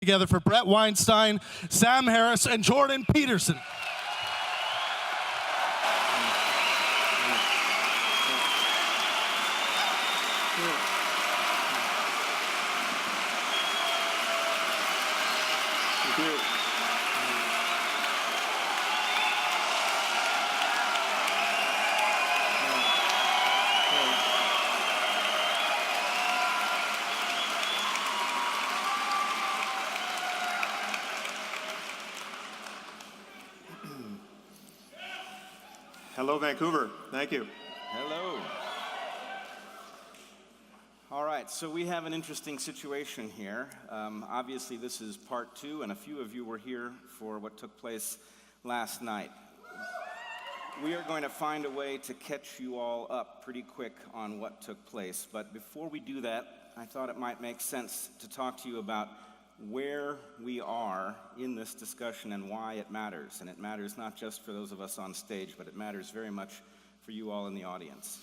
together for Brett Weinstein, Sam Harris, and Jordan Peterson. Hello, Vancouver. Thank you. Hello. All right, so we have an interesting situation here. Obviously, this is part 2, and a few of you were here for what took place last night. We are going to find a way to catch you all up pretty quick on what took place. But before we do that, I thought it might make sense to talk to you about where we are in this discussion and why it matters. And it matters not just for those of us on stage, but it matters very much for you all in the audience.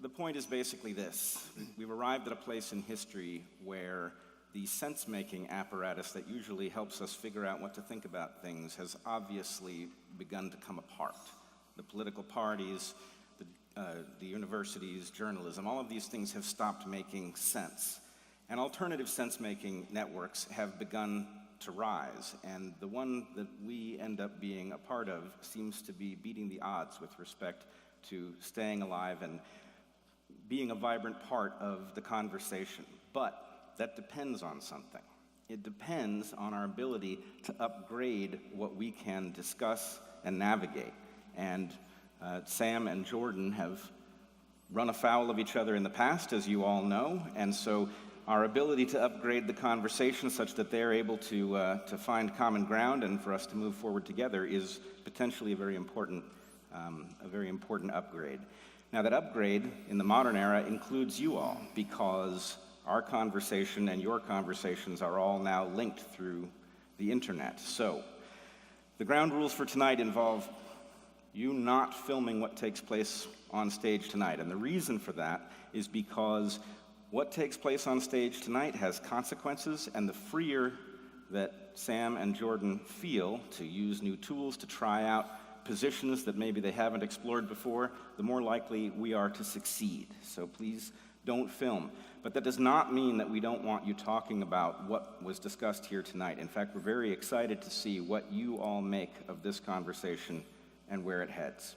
The point is basically this. We've arrived at a place in history where the sense-making apparatus that usually helps us figure out what to think about things has obviously begun to come apart. The political parties, the universities, journalism, all of these things have stopped making sense. And alternative sense-making networks have begun to rise, and the one that we end up being a part of seems to be beating the odds with respect to staying alive and being a vibrant part of the conversation. But that depends on something. It depends on our ability to upgrade what we can discuss and navigate. And Sam and Jordan have run afoul of each other in the past, as you all know, and so our ability to upgrade the conversation such that they're able to find common ground and for us to move forward together is potentially a very important upgrade. Now, that upgrade in the modern era includes you all, because our conversation and your conversations are all now linked through the internet. So, the ground rules for tonight involve you not filming what takes place on stage tonight. And the reason for that is because what takes place on stage tonight has consequences, and the freer that Sam and Jordan feel to use new tools, to try out positions that maybe they haven't explored before, the more likely we are to succeed. So please don't film. But that does not mean that we don't want you talking about what was discussed here tonight. In fact, we're very excited to see what you all make of this conversation and where it heads.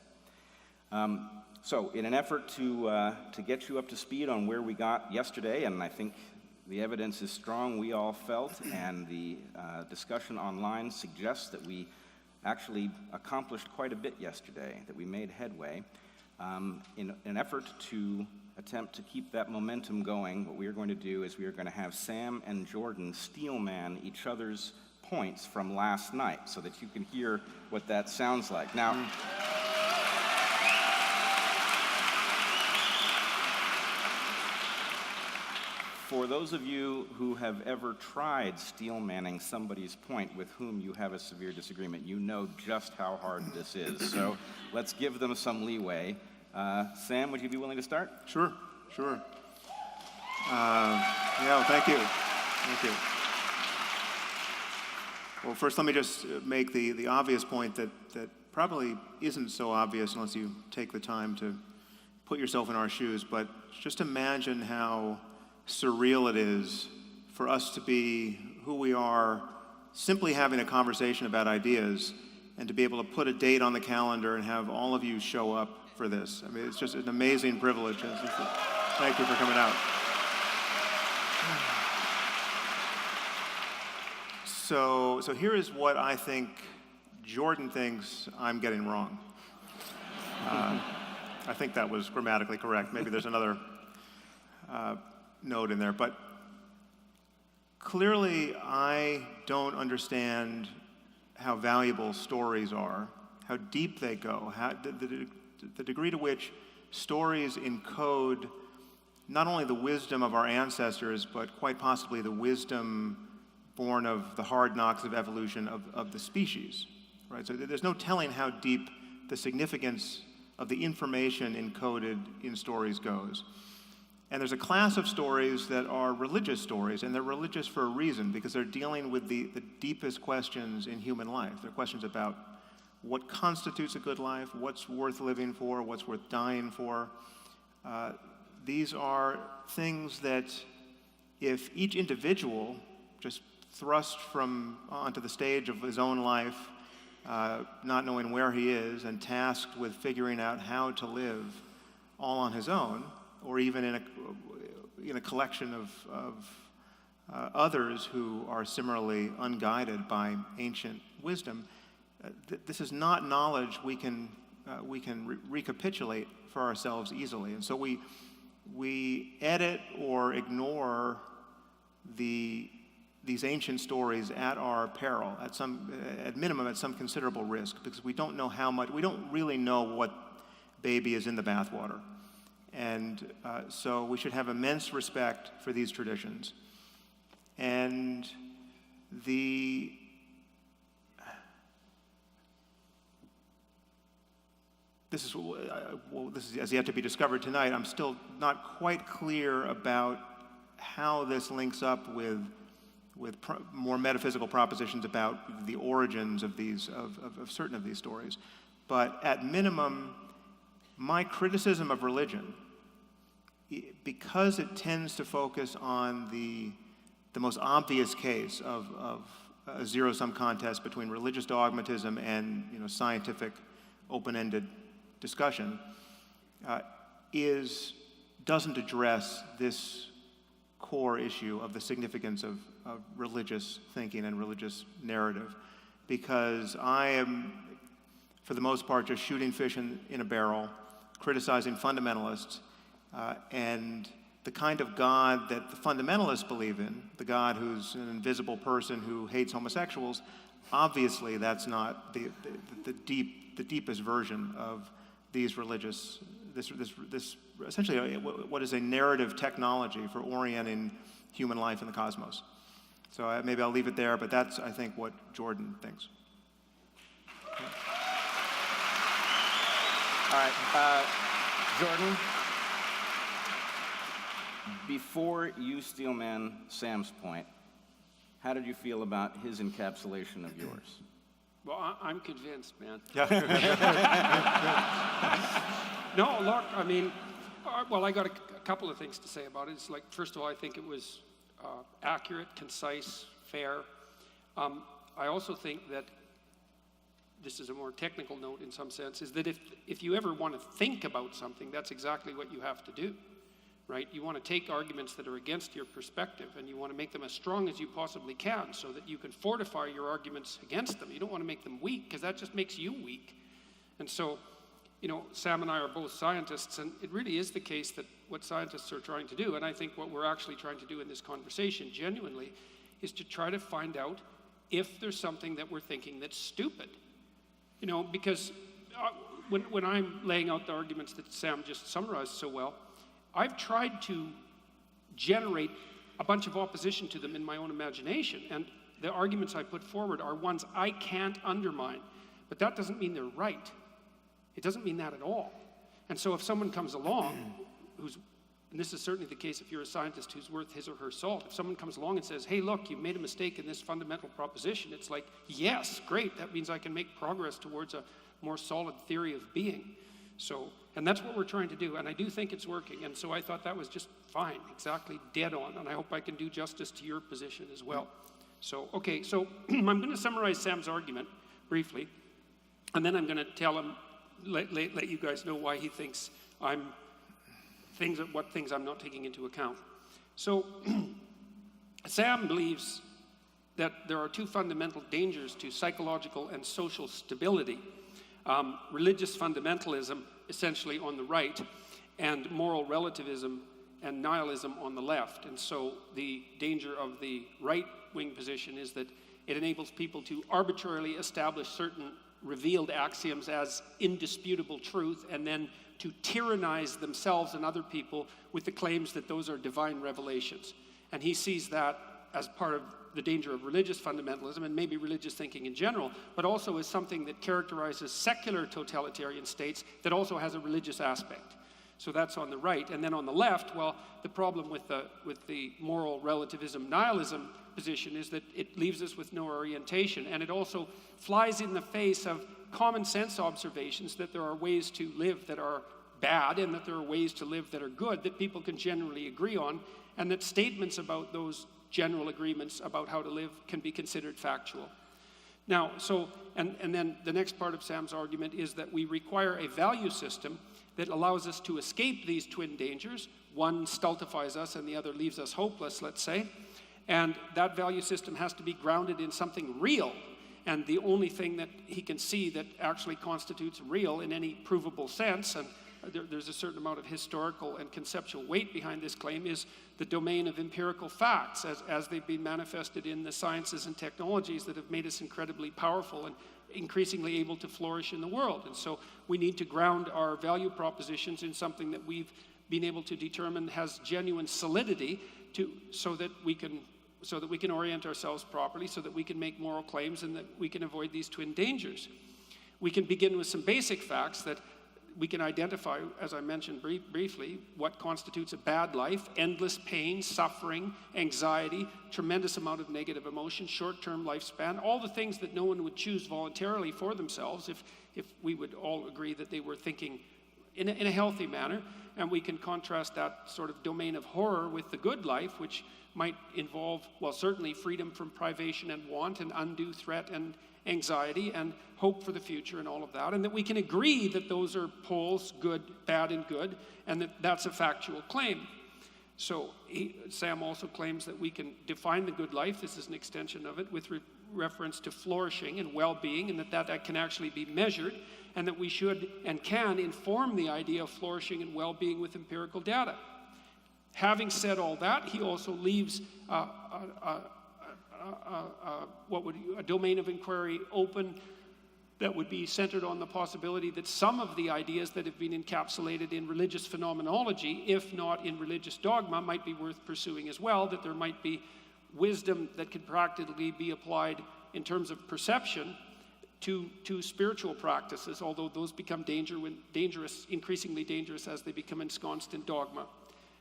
So in an effort to get you up to speed on where we got yesterday, and I think the evidence is strong, we all felt, and the discussion online suggests that we actually accomplished quite a bit yesterday, that we made headway. In an effort to attempt to keep that momentum going, what we are going to do is we are going to have Sam and Jordan steelman each other's points from last night so that you can hear what that sounds like. Now, for those of you who have ever tried steel-manning somebody's point with whom you have a severe disagreement, you know just how hard this is. So let's give them some leeway. Sam, would you be willing to start? Sure. Yeah, thank you. Thank you. Well, first let me just make the obvious point that probably isn't so obvious unless you take the time to put yourself in our shoes, but just imagine how surreal it is for us to be who we are, simply having a conversation about ideas, and to be able to put a date on the calendar and have all of you show up for this. I mean, it's just an amazing privilege. Thank you for coming out. So here is what I think Jordan thinks I'm getting wrong. I think that was grammatically correct. Maybe there's another note in there, but clearly I don't understand how valuable stories are, how deep they go, the degree to which stories encode not only the wisdom of our ancestors, but quite possibly the wisdom born of the hard knocks of evolution of the species, right? So there's no telling how deep the significance of the information encoded in stories goes. And there's a class of stories that are religious stories, and they're religious for a reason, because they're dealing with the deepest questions in human life. They're questions about what constitutes a good life, what's worth living for, what's worth dying for. These are things that if each individual just thrust onto the stage of his own life, not knowing where he is and tasked with figuring out how to live all on his own, or even in a collection of others who are similarly unguided by ancient wisdom, this is not knowledge we can recapitulate for ourselves easily. And so we edit or ignore these ancient stories at our peril, at minimum at some considerable risk, because we don't know how much, we don't really know what baby is in the bathwater. And so we should have immense respect for these traditions. And this is as yet to be discovered tonight. I'm still not quite clear about how this links up with more metaphysical propositions about the origins of certain of these stories. But at minimum, my criticism of religion, because it tends to focus on the most obvious case of a zero-sum contest between religious dogmatism and scientific open-ended discussion, doesn't address this core issue of the significance of religious thinking and religious narrative, because I am, for the most part, just shooting fish in a barrel, criticizing fundamentalists, and the kind of God that the fundamentalists believe in, the God who's an invisible person who hates homosexuals, obviously that's not the deepest version of these religious, this essentially what is a narrative technology for orienting human life in the cosmos. So maybe I'll leave it there, but that's, I think, what Jordan thinks. All right, Jordan, before you steelman Sam's point, how did you feel about his encapsulation of yours? Well, I'm convinced, man. Yeah. No, look, I mean, well, I got a couple of things to say about it. It's like, first of all, I think it was accurate, concise, fair. I also think that, this is a more technical note in some sense, is that if you ever want to think about something, that's exactly what you have to do, right? You want to take arguments that are against your perspective, and you want to make them as strong as you possibly can so that you can fortify your arguments against them. You don't want to make them weak, because that just makes you weak. And so, Sam and I are both scientists, and it really is the case that what scientists are trying to do, and I think what we're actually trying to do in this conversation genuinely, is to try to find out if there's something that we're thinking that's stupid. Because when I'm laying out the arguments that Sam just summarized so well, I've tried to generate a bunch of opposition to them in my own imagination, and the arguments I put forward are ones I can't undermine, but that doesn't mean they're right. It doesn't mean that at all. And so if someone comes along and this is certainly the case if you're a scientist who's worth his or her salt, if someone comes along and says, hey, look, you made a mistake in this fundamental proposition, it's like, yes, great, that means I can make progress towards a more solid theory of being. So, and that's what we're trying to do, and I do think it's working, and so I thought that was just fine, exactly dead on, and I hope I can do justice to your position as well. So, okay, so I'm going to summarize Sam's argument briefly, and then I'm going to tell him, let you guys know why he thinks what things I'm not taking into account. So, Sam believes that there are two fundamental dangers to psychological and social stability. Religious fundamentalism, essentially on the right, and moral relativism and nihilism on the left. And so the danger of the right-wing position is that it enables people to arbitrarily establish certain revealed axioms as indisputable truth, and then to tyrannize themselves and other people with the claims that those are divine revelations. And he sees that as part of the danger of religious fundamentalism, and maybe religious thinking in general, but also as something that characterizes secular totalitarian states that also has a religious aspect. So that's on the right. And then on the left, well, the problem with the moral relativism nihilism position is that it leaves us with no orientation, and it also flies in the face of common sense observations that there are ways to live that are bad and that there are ways to live that are good that people can generally agree on, and that statements about those general agreements about how to live can be considered factual. Now, and then the next part of Sam's argument is that we require a value system that allows us to escape these twin dangers. One stultifies us and the other leaves us hopeless, let's say. And that value system has to be grounded in something real. And the only thing that he can see that actually constitutes real in any provable sense, and there's a certain amount of historical and conceptual weight behind this claim, is the domain of empirical facts as they've been manifested in the sciences and technologies that have made us incredibly powerful and increasingly able to flourish in the world. And so we need to ground our value propositions in something that we've been able to determine has genuine solidity so that we can orient ourselves properly, so that we can make moral claims and that we can avoid these twin dangers. We can begin with some basic facts that we can identify, as I mentioned briefly, what constitutes a bad life: endless pain, suffering, anxiety, tremendous amount of negative emotion, short-term lifespan, all the things that no one would choose voluntarily for themselves if we would all agree that they were thinking in a healthy manner. And we can contrast that sort of domain of horror with the good life, which might involve, well, certainly freedom from privation and want and undue threat and anxiety and hope for the future and all of that, and that we can agree that those are poles, good, bad, and good, and that that's a factual claim. So Sam also claims that we can define the good life, this is an extension of it, with reference to flourishing and well-being, and that can actually be measured, and that we should and can inform the idea of flourishing and well-being with empirical data. Having said all that, he also leaves a domain of inquiry open that would be centered on the possibility that some of the ideas that have been encapsulated in religious phenomenology, if not in religious dogma, might be worth pursuing as well, that there might be wisdom that could practically be applied in terms of perception to spiritual practices, although those become increasingly dangerous as they become ensconced in dogma.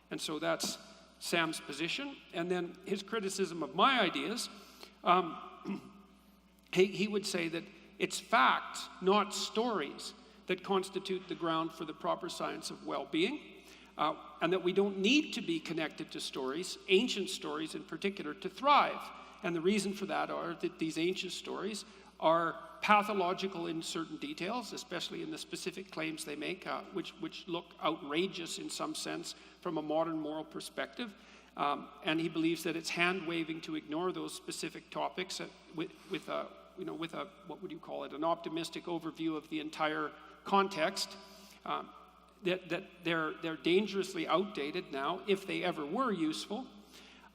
And so that's Sam's position. And then his criticism of my ideas, he would say that it's facts, not stories, that constitute the ground for the proper science of well-being, and that we don't need to be connected to stories, ancient stories in particular, to thrive. And the reason for that are that these ancient stories are pathological in certain details, especially in the specific claims they make, which look outrageous in some sense from a modern moral perspective. And he believes that it's hand-waving to ignore those specific topics with what would you call it, an optimistic overview of the entire context. That they're dangerously outdated now, if they ever were useful.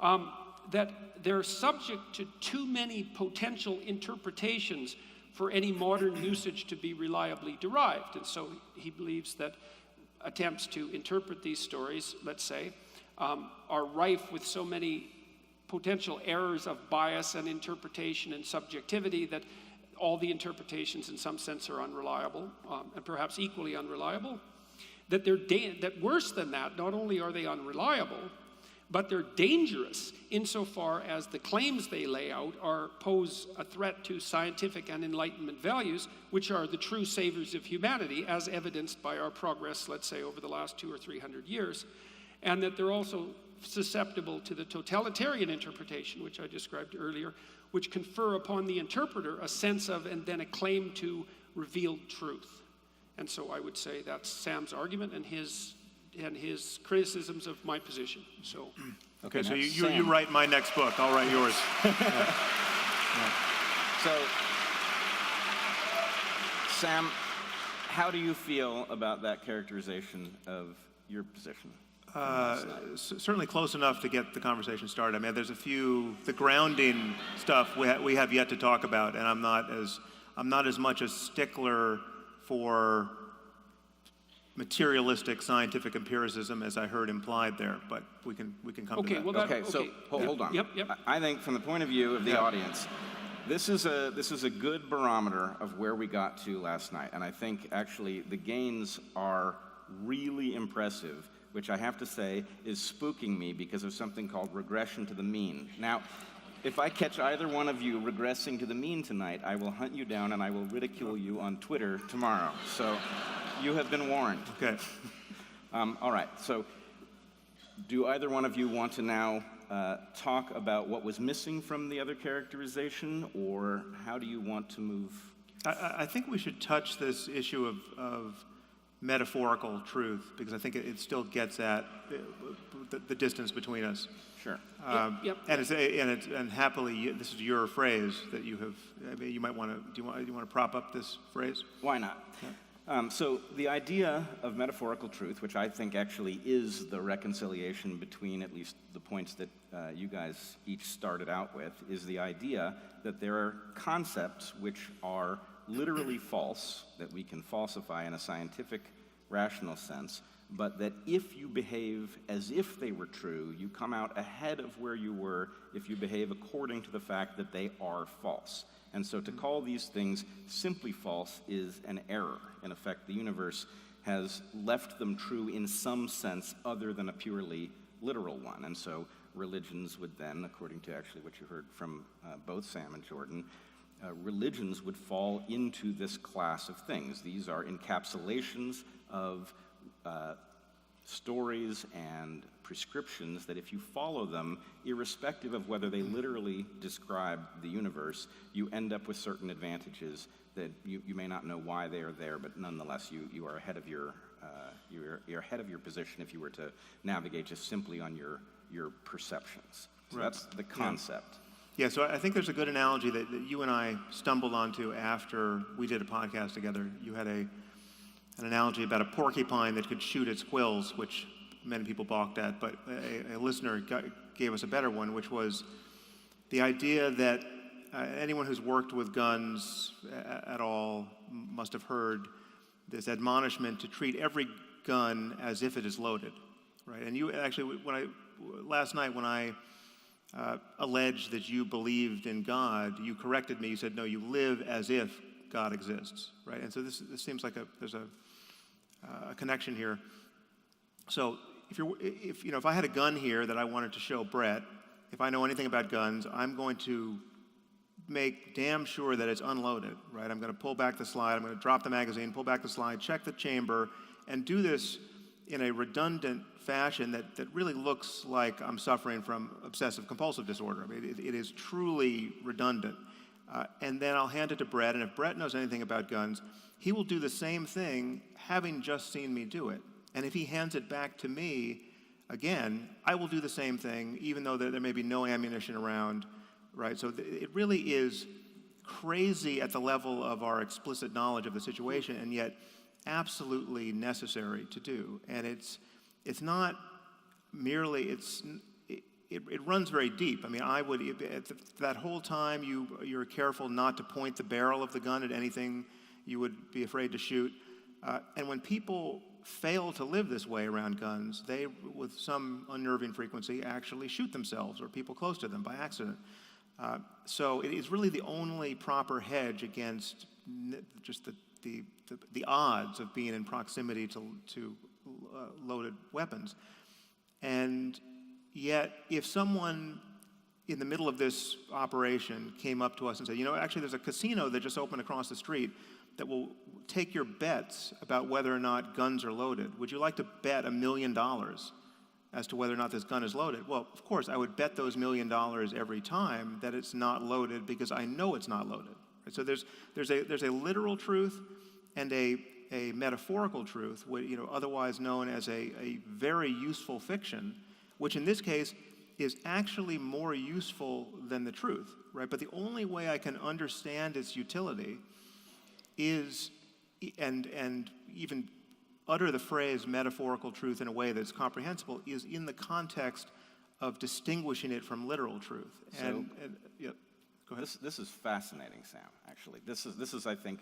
That they're subject to too many potential interpretations for any modern usage to be reliably derived. And so he believes that attempts to interpret these stories, let's say, are rife with so many potential errors of bias and interpretation and subjectivity that all the interpretations in some sense are unreliable, and perhaps equally unreliable. That worse than that, not only are they unreliable, but they're dangerous insofar as the claims they lay out pose a threat to scientific and Enlightenment values, which are the true saviors of humanity, as evidenced by our progress, let's say, over the last 200 or 300 years, and that they're also susceptible to the totalitarian interpretation, which I described earlier, which confer upon the interpreter a sense of and then a claim to revealed truth. And so I would say that's Sam's argument and his criticisms of my position. So, okay, so you write my next book. I'll write yours. Yeah. So, Sam, how do you feel about that characterization of your position? Certainly close enough to get the conversation started. I mean, there's the grounding stuff we have yet to talk about, and I'm not as much a stickler for materialistic scientific empiricism as I heard implied there, but we can come to that. Well, so hold on. Yep. I think from the point of view of the audience, this is a good barometer of where we got to last night, and I think actually the gains are really impressive, which I have to say is spooking me because of something called regression to the mean. Now, if I catch either one of you regressing to the mean tonight, I will hunt you down and I will ridicule you on Twitter tomorrow. So you have been warned. Okay. All right, so do either one of you want to now talk about what was missing from the other characterization, or how do you want to move? I think we should touch this issue of metaphorical truth, because I think it still gets at the distance between us. Sure. Yep. And happily, this is your phrase that you have. I mean, you might want to. Do you want to prop up this phrase? Why not? Yeah. So the idea of metaphorical truth, which I think actually is the reconciliation between at least the points that you guys each started out with, is the idea that there are concepts which are literally false, that we can falsify in a scientific, rational sense, but that if you behave as if they were true, you come out ahead of where you were if you behave according to the fact that they are false. And so to call these things simply false is an error. In effect, the universe has left them true in some sense other than a purely literal one. And so religions would then, according to actually what you heard from both Sam and Jordan, religions would fall into this class of things. These are encapsulations of stories and prescriptions that if you follow them, irrespective of whether they literally describe the universe, you end up with certain advantages that you may not know why they are there, but nonetheless you are ahead of your you're ahead of your position if you were to navigate just simply on your perceptions. So Right. that's the concept. Yeah, so I think there's a good analogy that you and I stumbled onto after we did a podcast together. You had an analogy about a porcupine that could shoot its quills, which many people balked at, but a listener gave us a better one, which was the idea that anyone who's worked with guns at all must have heard this admonishment to treat every gun as if it is loaded, right? And you actually, last night when I alleged that you believed in God, you corrected me. You said, no, you live as if God exists, right? And so this seems like there's a connection here. So if I had a gun here that I wanted to show Brett, if I know anything about guns, I'm going to make damn sure that it's unloaded, right? I'm going to pull back the slide, I'm going to drop the magazine, pull back the slide, check the chamber, and do this in a redundant fashion that really looks like I'm suffering from obsessive compulsive disorder. I mean, it is truly redundant. And then I'll hand it to Brett, and if Brett knows anything about guns, he will do the same thing, having just seen me do it. And if he hands it back to me, again, I will do the same thing, even though there may be no ammunition around, right? So it really is crazy at the level of our explicit knowledge of the situation, and yet absolutely necessary to do. And it's not merely, it runs very deep. I mean, that whole time you're careful not to point the barrel of the gun at anything you would be afraid to shoot. And when people fail to live this way around guns, they, with some unnerving frequency, actually shoot themselves or people close to them by accident. So it is really the only proper hedge against just the odds of being in proximity to loaded weapons. And yet, if someone in the middle of this operation came up to us and said, actually there's a casino that just opened across the street that will take your bets about whether or not guns are loaded. Would you like to bet $1 million as to whether or not this gun is loaded? Well, of course, I would bet those $1 million every time that it's not loaded because I know it's not loaded. Right? So there's a literal truth and a metaphorical truth, otherwise known as a very useful fiction, which in this case is actually more useful than the truth, right? But the only way I can understand its utility is, and even utter the phrase metaphorical truth in a way that's comprehensible, is in the context of distinguishing it from literal truth. So, yeah, go ahead. This is fascinating, Sam, actually. This is I think,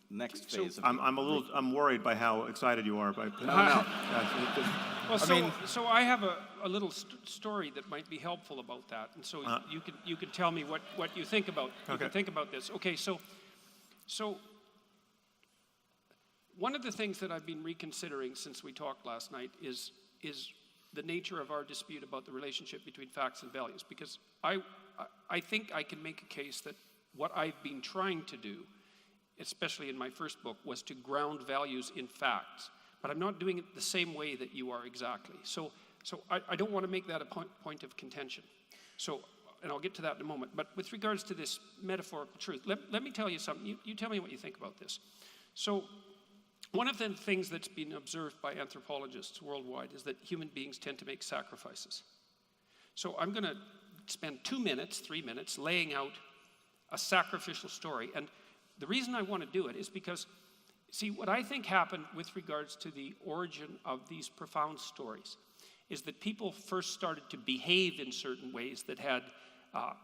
next phase of I'm worried by how excited you are. So I have a little story that might be helpful about that, and so you can tell me what you think about. You can think about this. Okay, so one of the things that I've been reconsidering since we talked last night is the nature of our dispute about the relationship between facts and values. Because I think I can make a case that what I've been trying to do, especially in my first book, was to ground values in facts. But I'm not doing it the same way that you are exactly. So I don't want to make that a point of contention. So, and I'll get to that in a moment. But with regards to this metaphorical truth, let me tell you something. You tell me what you think about this. So, one of the things that's been observed by anthropologists worldwide is that human beings tend to make sacrifices. So I'm going to spend 2 minutes, 3 minutes, laying out a sacrificial story. And the reason I want to do it is because, see, what I think happened with regards to the origin of these profound stories is that people first started to behave in certain ways that had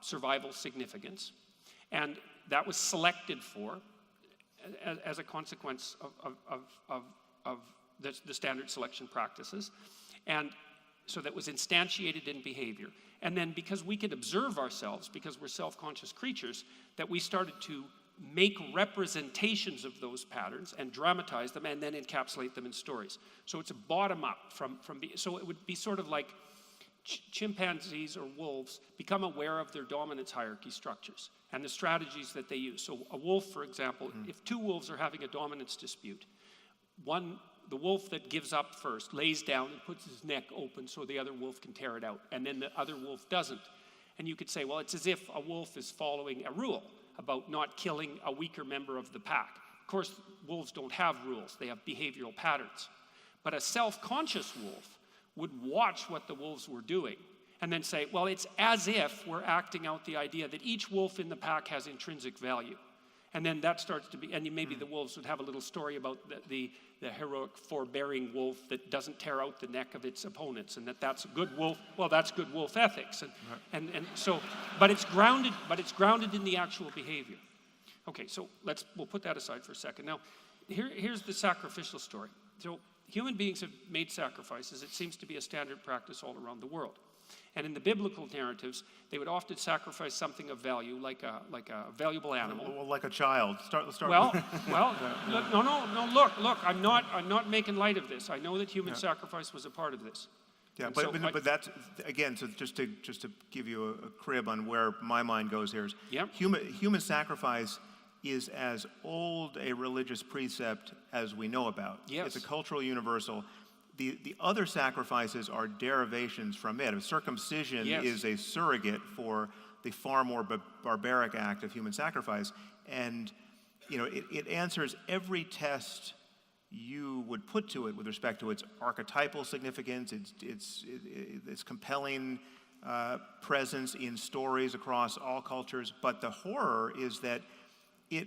survival significance. And that was selected for as a consequence of the standard selection practices. And so that was instantiated in behavior. And then because we could observe ourselves, because we're self-conscious creatures, that we started to make representations of those patterns and dramatize them and then encapsulate them in stories. So it's a bottom-up so it would be sort of like chimpanzees or wolves become aware of their dominance hierarchy structures and the strategies that they use. So a wolf, for example, if two wolves are having a dominance dispute, the wolf that gives up first lays down and puts his neck open so the other wolf can tear it out, and then the other wolf doesn't. And you could say, well, it's as if a wolf is following a rule about not killing a weaker member of the pack. Of course, wolves don't have rules. They have behavioral patterns. But a self-conscious wolf would watch what the wolves were doing and then say, well, it's as if we're acting out the idea that each wolf in the pack has intrinsic value. And then that starts to be, and maybe the wolves would have a little story about the heroic forbearing wolf that doesn't tear out the neck of its opponents, and that's a good wolf. Well, that's good wolf ethics, and so, but it's grounded in the actual behavior. Okay, so we'll put that aside for a second. Now, here's the sacrificial story. So human beings have made sacrifices. It seems to be a standard practice all around the world. And in the biblical narratives, they would often sacrifice something of value, like a valuable animal. Well, like a child. Let's start. Well, no. Look. I'm not making light of this. I know that human sacrifice was a part of this. Yeah, but that's again. So just to give you a crib on where my mind goes here is human sacrifice is as old a religious precept as we know about. Yes. It's a cultural universal. The other sacrifices are derivations from it. Circumcision is a surrogate for the far more barbaric act of human sacrifice. And, it answers every test you would put to it with respect to its archetypal significance, its compelling presence in stories across all cultures. But the horror is that it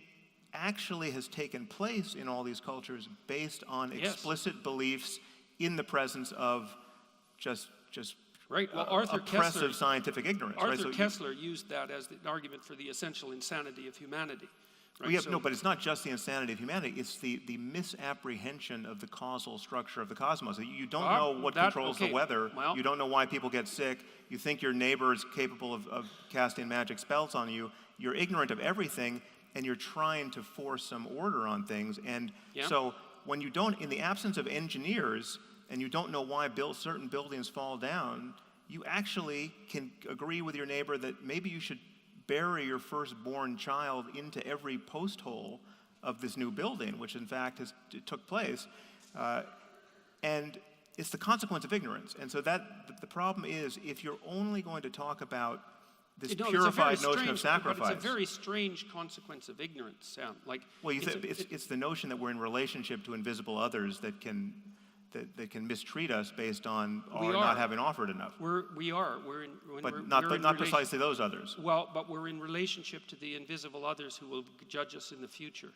actually has taken place in all these cultures based on explicit beliefs in the presence of just right. Well, Arthur oppressive scientific ignorance. Arthur Kessler used that as an argument for the essential insanity of humanity. Right? No, but it's not just the insanity of humanity. It's the misapprehension of the causal structure of the cosmos. You don't know what controls the weather. Well, you don't know why people get sick. You think your neighbor is capable of casting magic spells on you. You're ignorant of everything, and you're trying to force some order on things. And so when you don't, in the absence of engineers, and you don't know why certain buildings fall down, you actually can agree with your neighbor that maybe you should bury your firstborn child into every post hole of this new building, which in fact took place. And it's the consequence of ignorance. And so the problem is, if you're only going to talk about this purified notion of sacrifice. But it's a very strange consequence of ignorance, Sam. It's the notion that we're in relationship to invisible others that can mistreat us based on our not having offered enough. We are. But not precisely those others. Well, but we're in relationship to the invisible others who will judge us in the future.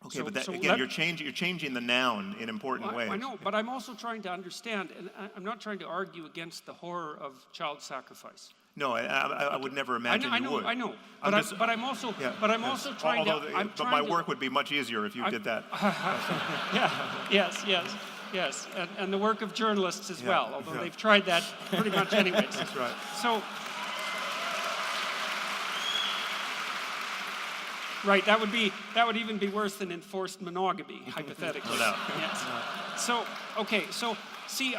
Okay, you're changing the noun in important ways. I know, but I'm also trying to understand, and I'm not trying to argue against the horror of child sacrifice. No, I would never imagine you would. I know. But I'm also trying to. But my work would be much easier if you did that. Yes, and the work of journalists as well. Although they've tried that pretty much anyways. That's right. Right, that would even be worse than enforced monogamy, hypothetically. No doubt. Yes. So, okay, so see,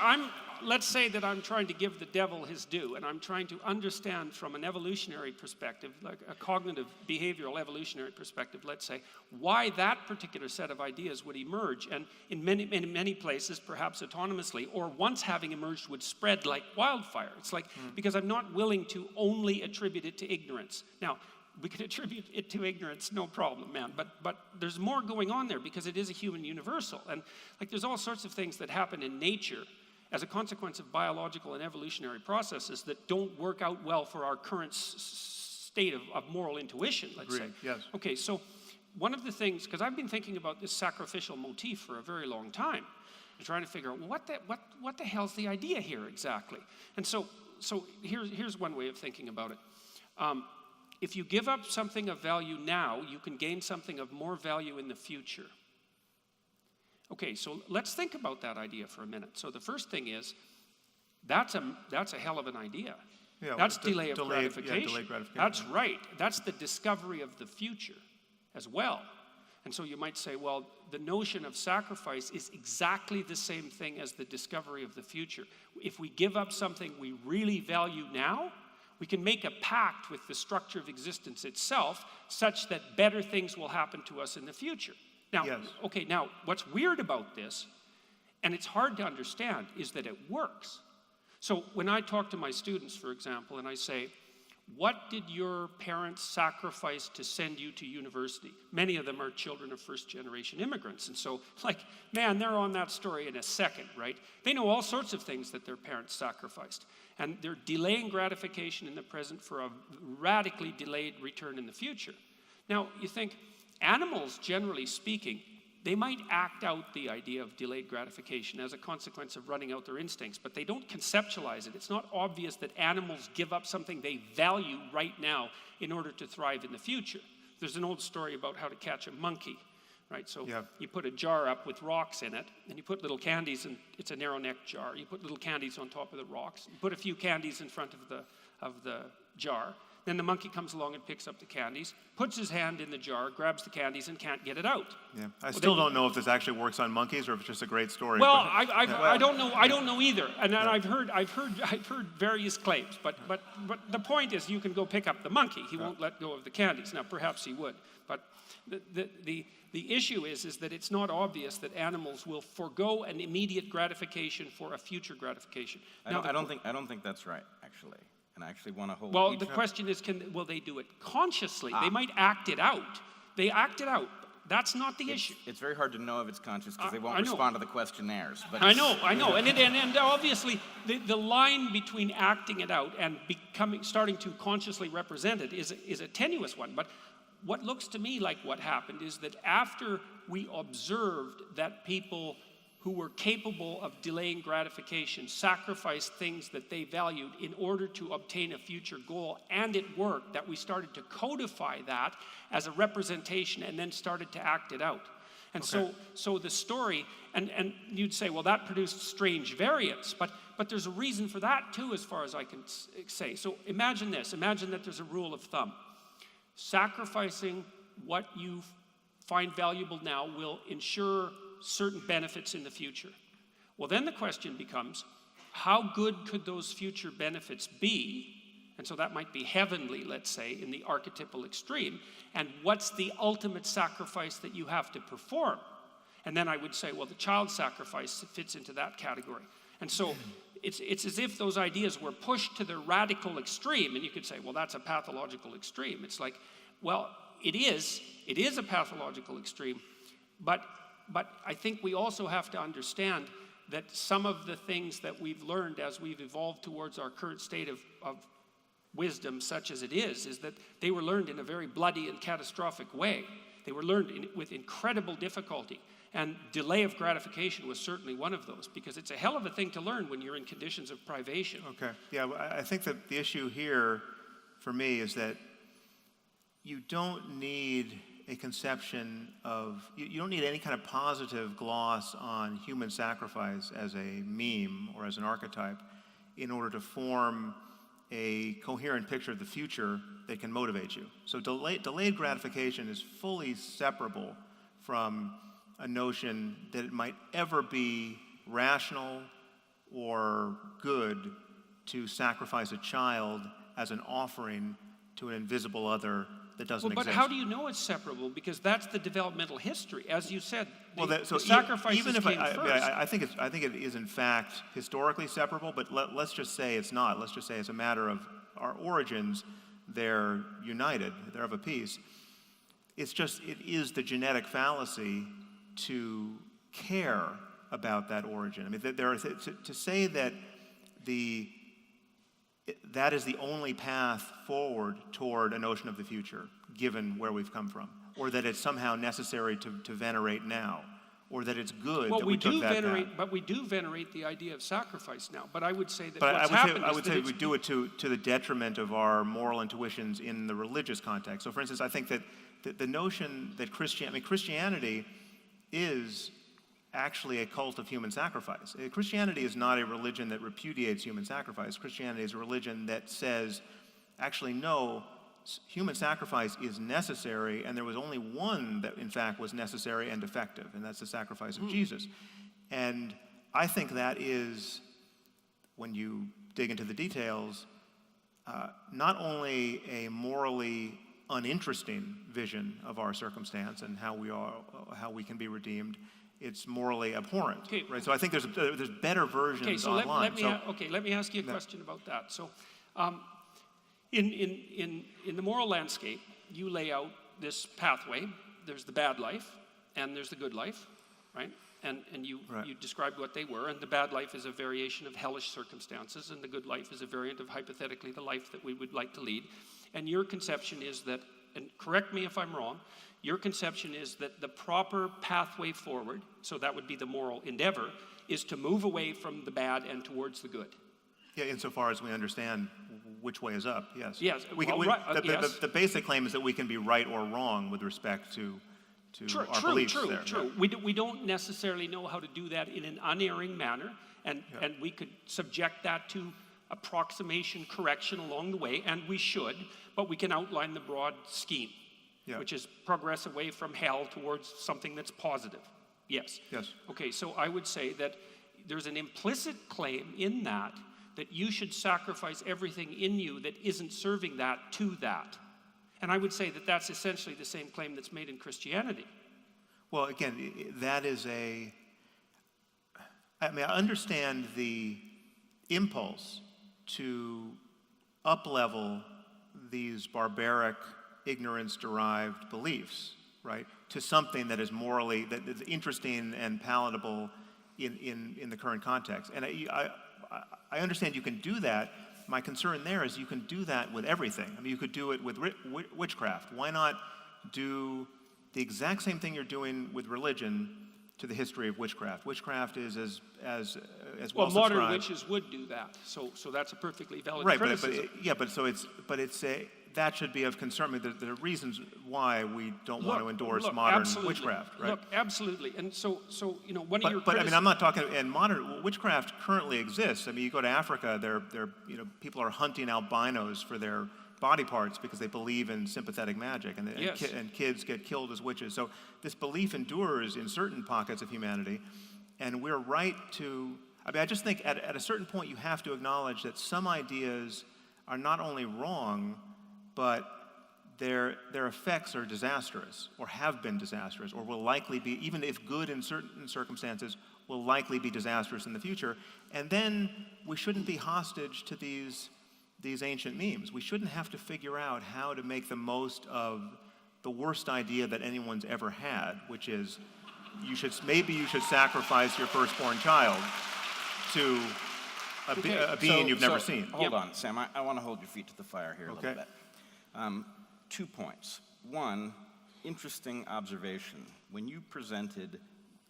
let's say that I'm trying to give the devil his due, and I'm trying to understand from an evolutionary perspective, like a cognitive behavioral evolutionary perspective, let's say, why that particular set of ideas would emerge, and in many places, perhaps autonomously, or once having emerged would spread like wildfire. It's like, because I'm not willing to only attribute it to ignorance. Now, we could attribute it to ignorance, no problem, man. But there's more going on there because it is a human universal. And like there's all sorts of things that happen in nature as a consequence of biological and evolutionary processes that don't work out well for our current state of moral intuition, let's say. Yes. Okay, so one of the things, because I've been thinking about this sacrificial motif for a very long time, and trying to figure out, well, what the hell's the idea here exactly? And so here's one way of thinking about it. If you give up something of value now, you can gain something of more value in the future. Okay, so let's think about that idea for a minute. So the first thing is, that's a hell of an idea. Yeah, that's delayed gratification. Yeah, delayed gratification. That's right. That's the discovery of the future as well. And so you might say, well, the notion of sacrifice is exactly the same thing as the discovery of the future. If we give up something we really value now, we can make a pact with the structure of existence itself such that better things will happen to us in the future. Now, yes. Okay, now what's weird about this, and it's hard to understand, is that it works. So when I talk to my students, for example, and I say, what did your parents sacrifice to send you to university? Many of them are children of first-generation immigrants. And so, like, man, they're on that story in a second, right? They know all sorts of things that their parents sacrificed. And they're delaying gratification in the present for a radically delayed return in the future. Now, you think, animals, generally speaking, they might act out the idea of delayed gratification as a consequence of running out their instincts, but they don't conceptualize it. It's not obvious that animals give up something they value right now in order to thrive in the future. There's an old story about how to catch a monkey, right? So you put a jar up with rocks in it, and you put little candies, and it's a narrow-necked jar. You put little candies on top of the rocks. You put a few candies in front of the jar. Then the monkey comes along and picks up the candies, puts his hand in the jar, grabs the candies, and can't get it out. Yeah, I still don't know if this actually works on monkeys or if it's just a great story. Well, I don't know. I don't know either. And I've heard various claims. But the point is, you can go pick up the monkey. He won't let go of the candies. Now, perhaps he would. But the issue is that it's not obvious that animals will forego an immediate gratification for a future gratification. Now, I don't think that's right, actually. And I actually want to hold. Well, the question is, will they do it consciously? They might act it out. They act it out. That's not the issue. It's very hard to know if it's conscious because they won't respond to the questionnaires. But I know. And obviously, the line between acting it out and starting to consciously represent it is a tenuous one. But what looks to me like what happened is that after we observed that people who were capable of delaying gratification sacrificed things that they valued in order to obtain a future goal, and it worked, that we started to codify that as a representation and then started to act it out. And so the story, and you'd say, well, that produced strange variants, but there's a reason for that too, as far as I can say. So imagine this. Imagine that there's a rule of thumb. Sacrificing what you find valuable now will ensure certain benefits in the future. Well, then the question becomes, how good could those future benefits be? And so that might be heavenly, let's say, in the archetypal extreme. And what's the ultimate sacrifice that you have to perform? And then I would say, well, the child sacrifice fits into that category. And so it's as if those ideas were pushed to the radical extreme. And you could say, well, that's a pathological extreme. It's like, well, it is a pathological extreme, but I think we also have to understand that some of the things that we've learned as we've evolved towards our current state of wisdom, such as it is that they were learned in a very bloody and catastrophic way. They were learned with incredible difficulty. And delay of gratification was certainly one of those, because it's a hell of a thing to learn when you're in conditions of privation. Okay, yeah, I think that the issue here for me is that you don't need a conception of, you don't need any kind of positive gloss on human sacrifice as a meme or as an archetype in order to form a coherent picture of the future that can motivate you. So delayed gratification is fully separable from a notion that it might ever be rational or good to sacrifice a child as an offering to an invisible other that doesn't But exist. how do you know it's separable? Because that's the developmental history. As you said, the So sacrifices even if came first. I think it is in fact historically separable, but let's just say it's not. Let's just say it's a matter of our origins. They're united. They're of a piece. It is the genetic fallacy to care about that origin. I mean, to say that that is the only path forward toward a notion of the future, given where we've come from, or that it's somehow necessary to venerate now, or that it's good that we took that path. But we do venerate the idea of sacrifice now. But I would say that But what's happened I is would that say it's we do it to the detriment of our moral intuitions in the religious context. So, for instance, I think that the notion that Christianity is actually a cult of human sacrifice. Christianity is not a religion that repudiates human sacrifice. Christianity is a religion that says, actually, no, human sacrifice is necessary, and there was only one that, in fact, was necessary and effective, and that's the sacrifice of Jesus. And I think that is, when you dig into the details, not only a morally uninteresting vision of our circumstance and how we can be redeemed, it's morally abhorrent, right? So I think there's better versions online. Let me ask you a question about that. So, in the moral landscape, you lay out this pathway. There's the bad life, and there's the good life, right? And you described what they were, and the bad life is a variation of hellish circumstances, and the good life is a variant of hypothetically the life that we would like to lead. And your conception is that, and correct me if I'm wrong, your conception is that the proper pathway forward, so that would be the moral endeavor, is to move away from the bad and towards the good. Yeah, insofar as we understand which way is up, yes. Yes. The basic claim is that we can be right or wrong with respect to our beliefs there. True. We don't necessarily know how to do that in an unerring manner, and we could subject that to approximation correction along the way, and we should, but we can outline the broad scheme. Yeah. Which is progress away from hell towards something that's positive. Yes. Yes. Okay, so I would say that there's an implicit claim in that you should sacrifice everything in you that isn't serving that to that. And I would say that that's essentially the same claim that's made in Christianity. Well, again, that is I understand the impulse to up-level these barbaric ignorance-derived beliefs, right, to something that is morally, that is interesting and palatable in the current context. And I understand you can do that. My concern there is you can do that with everything. I mean, you could do it with witchcraft. Why not do the exact same thing you're doing with religion to the history of witchcraft? Witchcraft is as well modern subscribed. Witches would do that. So that's a perfectly valid criticism. That should be of concern. I mean, there are reasons why we don't want to endorse modern witchcraft, right? Look, absolutely. And so one of your But I mean, I'm not talking. And modern witchcraft currently exists. I mean, you go to Africa, people are hunting albinos for their body parts because they believe in sympathetic magic, and kids get killed as witches. So this belief endures in certain pockets of humanity, and we're right to. I mean, I just think at a certain point you have to acknowledge that some ideas are not only wrong, but their effects are disastrous, or have been disastrous, or will likely be, even if good in certain circumstances, will likely be disastrous in the future. And then we shouldn't be hostage to these ancient memes. We shouldn't have to figure out how to make the most of the worst idea that anyone's ever had, which is maybe you should sacrifice your firstborn child to a being you've never seen. Hold on, Sam. I want to hold your feet to the fire here a little bit. 2 points. One, interesting observation. When you presented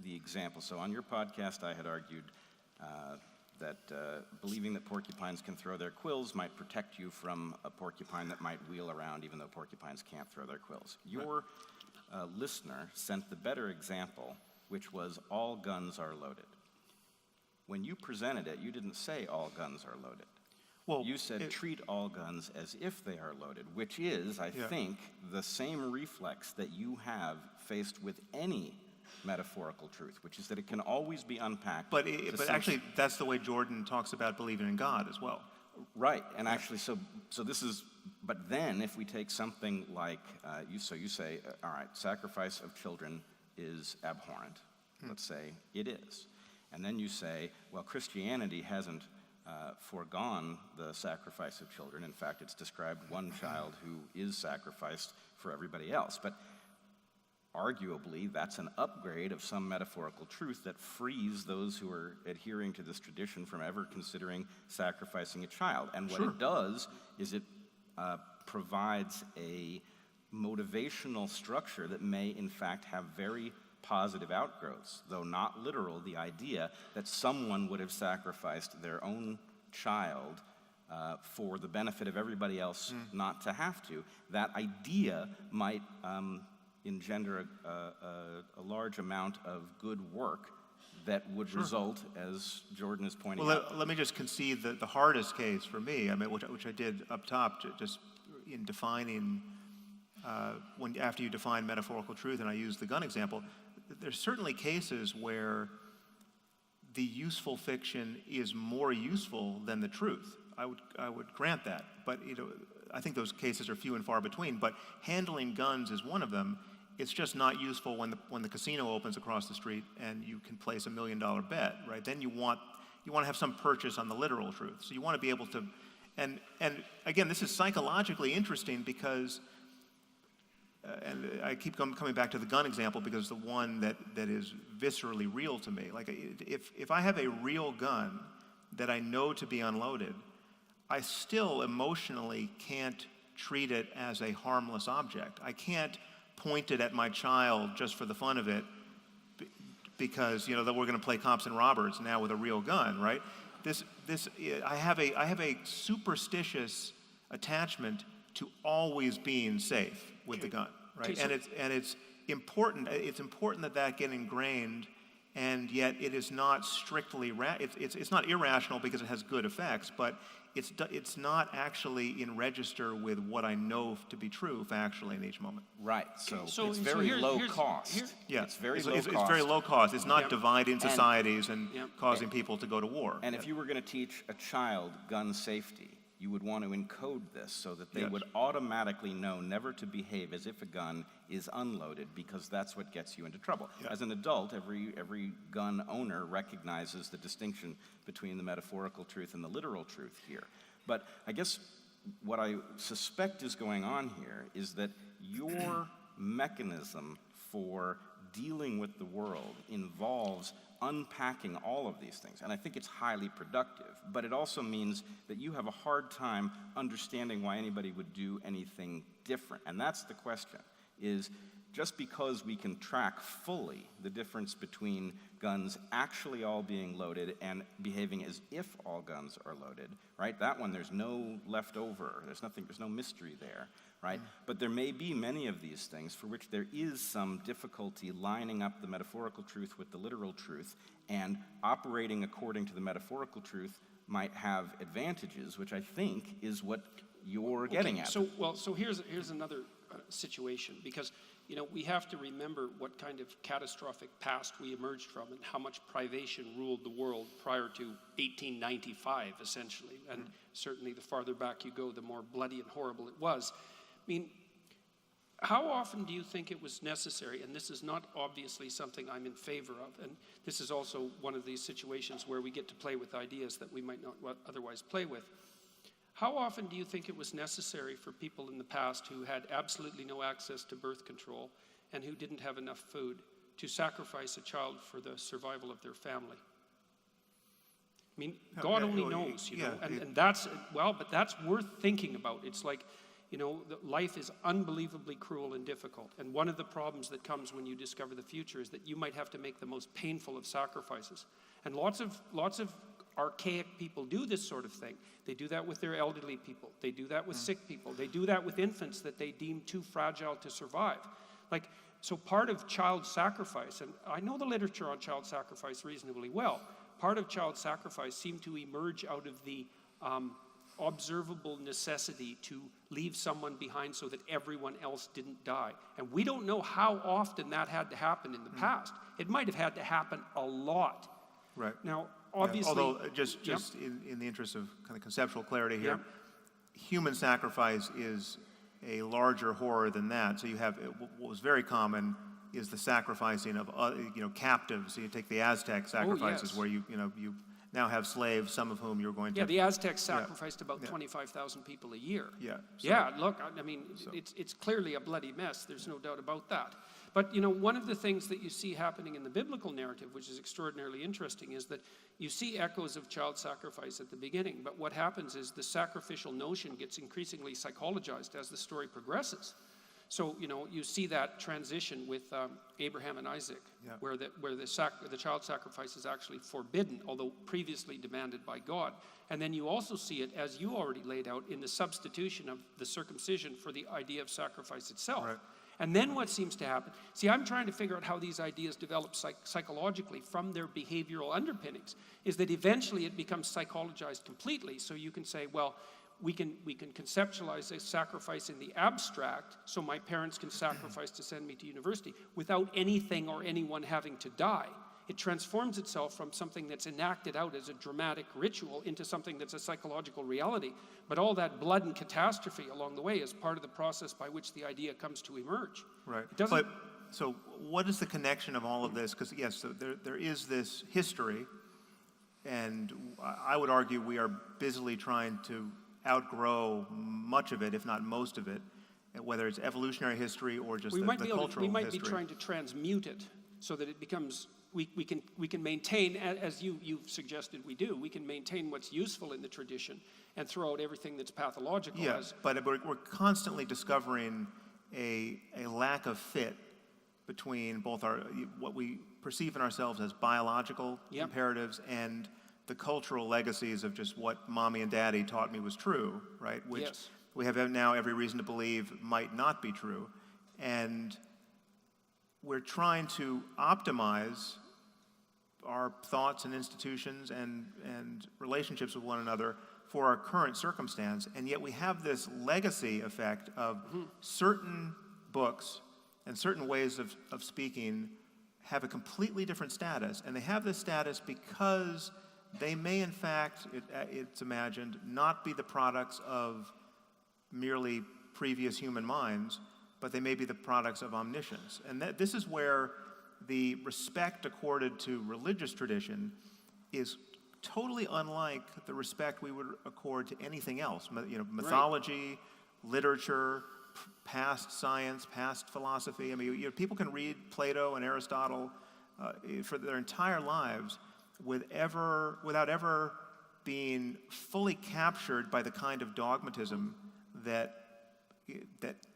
the example, so on your podcast I had argued that believing that porcupines can throw their quills might protect you from a porcupine that might wheel around even though porcupines can't throw their quills. Your listener sent the better example, which was all guns are loaded. When you presented it, you didn't say all guns are loaded. Well, You said treat all guns as if they are loaded, which is, I think, the same reflex that you have faced with any metaphorical truth, which is that it can always be unpacked. But actually, that's the way Jordan talks about believing in God as well. Right, and actually, so this is, but then if we take something like, you say, all right, sacrifice of children is abhorrent. Let's say it is. And then you say, well, Christianity hasn't foregone the sacrifice of children. In fact, it's described one child who is sacrificed for everybody else. But arguably, that's an upgrade of some metaphorical truth that frees those who are adhering to this tradition from ever considering sacrificing a child. And what it does is it provides a motivational structure that may, in fact, have very positive outgrowths, though not literal, the idea that someone would have sacrificed their own child for the benefit of everybody else not to have to. That idea might engender a large amount of good work that would result, as Jordan is pointing out. Let me just concede that the hardest case for me, I mean, which I did up top, just in defining, after you define metaphorical truth, and I use the gun example, there's certainly cases where the useful fiction is more useful than the truth. I would grant that, but I think those cases are few and far between. But handling guns is one of them. It's just not useful when the casino opens across the street and you can place $1 million bet, right? Then you want to have some purchase on the literal truth. So you want to be able to, and again, this is psychologically interesting because, and I keep coming back to the gun example because it's the one that is viscerally real to me. Like if I have a real gun that I know to be unloaded, I still emotionally can't treat it as a harmless object. I can't point it at my child just for the fun of it because that we're going to play cops and robbers now with a real gun, right? I have a superstitious attachment to always being safe with the gun, right? And it's important. It's important that get ingrained, and yet it is not strictly it's not irrational because it has good effects, but it's not actually in register with what I know to be true factually in each moment. Right. So it's very low cost. It's very low cost. It's very low cost. It's not dividing societies and causing people to go to war. And if you were going to teach a child gun safety, you would want to encode this so that they would automatically know never to behave as if a gun is unloaded, because that's what gets you into trouble. As an adult, every gun owner recognizes the distinction between the metaphorical truth and the literal truth here. But I guess what I suspect is going on here is that your mechanism for dealing with the world involves unpacking all of these things. And I think it's highly productive, but it also means that you have a hard time understanding why anybody would do anything different. And that's the question, is just because we can track fully the difference between guns actually all being loaded and behaving as if all guns are loaded, right? That one, there's no leftover, there's no mystery there, right? But there may be many of these things for which there is some difficulty lining up the metaphorical truth with the literal truth, and operating according to the metaphorical truth might have advantages, which I think is what you're getting at. So here's another situation, because we have to remember what kind of catastrophic past we emerged from and how much privation ruled the world prior to 1895, essentially. And certainly the farther back you go, the more bloody and horrible it was. I mean, how often do you think it was necessary, and this is not obviously something I'm in favor of, and this is also one of these situations where we get to play with ideas that we might not otherwise play with. How often do you think it was necessary for people in the past who had absolutely no access to birth control and who didn't have enough food to sacrifice a child for the survival of their family? I mean, God only knows, and that's, but that's worth thinking about. It's like, life is unbelievably cruel and difficult. And one of the problems that comes when you discover the future is that you might have to make the most painful of sacrifices. And lots of archaic people do this sort of thing. They do that with their elderly people. They do that with sick people. They do that with infants that they deem too fragile to survive. So part of child sacrifice, and I know the literature on child sacrifice reasonably well, part of child sacrifice seemed to emerge out of the observable necessity to leave someone behind so that everyone else didn't die. And we don't know how often that had to happen in the past. It might have had to happen a lot. Right. Now, Yeah, obviously... although, just in the interest of kind of conceptual clarity here, human sacrifice is a larger horror than that. So you have, what was very common is the sacrificing of, captives. So you take the Aztec sacrifices where you now have slaves, some of whom you're going to... Yeah, the Aztecs sacrificed about 25,000 people a year. Yeah. So, yeah, look, I mean, it's clearly a bloody mess. There's no doubt about that. But, one of the things that you see happening in the biblical narrative, which is extraordinarily interesting, is that you see echoes of child sacrifice at the beginning. But what happens is the sacrificial notion gets increasingly psychologized as the story progresses. So, you see that transition with Abraham and Isaac, where the child sacrifice is actually forbidden, although previously demanded by God. And then you also see it, as you already laid out, in the substitution of the circumcision for the idea of sacrifice itself. Right. And then what seems to happen, see, I'm trying to figure out how these ideas develop psychologically from their behavioral underpinnings, is that eventually it becomes psychologized completely. So you can say, well, we can conceptualize a sacrifice in the abstract, so my parents can sacrifice to send me to university without anything or anyone having to die. It transforms itself from something that's enacted out as a dramatic ritual into something that's a psychological reality. But all that blood and catastrophe along the way is part of the process by which the idea comes to emerge. Right. It doesn't... So what is the connection of all of this? Because, yes, so there is this history, and I would argue we are busily trying to outgrow much of it, if not most of it, whether it's evolutionary history or just the cultural history. We might be trying to transmute it so that it becomes... We can maintain, as you've suggested we do, we can maintain what's useful in the tradition and throw out everything that's pathological. Yeah, but we're constantly discovering a lack of fit between both what we perceive in ourselves as biological imperatives and the cultural legacies of just what mommy and daddy taught me was true, right? Which we have now every reason to believe might not be true. And we're trying to optimize our thoughts and institutions and relationships with one another for our current circumstance, and yet we have this legacy effect of certain books and certain ways of speaking have a completely different status, and they have this status because they may in fact, it's imagined, not be the products of merely previous human minds, but they may be the products of omniscience. And this is where the respect accorded to religious tradition is totally unlike the respect we would accord to anything else. Mythology, literature, past science, past philosophy. I mean, people can read Plato and Aristotle for their entire lives without ever being fully captured by the kind of dogmatism that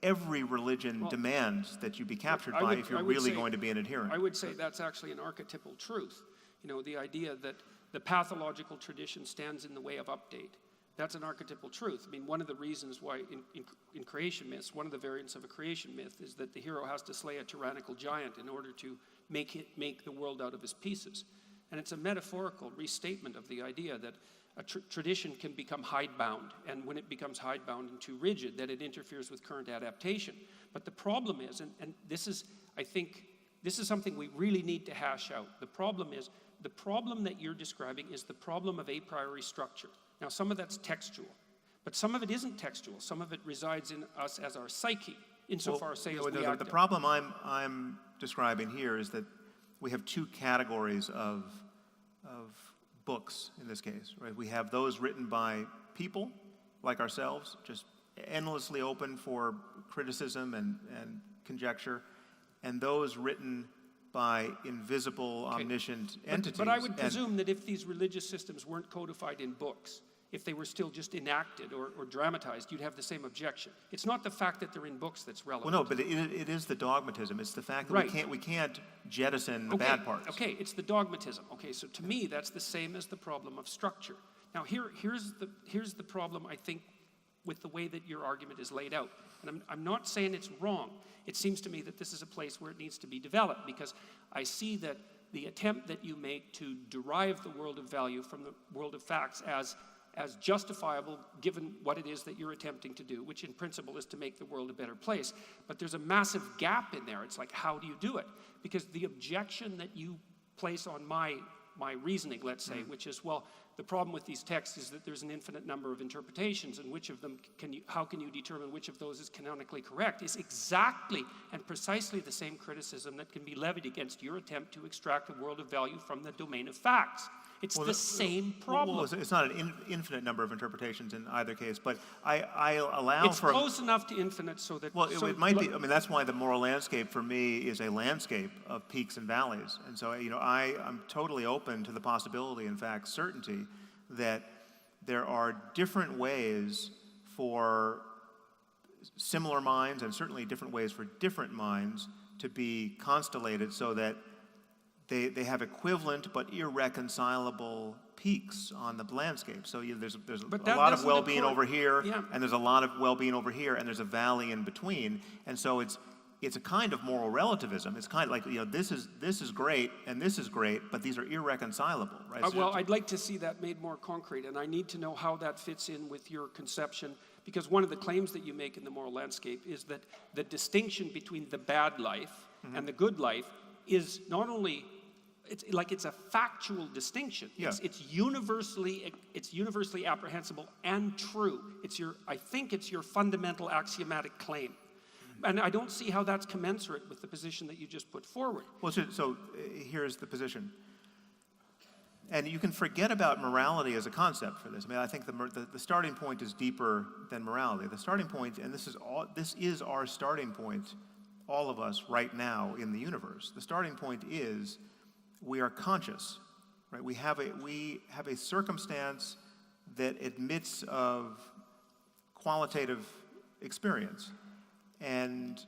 every religion demands that you be captured by if you're really going to be an adherent. I would say that's actually an archetypal truth. The idea that the pathological tradition stands in the way of update. That's an archetypal truth. I mean, one of the reasons why in creation myths, one of the variants of a creation myth is that the hero has to slay a tyrannical giant in order to make the world out of his pieces. And it's a metaphorical restatement of the idea that a tradition can become hidebound, and when it becomes hidebound and too rigid, that it interferes with current adaptation. But the problem is, and this is, I think, this is something we really need to hash out. The problem that you're describing is the problem of a priori structure. Now, some of that's textual, but some of it isn't textual. Some of it resides in us as our psyche, insofar as we act. The problem I'm describing here is that we have two categories of books in this case, right? We have those written by people like ourselves, just endlessly open for criticism and conjecture, and those written by invisible, omniscient entities. But I would presume that if these religious systems weren't codified in books, if they were still just enacted or dramatized, you'd have the same objection. It's not the fact that they're in books that's relevant. Well, no, but it is the dogmatism. It's the fact that we can't jettison the bad parts. Okay, it's the dogmatism. Okay, so to me, that's the same as the problem of structure. Now, here's the problem, I think, with the way that your argument is laid out. And I'm not saying it's wrong. It seems to me that this is a place where it needs to be developed, because I see that the attempt that you make to derive the world of value from the world of facts as as justifiable given what it is that you're attempting to do, which in principle is to make the world a better place. But there's a massive gap in there. It's like, how do you do it? Because the objection that you place on my reasoning, let's say, which is, well, the problem with these texts is that there's an infinite number of interpretations, and which of them how can you determine which of those is canonically correct, is exactly and precisely the same criticism that can be levied against your attempt to extract a world of value from the domain of facts. It's the same problem. Well, it's not an infinite number of interpretations in either case, but I allow it's for... It's close enough to infinite so that... Well, it might be, I mean, that's why the moral landscape for me is a landscape of peaks and valleys. And so, I'm totally open to the possibility, in fact, certainty, that there are different ways for similar minds, and certainly different ways for different minds, to be constellated so that they have equivalent but irreconcilable peaks on the landscape. So there's a lot of well-being over here, and there's a lot of well-being over here, and there's a valley in between. And so it's a kind of moral relativism. It's kind of like, this is great and this is great, but these are irreconcilable, right? Well, I'd like to see that made more concrete, and I need to know how that fits in with your conception, because one of the claims that you make in the moral landscape is that the distinction between the bad life and the good life is not only... It's a factual distinction. Yeah. It's universally apprehensible and true. I think it's your fundamental axiomatic claim. And I don't see how that's commensurate with the position that you just put forward. Well, so here's the position. And you can forget about morality as a concept for this. I mean, I think the starting point is deeper than morality. The starting point, and this is our starting point, all of us right now in the universe. The starting point is we are conscious, right? We have a circumstance that admits of qualitative experience. And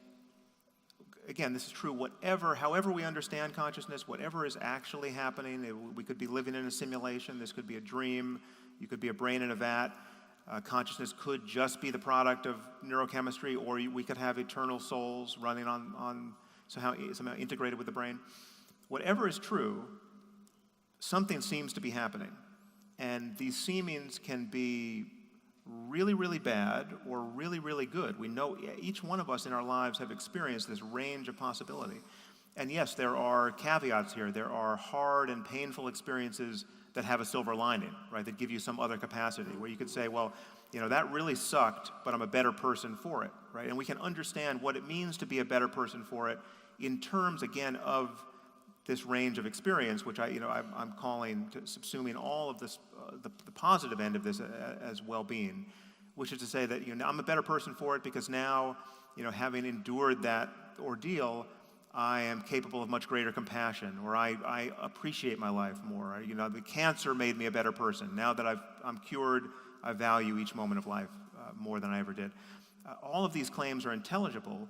again, this is true however we understand consciousness, whatever is actually happening. We could be living in a simulation. This could be a dream. You could be a brain in a vat. Consciousness could just be the product of neurochemistry, or we could have eternal souls running on somehow integrated with the brain. Whatever is true, something seems to be happening. And these seemings can be really, really bad or really, really good. We know each one of us in our lives have experienced this range of possibility. And yes, there are caveats here. There are hard and painful experiences that have a silver lining, right, that give you some other capacity, where you could say, well, that really sucked, but I'm a better person for it, right? And we can understand what it means to be a better person for it in terms, again, of this range of experience, which I'm calling, subsuming all of this, the positive end of this as well-being, which is to say that I'm a better person for it because now, having endured that ordeal, I am capable of much greater compassion, or I appreciate my life more. The cancer made me a better person. Now that I'm cured, I value each moment of life more than I ever did. All of these claims are intelligible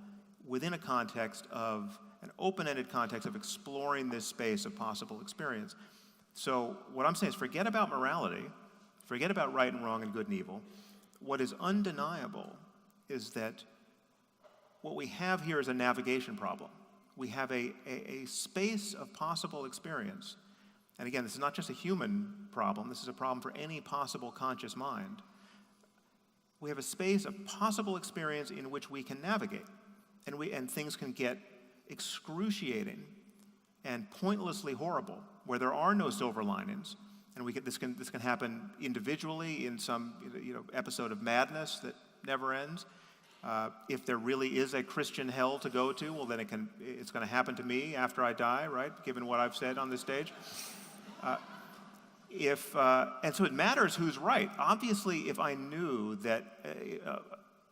within a context of an open-ended context of exploring this space of possible experience. So what I'm saying is forget about morality, forget about right and wrong and good and evil. What is undeniable is that what we have here is a navigation problem. We have a space of possible experience. And again, this is not just a human problem, this is a problem for any possible conscious mind. We have a space of possible experience in which we can navigate, and things can get excruciating and pointlessly horrible, where there are no silver linings, and this can happen individually in some episode of madness that never ends. If there really is a Christian hell to go to, well, then it's going to happen to me after I die, right? Given what I've said on this stage. And so it matters who's right. Obviously, if I knew that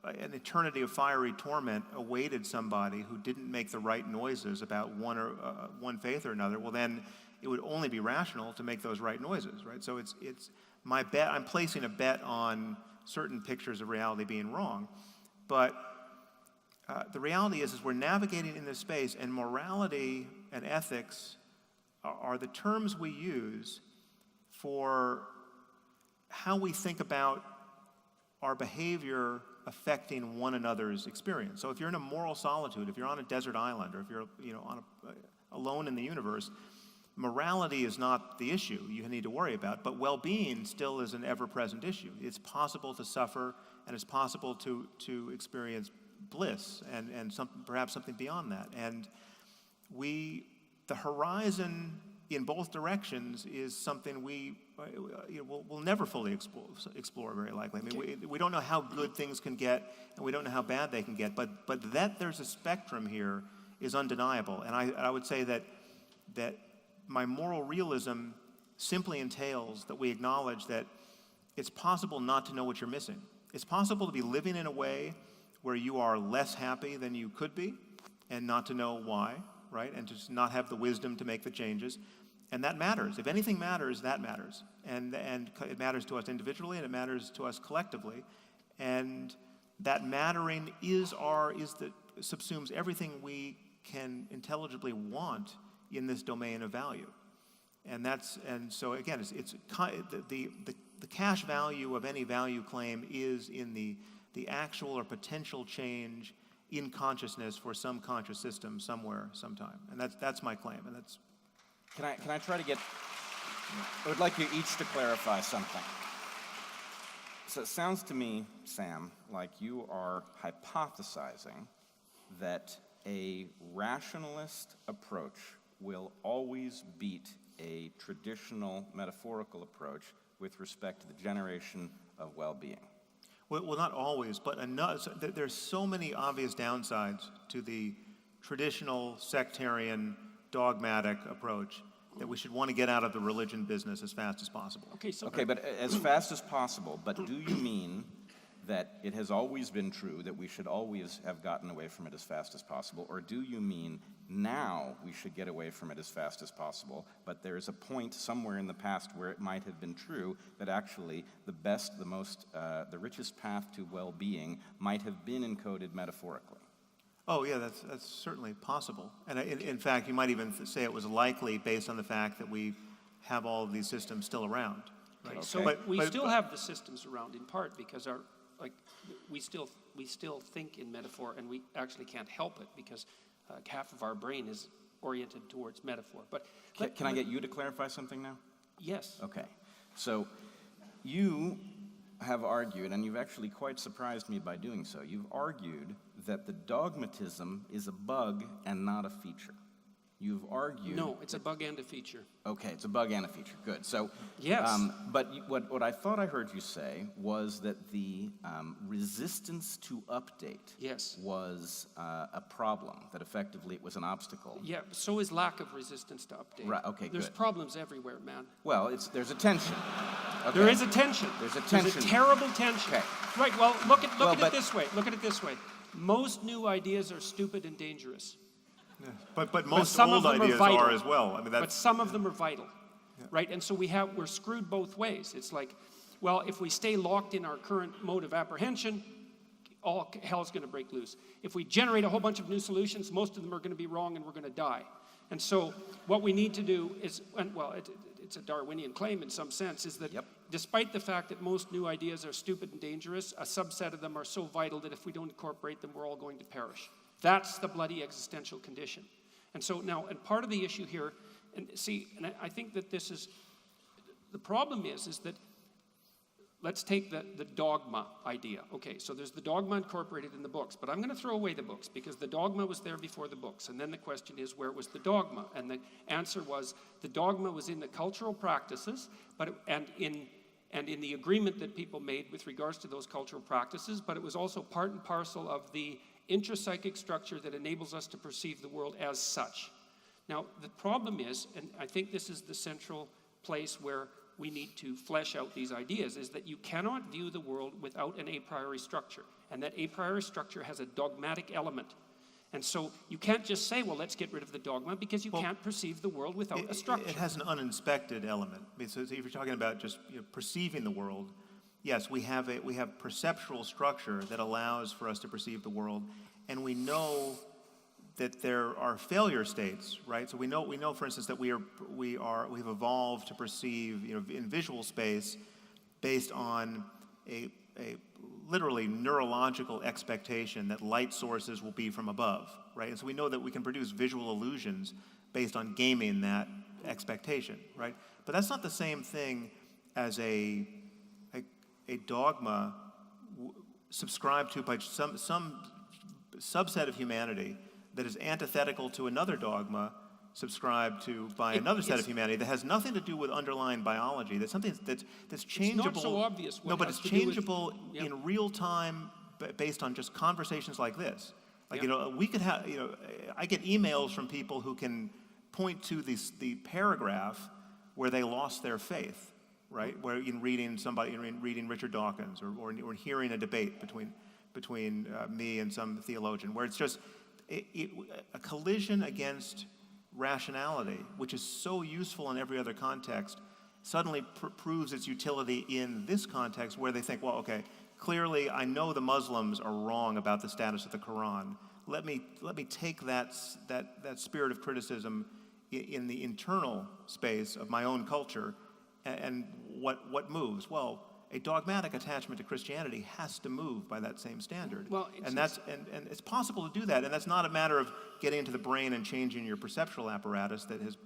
an eternity of fiery torment awaited somebody who didn't make the right noises about one faith or another, well, then it would only be rational to make those right noises, right? So it's my bet. I'm placing a bet on certain pictures of reality being wrong, but the reality is we're navigating in this space, and morality and ethics are the terms we use for how we think about our behavior affecting one another's experience. So if you're in a moral solitude, if you're on a desert island, or if you're alone in the universe, morality is not the issue you need to worry about, but well-being still is an ever-present issue. It's possible to suffer, and it's possible to experience bliss and perhaps something beyond that. And the horizon in both directions is something we'll never fully explore very likely. I mean, we don't know how good things can get, and we don't know how bad they can get, but that there's a spectrum here is undeniable. And I would say that my moral realism simply entails that we acknowledge that it's possible not to know what you're missing. It's possible to be living in a way where you are less happy than you could be and not to know why, right? And just not have the wisdom to make the changes. And that matters. If anything matters, that matters. And it matters to us individually, and it matters to us collectively. And that mattering subsumes everything we can intelligibly want in this domain of value. And so again, it's the cash value of any value claim is in the actual or potential change in consciousness for some conscious system somewhere, sometime. And that's my claim. And that's. Can I try to get? I would like you each to clarify something. So it sounds to me, Sam, like you are hypothesizing that a rationalist approach will always beat a traditional metaphorical approach with respect to the generation of well-being. Well, not always, but there's so many obvious downsides to the traditional sectarian dogmatic approach that we should want to get out of the religion business as fast as possible. Okay, but as fast as possible, but do you mean that it has always been true that we should always have gotten away from it as fast as possible, or do you mean now we should get away from it as fast as possible, but there's a point somewhere in the past where it might have been true that actually the best, the richest path to well-being might have been encoded metaphorically? Oh, yeah, that's certainly possible. And in fact, you might even say it was likely based on the fact that we have all of these systems still around. Right? Okay. So we still have the systems around in part because we still think in metaphor, and we actually can't help it because half of our brain is oriented towards metaphor. But can I get you to clarify something now? Yes. Okay. So you have argued, and you've actually quite surprised me by doing so, you've argued that the dogmatism is a bug and not a feature. You've argued... No, it's a bug and a feature. Okay, it's a bug and a feature. Good. So, yes. But what I thought I heard you say was that the resistance to update was a problem, that effectively it was an obstacle. Yeah, so is lack of resistance to update. Right, okay, There's good. problems everywhere, man. Well, there's a tension. Okay. There is a tension. There's a tension. There's a terrible tension. Okay. Right, well, look at it this way. Look at it this way. Most new ideas are stupid and dangerous. Yeah. But most old ideas are as well. I mean, but some of them are vital, right? And so we're screwed both ways. It's like, well, if we stay locked in our current mode of apprehension, all hell's going to break loose. If we generate a whole bunch of new solutions, most of them are going to be wrong and we're going to die. And so what we need to do is, it's a Darwinian claim in some sense, is that despite the fact that most new ideas are stupid and dangerous, a subset of them are so vital that if we don't incorporate them, we're all going to perish. That's the bloody existential condition. And so now, and part of the issue here, and I think that this is, the problem is that, let's take the dogma idea. Okay, so there's the dogma incorporated in the books, but I'm going to throw away the books because the dogma was there before the books. And then the question is, where was the dogma? And the answer was, the dogma was in the cultural practices, and in the agreement that people made with regards to those cultural practices, but it was also part and parcel of the intrapsychic structure that enables us to perceive the world as such. Now, the problem is, and I think this is the central place where we need to flesh out these ideas, is that you cannot view the world without an a priori structure. And that a priori structure has a dogmatic element. And so you can't just say, well, let's get rid of the dogma, because you can't perceive the world without a structure. It has an uninspected element. I mean, so if you're talking about just perceiving the world, yes, we have perceptual structure that allows for us to perceive the world, and we know that there are failure states, right? So we know, for instance, that we've evolved to perceive, in visual space, based on a literally neurological expectation that light sources will be from above, right? And so we know that we can produce visual illusions based on gaming that expectation, right? But that's not the same thing as a dogma subscribed to by some subset of humanity that is antithetical to another dogma subscribed to by another set of humanity that has nothing to do with underlying biology. That's something that's changeable. It's not so obvious. No, but it's changeable in real time based on just conversations like this. Like, we could have, I get emails from people who can point to the paragraph where they lost their faith, right? Where in reading Richard Dawkins or hearing a debate between me and some theologian, where it's just a collision against rationality, which is so useful in every other context, suddenly proves its utility in this context where they think, well, okay, clearly I know the Muslims are wrong about the status of the Quran. Let me take that spirit of criticism in the internal space of my own culture, and what moves? Well, a dogmatic attachment to Christianity has to move by that same standard. Well, and it's possible to do that, and that's not a matter of getting into the brain and changing your perceptual apparatus that has.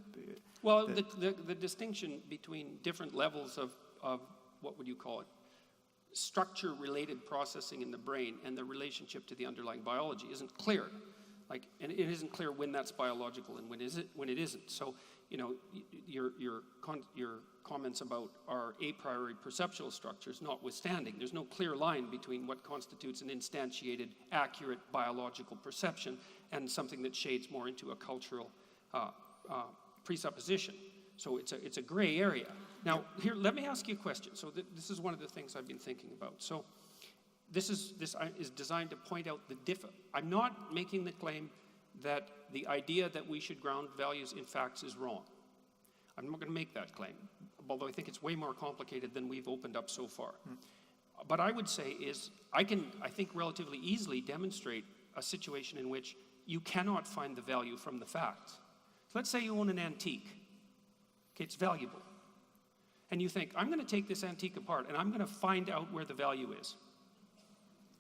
Well, the distinction between different levels of what would you call it? Structure-related processing in the brain and the relationship to the underlying biology isn't clear. And it isn't clear when that's biological and when it isn't. So, your comments about our a priori perceptual structures notwithstanding, there's no clear line between what constitutes an instantiated, accurate biological perception and something that shades more into a cultural presupposition. So it's a gray area. Now, here, let me ask you a question. So this is one of the things I've been thinking about. So this is designed to point out the I'm not making the claim that the idea that we should ground values in facts is wrong. I'm not going to make that claim, although I think it's way more complicated than we've opened up so far. But I would say is, I think relatively easily demonstrate a situation in which you cannot find the value from the facts. So let's say you own an antique. Okay, it's valuable. And you think, I'm going to take this antique apart and I'm going to find out where the value is.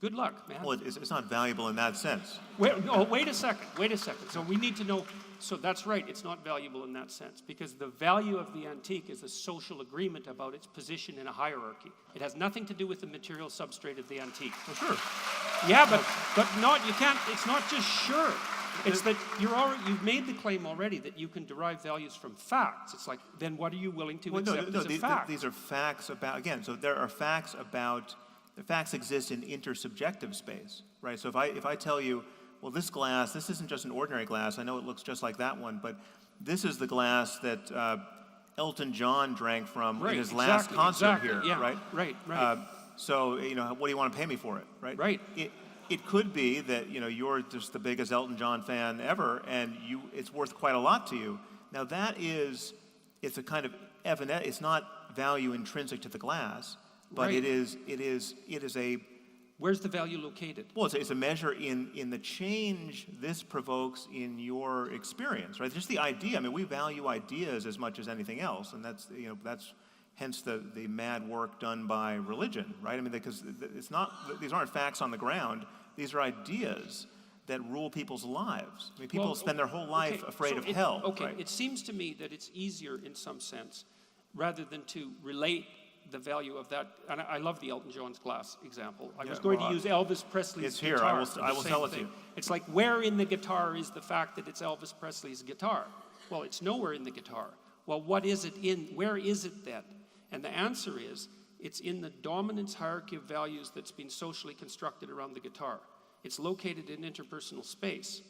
Good luck, man. Well, it's not valuable in that sense. Wait a second. So we need to know, so that's right, it's not valuable in that sense, because the value of the antique is a social agreement about its position in a hierarchy. It has nothing to do with the material substrate of the antique. Well, sure. Yeah, but not, you can't, it's not just sure. It's that you've made the claim already that you can derive values from facts. It's like, then what are you willing to accept as a fact? These are facts about, again, so there are facts about, the facts exist in intersubjective space, right? So if I tell you, well, this glass, this isn't just an ordinary glass, I know it looks just like that one, but this is the glass that Elton John drank from in his last concert here, yeah, right? Right. So, what do you want to pay me for it, right? Right. It could be that, you're just the biggest Elton John fan ever, and it's worth quite a lot to you. Now it's a kind of evident, it's not value intrinsic to the glass, but right. it is a. Where's the value located? Well, it's a measure in the change this provokes in your experience, right? Just the idea. I mean, we value ideas as much as anything else, and that's hence the mad work done by religion, right? I mean, because these aren't facts on the ground. These are ideas that rule people's lives. I mean, people spend their whole life afraid of hell. Okay, right? It seems to me that it's easier in some sense, rather than to relate the value of that. And I love the Elton John's glass example. I was going to use Elvis Presley's guitar. It's here. I will tell it to you. It's like, where in the guitar is the fact that it's Elvis Presley's guitar? Well, it's nowhere in the guitar. Well, what is it in? Where is it then? And the answer is, it's in the dominance hierarchy of values that's been socially constructed around the guitar. It's located in interpersonal space.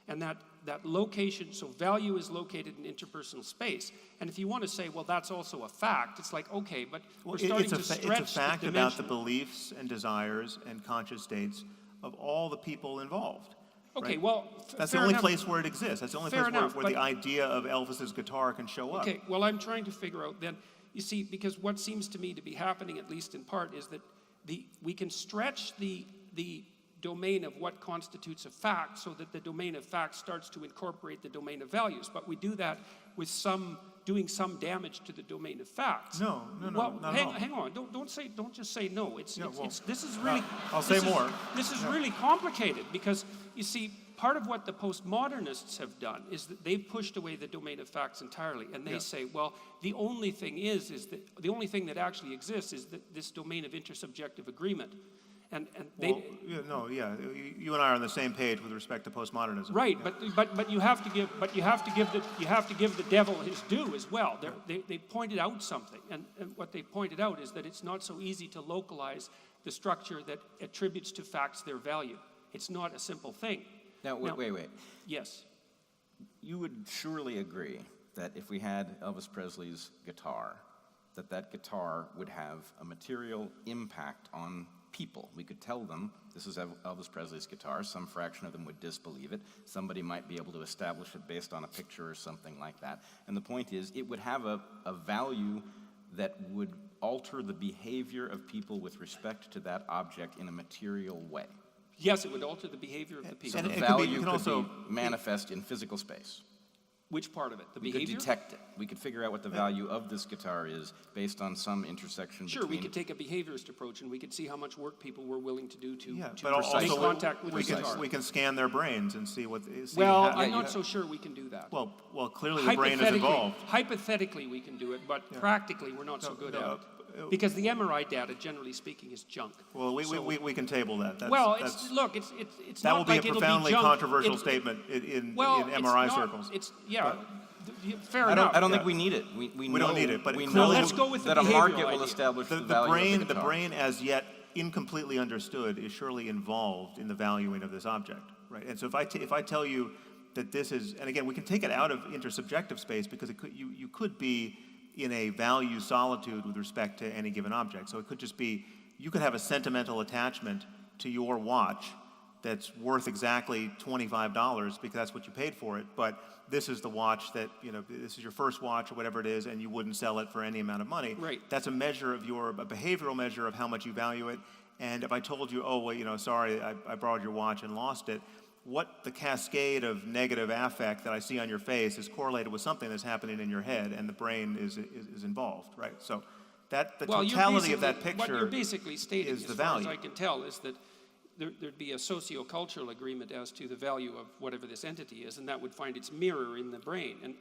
And that location, so value is located in interpersonal space. And if you want to say, well, that's also a fact, it's like, okay, but we're starting to stretch it's a fact the about the beliefs and desires and conscious states of all the people involved. Okay, right? well, that's the only place where it exists. That's the only place where the idea of Elvis's guitar can show up. Okay, well, I'm trying to figure out then, you see, because what seems to me to be happening, at least in part, is that we can stretch the domain of what constitutes a fact so that the domain of facts starts to incorporate the domain of values. But we do that with doing some damage to the domain of facts. No, well, not hang on. Don't just say no. This is really. I'll say more. This is really complicated because you see, part of what the postmodernists have done is that they've pushed away the domain of facts entirely, and they say, well, the only thing is that the only thing that actually exists is that this domain of intersubjective agreement. And they, Well, you and I are on the same page with respect to postmodernism. right, but you have to give the devil his due as well. They pointed out something, and what they pointed out is that it's not so easy to localize the structure that attributes to facts their value. It's not a simple thing. Now, wait. Yes. You would surely agree that if we had Elvis Presley's guitar, that guitar would have a material impact on people. We could tell them, this is Elvis Presley's guitar. Some fraction of them would disbelieve it. Somebody might be able to establish it based on a picture or something like that. And the point is, it would have a value that would alter the behavior of people with respect to that object in a material way. Yes, it would alter the behavior of the people. So the it value could could be manifest in physical space. Which part of it? The We behavior? could detect it. We could figure out what the value of this guitar is based on some intersection Sure, between... we could take a behaviorist approach, and we could see how much work people were willing to do to But make also contact with we the guitar. can scan their brains and see what. Well, how, I'm not so sure we can do that. Well, clearly the brain is involved. Hypothetically, we can do it, but practically, we're not so good at it. Because the MRI data, generally speaking, is junk. Well, we can table that. Look, it's that not will be like a it'll profoundly junk. controversial statement in MRI circles. Fair enough. I don't think we need it. We don't need it, but we clearly know let's go with the that a behavioral market will idea. establish the The value of the the guitar. brain, as yet incompletely understood, is surely involved in the valuing of this object, right? And so if I tell you that this is, and again, we can take it out of intersubjective space because you could be in a value solitude with respect to any given object. So it could just be, you could have a sentimental attachment to your watch that's worth exactly $25 because that's what you paid for it, but this is the watch that, this is your first watch or whatever it is, and you wouldn't sell it for any amount of money. Right. That's a measure of a behavioral measure of how much you value it. And if I told you, oh, well, sorry, I borrowed your watch and lost it, what the cascade of negative affect that I see on your face is correlated with something that's happening in your head, and the brain is involved, right? So the totality of that picture what you're basically stating, is the as far value. as I can tell, is that there'd be a socio-cultural agreement as to the value of whatever this entity is, and that would find its mirror in the brain. And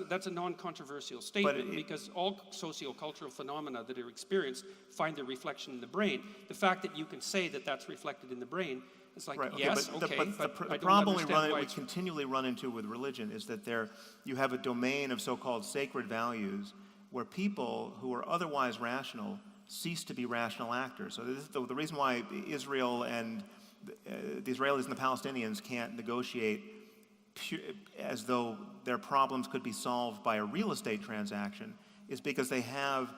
that's a non-controversial statement because all socio-cultural phenomena that are experienced find their reflection in the brain. The fact that you can say that that's reflected in the brain, it's like, right, yes, but the I don't problem understand why we it's... continually run into with religion is that you have a domain of so-called sacred values where people who are otherwise rational cease to be rational actors. So this is the reason why Israel and the Israelis and the Palestinians can't negotiate as though their problems could be solved by a real estate transaction is because they have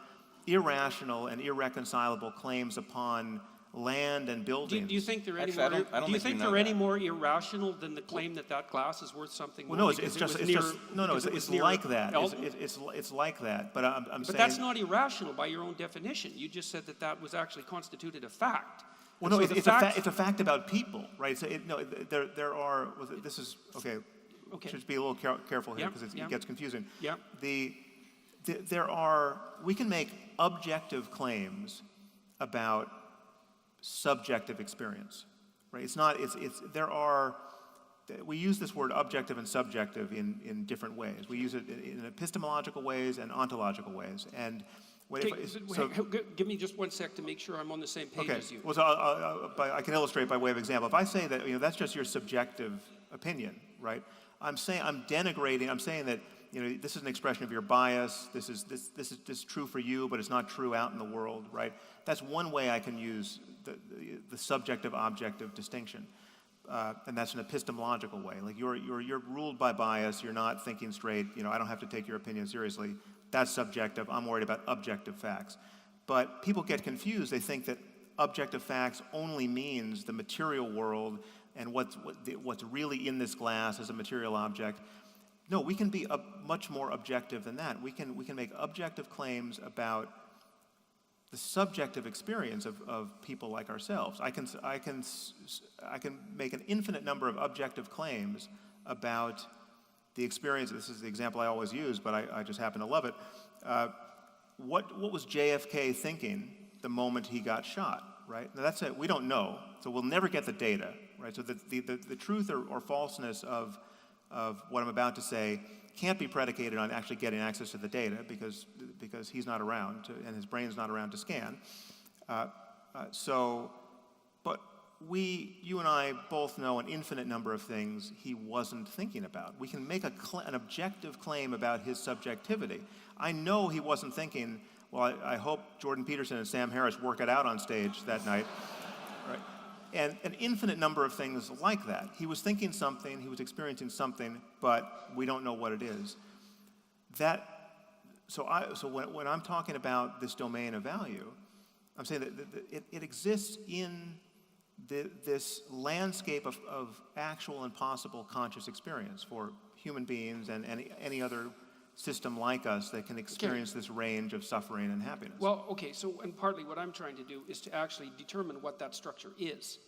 irrational and irreconcilable claims upon land and buildings. Do you think they're any Actually, more? I don't Do you think think you know they're any that. more irrational than the claim that glass is worth something more? Well, no, because it's like that. It's like that. But I'm saying. But that's not irrational by your own definition. You just said that was actually constituted a fact. Well, no, And so it's a fact about people, right? So there are. This is okay. Okay. Should be a little careful here because it gets confusing. Yeah. We can make objective claims about subjective experience, right? We use this word objective and subjective in different ways. We use it in epistemological ways and ontological ways. And give me just 1 sec to make sure I'm on the same page as you. Well, so I can illustrate by way of example. If I say that that's just your subjective opinion, right? I'm denigrating. I'm saying that this is an expression of your bias. This is true for you, but it's not true out in the world, right? That's one way I can use the subjective-objective distinction, and that's an epistemological way. Like you're ruled by bias. You're not thinking straight. I don't have to take your opinion seriously. That's subjective. I'm worried about objective facts. But people get confused. They think that objective facts only means the material world and what's really in this glass as a material object. No, we can be much more objective than that. We can make objective claims about the subjective experience of people like ourselves. I can make an infinite number of objective claims about the experience. This is the example I always use, but I just happen to love it. What was JFK thinking the moment he got shot? Right? Now that's it. We don't know, so we'll never get the data. right? So the truth or falseness of what I'm about to say can't be predicated on actually getting access to the data because he's not around and his brain's not around to scan. But you and I both know an infinite number of things he wasn't thinking about. We can make an objective claim about his subjectivity. I know he wasn't thinking, well, I hope Jordan Peterson and Sam Harris work it out on stage that night, right? And an infinite number of things like that. He was thinking something, he was experiencing something, but we don't know what it is. So when I'm talking about this domain of value, I'm saying that it exists in this landscape of actual and possible conscious experience for human beings and any other system like us that can experience this range of suffering and happiness. Well, okay, so, and partly what I'm trying to do is to actually determine what that structure is.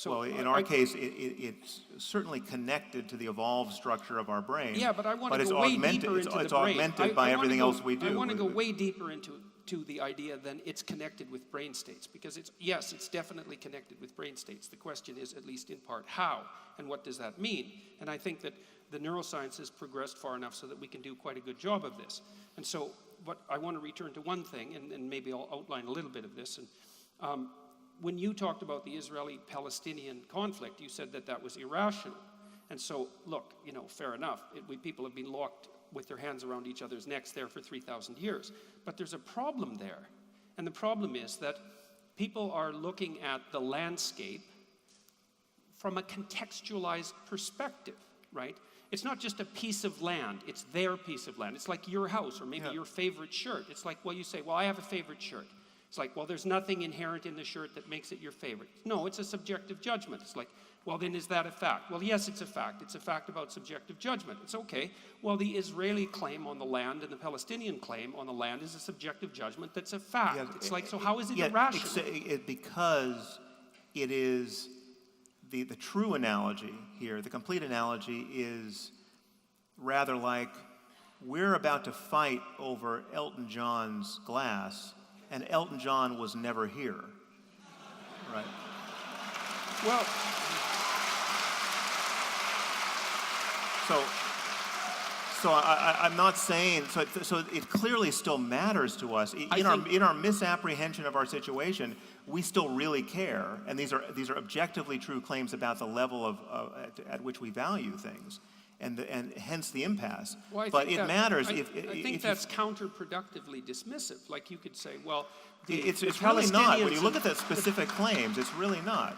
Well, in our case, it's certainly connected to the evolved structure of our brain. Yeah, but I want to go way deeper into the brain. It's augmented by everything else we do. I want to go way deeper into the idea than it's connected with brain states, because it's definitely connected with brain states. The question is, at least in part, how, and what does that mean? And I think that the neuroscience has progressed far enough so that we can do quite a good job of this. And so, but I want to return to one thing, and maybe I'll outline a little bit of this. And when you talked about the Israeli-Palestinian conflict, you said that was irrational. And so, look, fair enough. People have been locked with their hands around each other's necks there for 3,000 years. But there's a problem there. And the problem is that people are looking at the landscape from a contextualized perspective, right? It's not just a piece of land, it's their piece of land. It's like your house or maybe your favorite shirt. It's like, well, you say, well, I have a favorite shirt. It's like, well, there's nothing inherent in the shirt that makes it your favorite. No, it's a subjective judgment. It's like, well, then is that a fact? Well, yes, it's a fact. It's a fact about subjective judgment. It's okay. Well, the Israeli claim on the land and the Palestinian claim on the land is a subjective judgment that's a fact. Yeah, it's like, so how is it irrational? Because it is the true analogy here, the complete analogy is rather like we're about to fight over Elton John's glass, and Elton John was never here, right? Well, so I'm not saying, so it clearly still matters to us. In our misapprehension of our situation, we still really care, and these are objectively true claims about the level at which we value things. And hence the impasse. Well, but it matters I think that's counterproductive dismissive. Like you could say, well, it's really not. When you look at the specific claims, it's really not.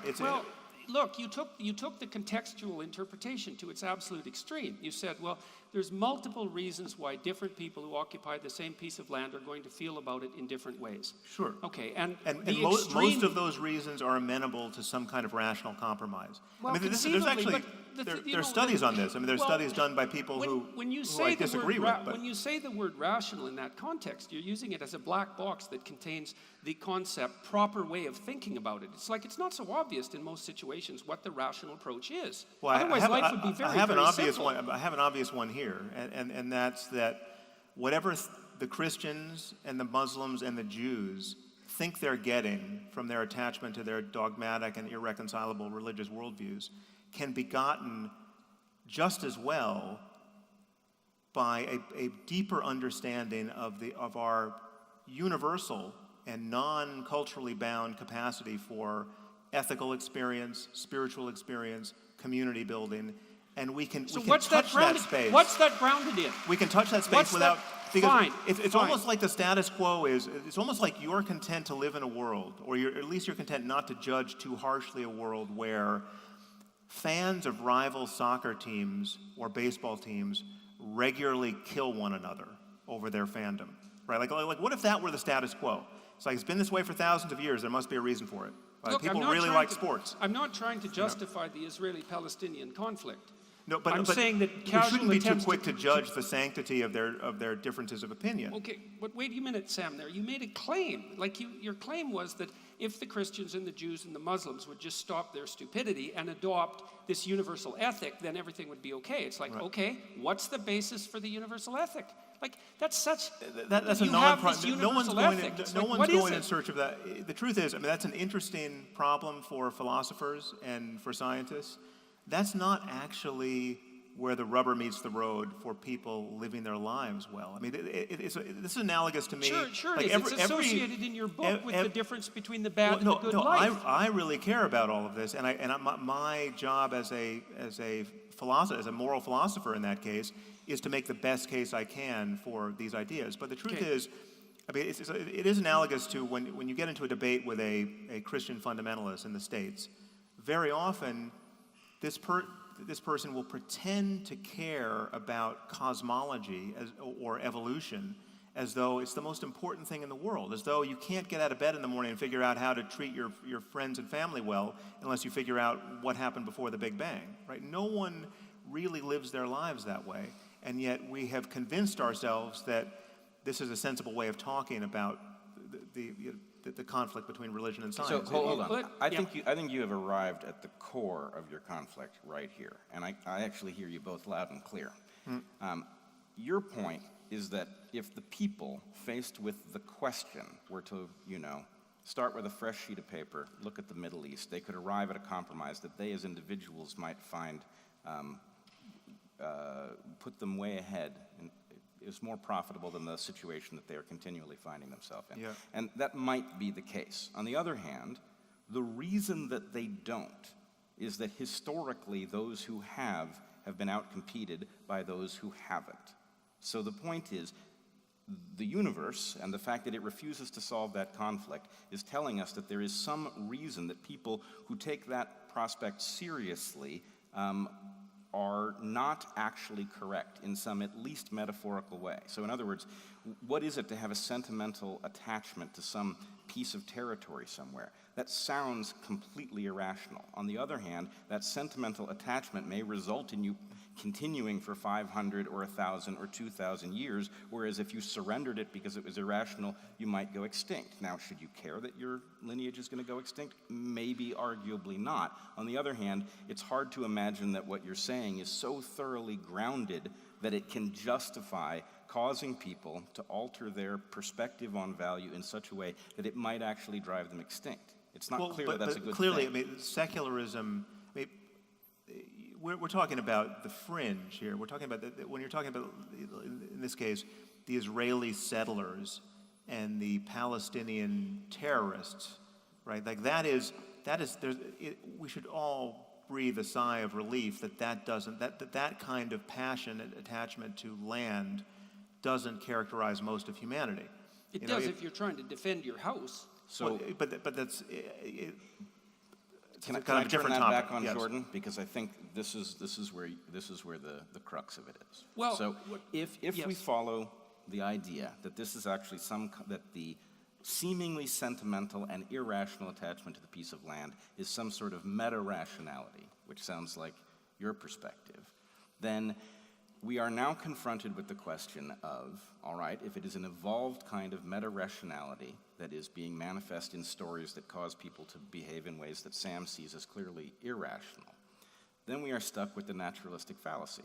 Look, you took the contextual interpretation to its absolute extreme. You said, well, there's multiple reasons why different people who occupy the same piece of land are going to feel about it in different ways. Sure. Okay, and most of those reasons are amenable to some kind of rational compromise. Well, there's studies on this. I mean, there's studies done by people who I disagree with. When you say the word rational in that context, you're using it as a black box that contains the concept, proper way of thinking about it. It's like it's not so obvious in most situations what the rational approach is. Well, otherwise, life would be very, I have very an obvious simple. one. I have an obvious one here, and that's that whatever the Christians and the Muslims and the Jews think they're getting from their attachment to their dogmatic and irreconcilable religious worldviews can be gotten just as well by a deeper understanding of our universal and non-culturally bound capacity for ethical experience, spiritual experience, community building, and we can touch that space. What's that grounded in? We can touch that space without. Fine. It's almost like the status quo is. It's almost like you're content to live in a world, or at least you're content not to judge too harshly a world where fans of rival soccer teams or baseball teams regularly kill one another over their fandom, right? Like what if that were the status quo? It's like it's been this way for thousands of years. There must be a reason for it. Look, people really like sports. I'm not trying to justify the Israeli-Palestinian conflict. No, but I'm saying that we shouldn't be too quick to judge the sanctity of their differences of opinion. Okay, but wait a minute, Sam. There, you made a claim. Your claim was that if the Christians and the Jews and the Muslims would just stop their stupidity and adopt this universal ethic, then everything would be okay. It's like, right. Okay, what's the basis for the universal ethic? Like, that's such... That's a you have this no one's universal going. ethic. It's No like, one's what is going in it? search of that. The truth is, I mean, that's an interesting problem for philosophers and for scientists. That's not actually where the rubber meets the road for people living their lives well. I mean, this is analogous to me. Sure like it is. It's associated in your book with the difference between the bad and the good life. I really care about all of this, and my job as a philosopher, as a moral philosopher in that case, is to make the best case I can for these ideas. But the truth is, I mean, it is analogous to when you get into a debate with a Christian fundamentalist in the States. Very often, this person will pretend to care about cosmology or evolution as though it's the most important thing in the world, as though you can't get out of bed in the morning and figure out how to treat your friends and family well unless you figure out what happened before the Big Bang, right? No one really lives their lives that way, and yet we have convinced ourselves that this is a sensible way of talking about the conflict between religion and science. So hold on. I think you have arrived at the core of your conflict right here, and I actually hear you both loud and clear. Your point is that if the people faced with the question were to, start with a fresh sheet of paper, look at the Middle East, they could arrive at a compromise that they as individuals might find put them way ahead and is more profitable than the situation that they are continually finding themselves in. Yeah. And that might be the case. On the other hand, the reason that they don't is that historically those who have been outcompeted by those who haven't. So the point is, the universe and the fact that it refuses to solve that conflict is telling us that there is some reason that people who take that prospect seriously are not actually correct in some at least metaphorical way. So in other words, what is it to have a sentimental attachment to some piece of territory somewhere? That sounds completely irrational. On the other hand, that sentimental attachment may result in you continuing for 500 or 1,000 or 2,000 years, whereas if you surrendered it because it was irrational, you might go extinct. Now, should you care that your lineage is going to go extinct? Maybe, arguably not. On the other hand, it's hard to imagine that what you're saying is so thoroughly grounded that it can justify causing people to alter their perspective on value in such a way that it might actually drive them extinct. It's not clear that that's a good clearly, thing. I mean, secularism, we're talking about the fringe here. We're talking about, when you're talking about, in this case, the Israeli settlers and the Palestinian terrorists, right? Like we should all breathe a sigh of relief that kind of passion and attachment to land doesn't characterize most of humanity. It does if you're trying to defend your house. So, but that's Can I kind of a turn different that topic. back on Yes. Jordan? Because I think this is where the crux of it is. Well, so if yes. we follow the idea that this is actually that the seemingly sentimental and irrational attachment to the piece of land is some sort of meta-rationality, which sounds like your perspective, then we are now confronted with the question of, all right, if it is an evolved kind of meta-rationality that is being manifest in stories that cause people to behave in ways that Sam sees as clearly irrational, then we are stuck with the naturalistic fallacy,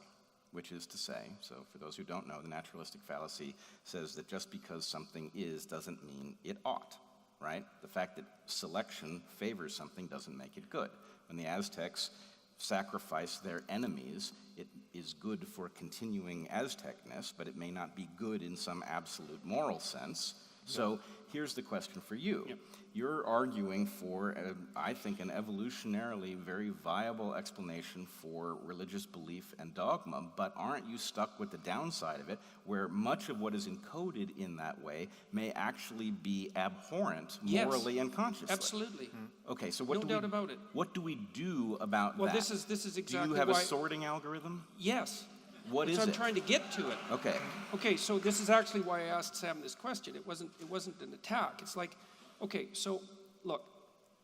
which is to say, so for those who don't know, the naturalistic fallacy says that just because something is doesn't mean it ought, right? The fact that selection favors something doesn't make it good. When the Aztecs sacrifice their enemies, it is good for continuing Aztecness, but it may not be good in some absolute moral sense. So here's the question for you. Yep. You're arguing for, I think, an evolutionarily very viable explanation for religious belief and dogma, but aren't you stuck with the downside of it, where much of what is encoded in that way may actually be abhorrent morally and consciously? Absolutely. Okay, so No doubt about it. what do we do about Well, that? this is exactly Do you have why. a sorting algorithm? Yes. What is I'm it? trying to get to it. Okay. Okay, so this is actually why I asked Sam this question. It wasn't an attack. It's like, okay, so look,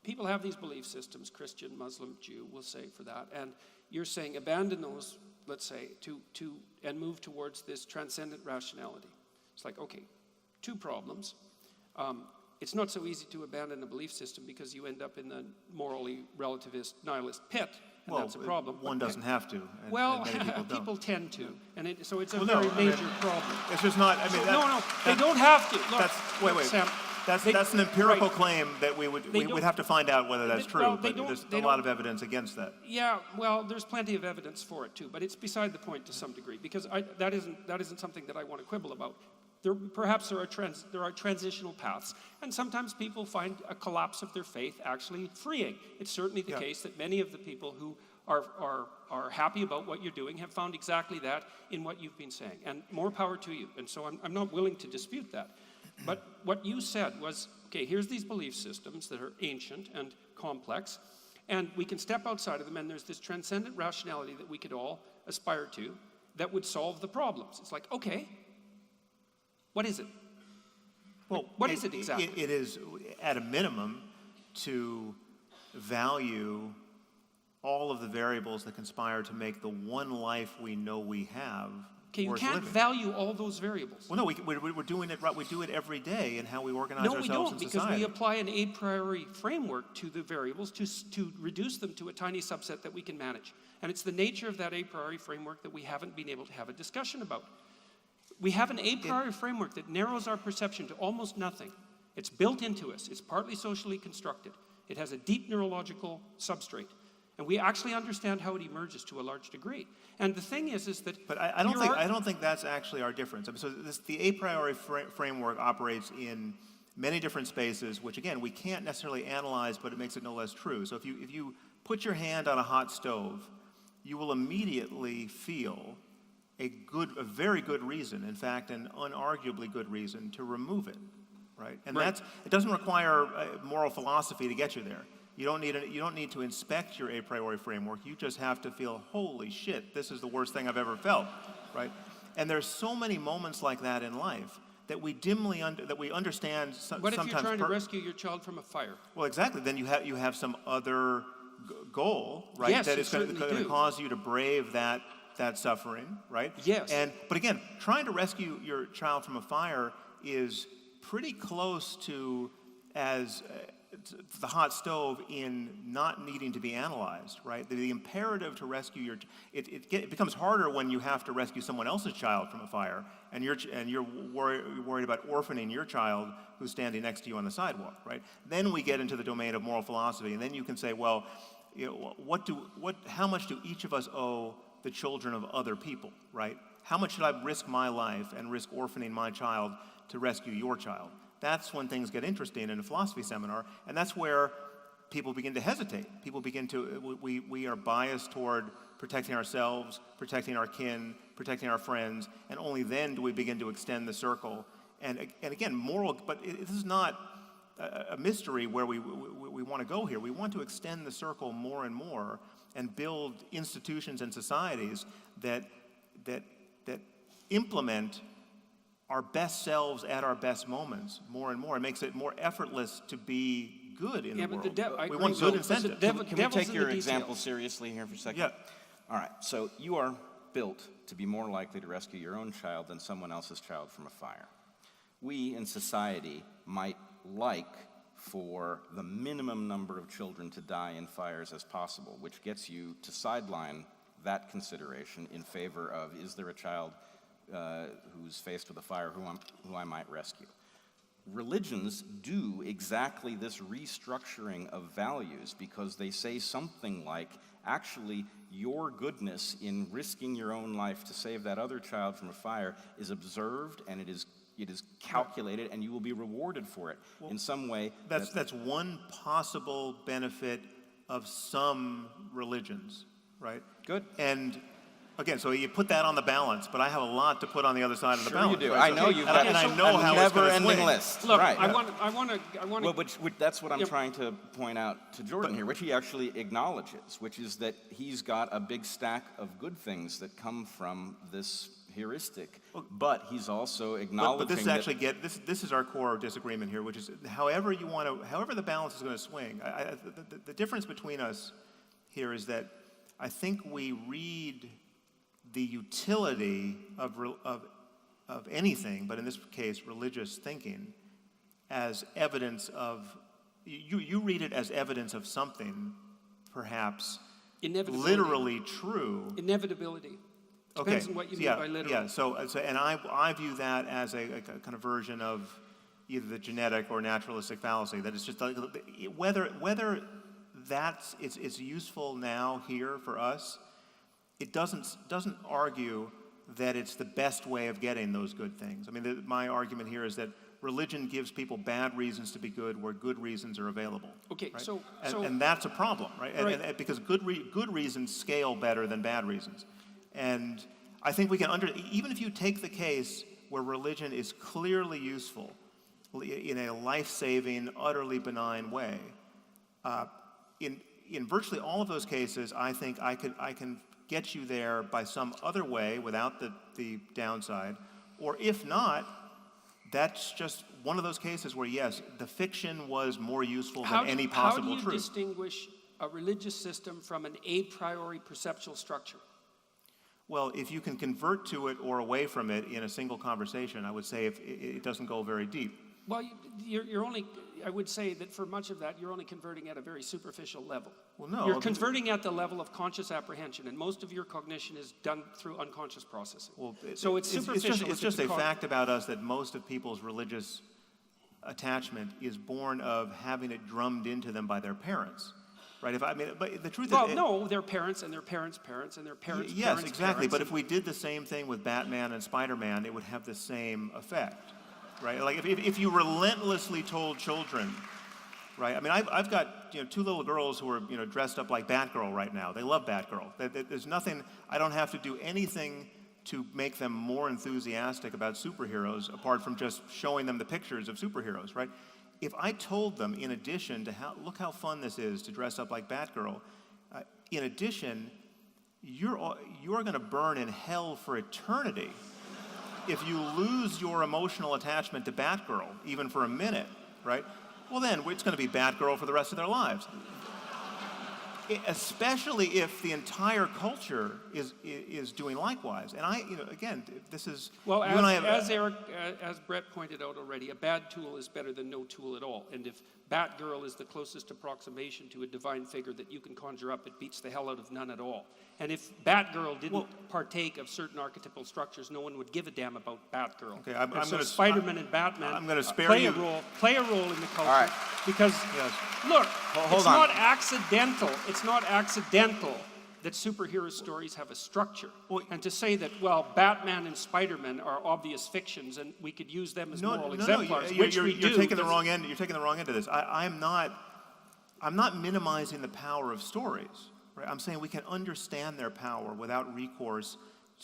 people have these belief systems, Christian, Muslim, Jew, we'll say for that, and you're saying abandon those, let's say, and move towards this transcendent rationality. It's like, okay, two problems. It's not so easy to abandon a belief system because you end up in the morally relativist nihilist pit and that's a problem. One doesn't have to, and Well, many people don't. people tend to, and so it's a Well, no, very I mean, major problem. It's just not, I mean, No, they don't have to. Look, wait. Sam, That's an empirical right. claim that we'd have to find out whether that's true, well, but there's a lot of evidence against that. Yeah, well, there's plenty of evidence for it too, but it's beside the point to some degree, because that isn't something that I want to quibble about. Perhaps there are transitional paths, and sometimes people find a collapse of their faith actually freeing. It's certainly the case that many of the people who are happy about what you're doing have found exactly that in what you've been saying, and more power to you. And so I'm not willing to dispute that. But what you said was, okay, here's these belief systems that are ancient and complex, and we can step outside of them, and there's this transcendent rationality that we could all aspire to that would solve the problems. It's like, okay, what is it? Well, what is it exactly? It is, at a minimum, to value all of the variables that conspire to make the one life we know we have Okay, you worth can't living. value all those variables. Well, no, we're doing it right. We do it every day in how we organize No, we ourselves don't, in because society. we apply an a priori framework to the variables to reduce them to a tiny subset that we can manage. And it's the nature of that a priori framework that we haven't been able to have a discussion about. We have an a priori framework that narrows our perception to almost nothing. It's built into us. It's partly socially constructed. It has a deep neurological substrate. And we actually understand how it emerges to a large degree. And the thing is that... But I don't think that's actually our difference. I mean, so the a priori framework operates in many different spaces, which again, we can't necessarily analyze, but it makes it no less true. So if you put your hand on a hot stove, you will immediately feel a very good reason, in fact, an unarguably good reason to remove it, right? And it doesn't require moral philosophy to get you there. You don't need to inspect your a priori framework. You just have to feel, holy shit, this is the worst thing I've ever felt, right? And there's so many moments like that in life that we understand. What if you're trying to rescue your child from a fire? Well, exactly. Then you have some other goal, right? Yes, that is going to do. cause you to brave that suffering, right? Yes. But again, trying to rescue your child from a fire is pretty close to as the hot stove in not needing to be analyzed, right? The imperative to rescue it becomes harder when you have to rescue someone else's child from a fire, and you're worried about orphaning your child who's standing next to you on the sidewalk, right? Then we get into the domain of moral philosophy, and then you can say, well, you know, how much do each of us owe the children of other people, right? How much should I risk my life and risk orphaning my child to rescue your child? That's when things get interesting in a philosophy seminar, and that's where people begin to hesitate. People begin to, we are biased toward protecting ourselves, protecting our kin, protecting our friends, and only then do we begin to extend the circle. And again, but this is not a mystery where we want to go here. We want to extend the circle more and more and build institutions and societies that implement our best selves at our best moments more and more. It makes it more effortless to be good in the world. We want good incentives. Can we take your example seriously here for a second? Yeah. All right, so you are built to be more likely to rescue your own child than someone else's child from a fire. We in society might like for the minimum number of children to die in fires as possible, which gets you to sideline that consideration in favor of, is there a child who's faced with a fire who I might rescue? Religions do exactly this restructuring of values because they say something like, actually, your goodness in risking your own life to save that other child from a fire is observed, and it is calculated, and you will be rewarded for it in some way. That's one possible benefit of some religions, right? Good. And again, so you put that on the balance, but I have a lot to put on the other side of the balance. Sure you do. Right? I know you've got I know how it's going to swing. never-ending list. Look, right. I want to. Well, that's what I'm trying to point out to Jordan here, which he actually acknowledges, which is that he's got a big stack of good things that come from this heuristic, but he's also acknowledging but this is actually this is our core disagreement here, which is however the balance is going to swing. The difference between us here is that I think we read the utility of anything, but in this case, religious thinking, as evidence of, you read it as evidence of something, perhaps, Inevitability. literally true. Inevitability. Depends on what you mean by literal. Yeah, so and I view that as a kind of version of either the genetic or naturalistic fallacy, that it's just like, whether it's useful now here for us, it doesn't argue that it's the best way of getting those good things. I mean, my argument here is that religion gives people bad reasons to be good where good reasons are available. Okay, right? so and that's a problem, right? Right. And because good reasons scale better than bad reasons. And I think we can even if you take the case where religion is clearly useful in a life-saving, utterly benign way, in virtually all of those cases, I think I can get you there by some other way without the downside, or if not, that's just one of those cases where, yes, the fiction was more useful than any possible truth. How do you distinguish a religious system from an a priori perceptual structure? Well, if you can convert to it or away from it in a single conversation, I would say if it doesn't go very deep. Well, you're only, I would say that for much of that, you're only converting at a very superficial level. Well, no. You're converting at the level of conscious apprehension, and most of your cognition is done through unconscious processing. Well, so it's superficial. It's just a fact about us that most of people's religious attachment is born of having it drummed into them by their parents. Right? But the truth is... no, their parents and their parents' parents and their parents' yes, parents' exactly. parents. But if we did the same thing with Batman and Spider-Man, it would have the same effect. Right? Like if you relentlessly told children, right? I mean, I've got two little girls who are dressed up like Batgirl right now. They love Batgirl. There's nothing. I don't have to do anything to make them more enthusiastic about superheroes apart from just showing them the pictures of superheroes, right? If I told them, in addition to look how fun this is to dress up like Batgirl, in addition, you're going to burn in hell for eternity if you lose your emotional attachment to Batgirl, even for a minute, right? Well, then it's going to be Batgirl for the rest of their lives. Especially if the entire culture is doing likewise. And again, this is... Well, as Brett pointed out already, a bad tool is better than no tool at all. And if Batgirl is the closest approximation to a divine figure that you can conjure up, it beats the hell out of none at all. And if Batgirl didn't partake of certain archetypal structures, no one would give a damn about Batgirl. Okay, I'm going to... Spider-Man and Batman I'm going to spare play you... play a role in the culture. All right. Because, yes. look, Hold it's on. not accidental. It's not accidental that superhero stories have a structure. And to say that, well, Batman and Spider-Man are obvious fictions and we could use them as moral exemplars, which we do. You're taking the wrong end. You're taking the wrong end of this. I'm not minimizing the power of stories. Right? I'm saying we can understand their power without recourse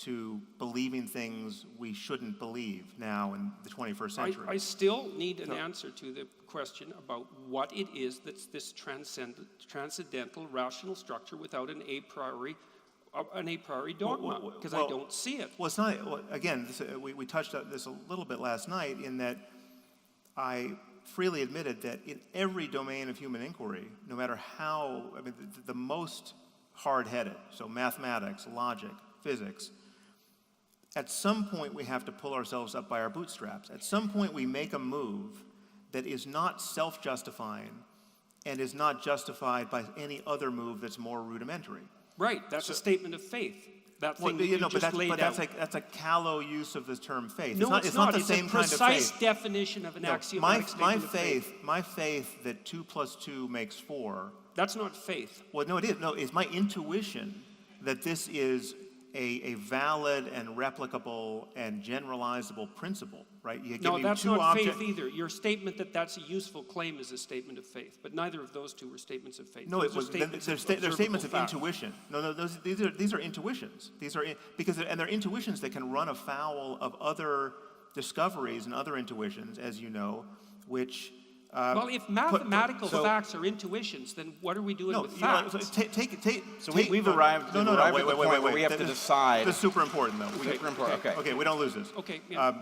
to believing things we shouldn't believe now in the 21st century. I still need an answer to the question about what it is that's this transcendental rational structure without an a priori dogma, because I don't see it. Well, it's not. Well, again, we touched on this a little bit last night in that I freely admitted that in every domain of human inquiry, no matter how, the most hard-headed, so mathematics, logic, physics, at some point we have to pull ourselves up by our bootstraps. At some point we make a move that is not self-justifying and is not justified by any other move that's more rudimentary. Right, that's a statement of faith. That thing that's a callow use of the term faith. No, it's not the same kind of faith. It's a precise definition of an axiomatic statement of faith. My faith that 2 + 2 makes 4. That's not faith. Well, no, it is. No, it's my intuition that this is a valid and replicable and generalizable principle, right? No, that's not faith either. Your statement that that's a useful claim is a statement of faith, but neither of those two were statements of faith. No, they're statements of intuition. No, these are intuitions. They're intuitions that can run afoul of other discoveries and other intuitions, as you know, which... well, if mathematical facts are intuitions, then what are we doing with facts? We've arrived at the point where we have to decide. This is super important, though. Super important. Okay, we don't lose this. Okay. Yeah.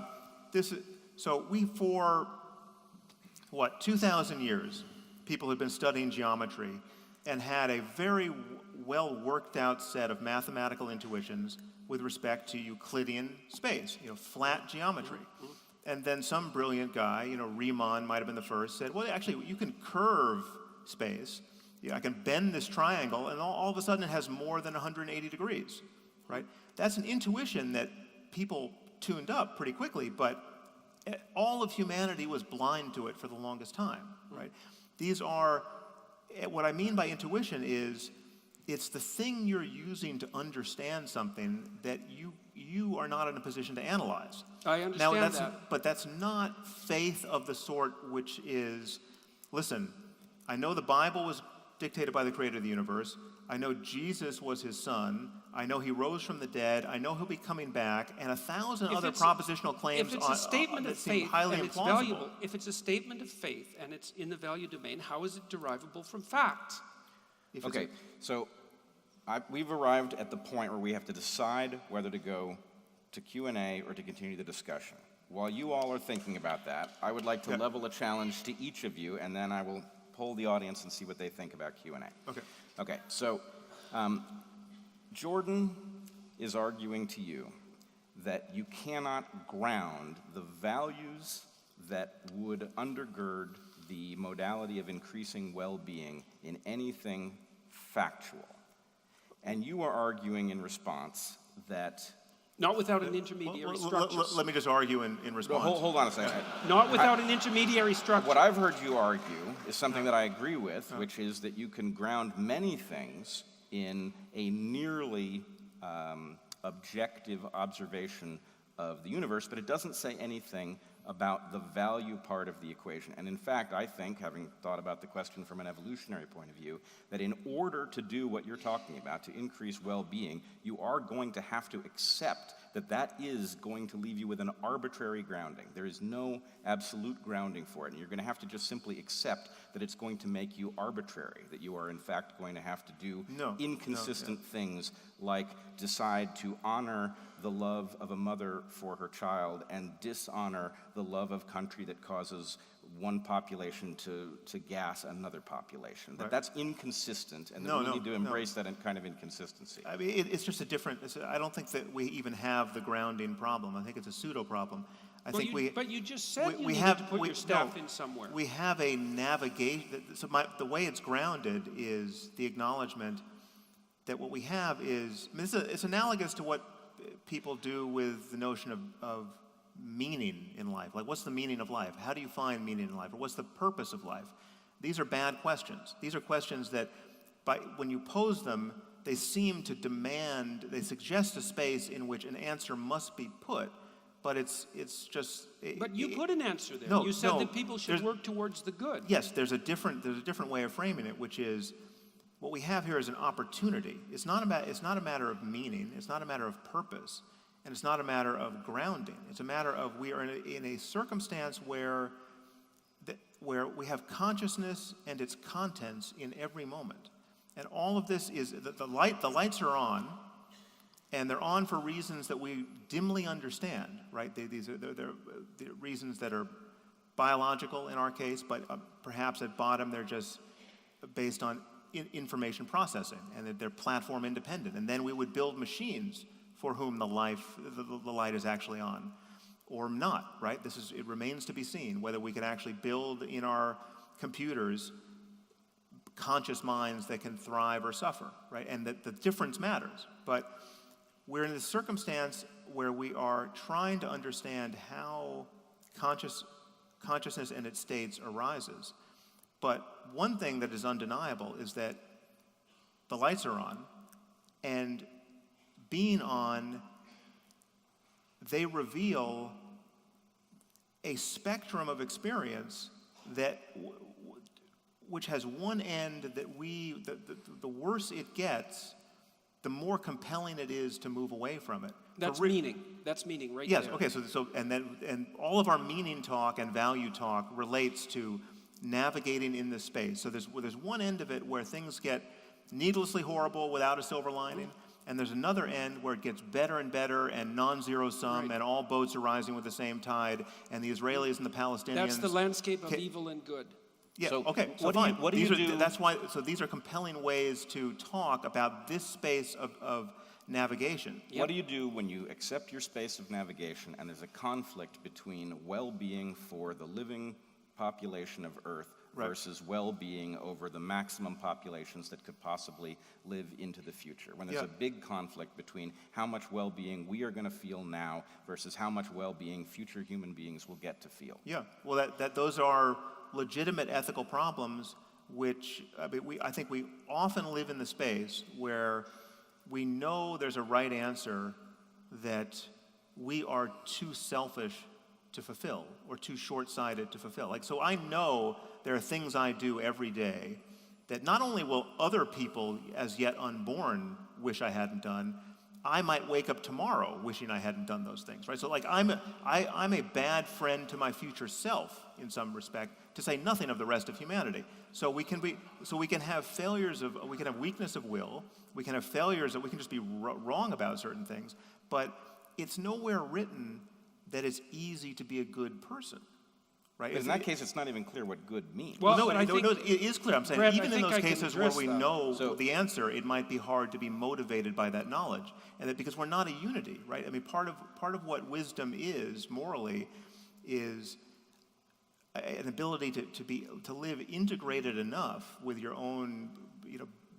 For 2,000 years, people have been studying geometry and had a very well worked out set of mathematical intuitions with respect to Euclidean space, flat geometry. Mm-hmm. And then some brilliant guy, Riemann might have been the first, said, well, actually, you can curve space. I can bend this triangle, and all of a sudden it has more than 180 degrees, right? That's an intuition that people tuned up pretty quickly, but all of humanity was blind to it for the longest time, right? These are, what I mean by intuition is, it's the thing you're using to understand something that you are not in a position to analyze. I understand now, that. But that's not faith of the sort which is, listen, I know the Bible was dictated by the creator of the universe. I know Jesus was his son. I know he rose from the dead. I know he'll be coming back, and 1,000 other propositional claims if it's a statement of faith highly and it's implausible. valuable, if it's a statement of faith and it's in the value domain, how is it derivable from facts? Okay, so we've arrived at the point where we have to decide whether to go to Q&A or to continue the discussion. While you all are thinking about that, I would like to level a challenge to each of you, and then I will poll the audience and see what they think about Q&A. Okay. Okay, so Jordan is arguing to you that you cannot ground the values that would undergird the modality of increasing well-being in anything factual. And you are arguing in response that... Not without an intermediary structure. Let me just argue in response. Hold on a second. Not without an intermediary structure. What I've heard you argue is something that I agree with, which is that you can ground many things in a nearly objective observation of the universe, but it doesn't say anything about the value part of the equation. And in fact, I think, having thought about the question from an evolutionary point of view, that in order to do what you're talking about, to increase well-being, you are going to have to accept that that is going to leave you with an arbitrary grounding. There is no absolute grounding for it, and you're going to have to just simply accept that it's going to make you arbitrary, that you are in fact going to have to do inconsistent things like decide to honor the love of a mother for her child and dishonor the love of country that causes one population to gas another population. That's inconsistent, and that we need to embrace that kind of inconsistency. I mean, it's just a different, I don't think that we even have the grounding problem. I think it's a pseudo-problem. But you just said you needed to put your staff in somewhere. We have a navigation, so the way it's grounded is the acknowledgement that what we have is, I mean, it's analogous to what people do with the notion of meaning in life. Like, what's the meaning of life? How do you find meaning in life? Or what's the purpose of life? These are bad questions. These are questions that, when you pose them, they seem to demand, they suggest a space in which an answer must be put, but it's just... But you put an answer there. No, you said that people should work towards the good. Yes, there's a different way of framing it, which is, what we have here is an opportunity. It's not a matter of meaning. It's not a matter of purpose. And it's not a matter of grounding. It's a matter of we are in a circumstance where we have consciousness and its contents in every moment. And all of this is, the lights are on, and they're on for reasons that we dimly understand, right? They're reasons that are biological in our case, but perhaps at bottom they're just based on information processing, and that they're platform independent. And then we would build machines for whom the light is actually on, or not, right? It remains to be seen whether we can actually build in our computers conscious minds that can thrive or suffer, right? And that the difference matters. But we're in this circumstance where we are trying to understand how consciousness and its states arises. But one thing that is undeniable is that the lights are on, and being on, they reveal a spectrum of experience that which has one end that the worse it gets, the more compelling it is to move away from it. That's meaning. That's meaning right there. Yes. there. Okay. So and all of our meaning talk and value talk relates to navigating in this space. So there's one end of it where things get needlessly horrible without a silver lining, and there's another end where it gets better and better and non-zero sum, and all boats are rising with the same tide, and the Israelis and the Palestinians. That's the landscape of evil and good. Yeah. So okay. So what fine. do you do? That's why. So these are compelling ways to talk about this space of navigation. Yep. What do you do when you accept your space of navigation and there's a conflict between well-being for the living population of Earth versus well-being over the maximum populations that could possibly live into the future. When there's a big conflict between how much well-being we are going to feel now versus how much well-being future human beings will get to feel. Yeah, well, those are legitimate ethical problems, which I think we often live in the space where we know there's a right answer that we are too selfish to fulfill or too short-sighted to fulfill. Like, so I know there are things I do every day that not only will other people as yet unborn wish I hadn't done, I might wake up tomorrow wishing I hadn't done those things, right? So like I'm a bad friend to my future self in some respect, to say nothing of the rest of humanity. So we can have failures we can have weakness of will, we can have failures that we can just be wrong about certain things, but it's nowhere written that it's easy to be a good person, right? But in that case, it's not even clear what good means. Well, no, but I think, it is clear. I'm saying Brad, even in those I can cases where address we that. know the answer, it might be hard to be motivated by that knowledge, and that because we're not a unity, right? I mean, part of what wisdom is morally is an ability to live integrated enough with your own,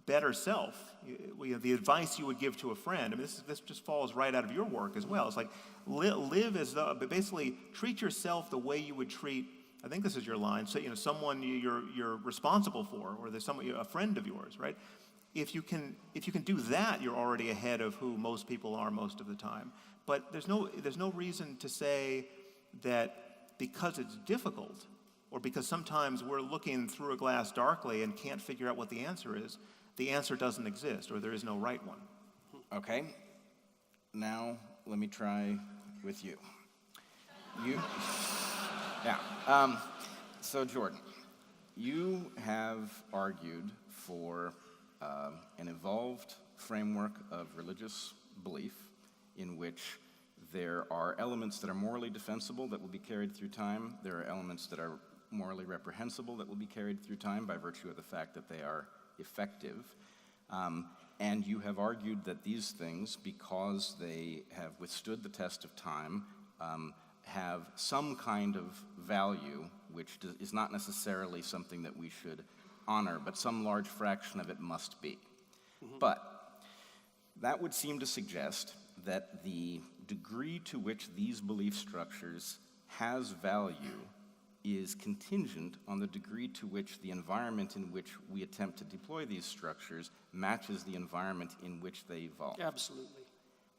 better self. The advice you would give to a friend. I mean, this just falls right out of your work as well. It's like live as though, but basically treat yourself the way you would treat. I think this is your line. So someone you're responsible for, or there's someone, a friend of yours, right? If you can do that, you're already ahead of who most people are most of the time. But there's no reason to say that because it's difficult, or because sometimes we're looking through a glass darkly and can't figure out what the answer is, the answer doesn't exist, or there is no right one. Okay. Now, let me try with you. So Jordan, you have argued for an evolved framework of religious belief in which there are elements that are morally defensible that will be carried through time. There are elements that are morally reprehensible that will be carried through time by virtue of the fact that they are effective. And you have argued that these things, because they have withstood the test of time, have some kind of value, which is not necessarily something that we should honor, but some large fraction of it must be. Mm-hmm. But that would seem to suggest that the degree to which these belief structures has value is contingent on the degree to which the environment in which we attempt to deploy these structures matches the environment in which they evolve. Absolutely.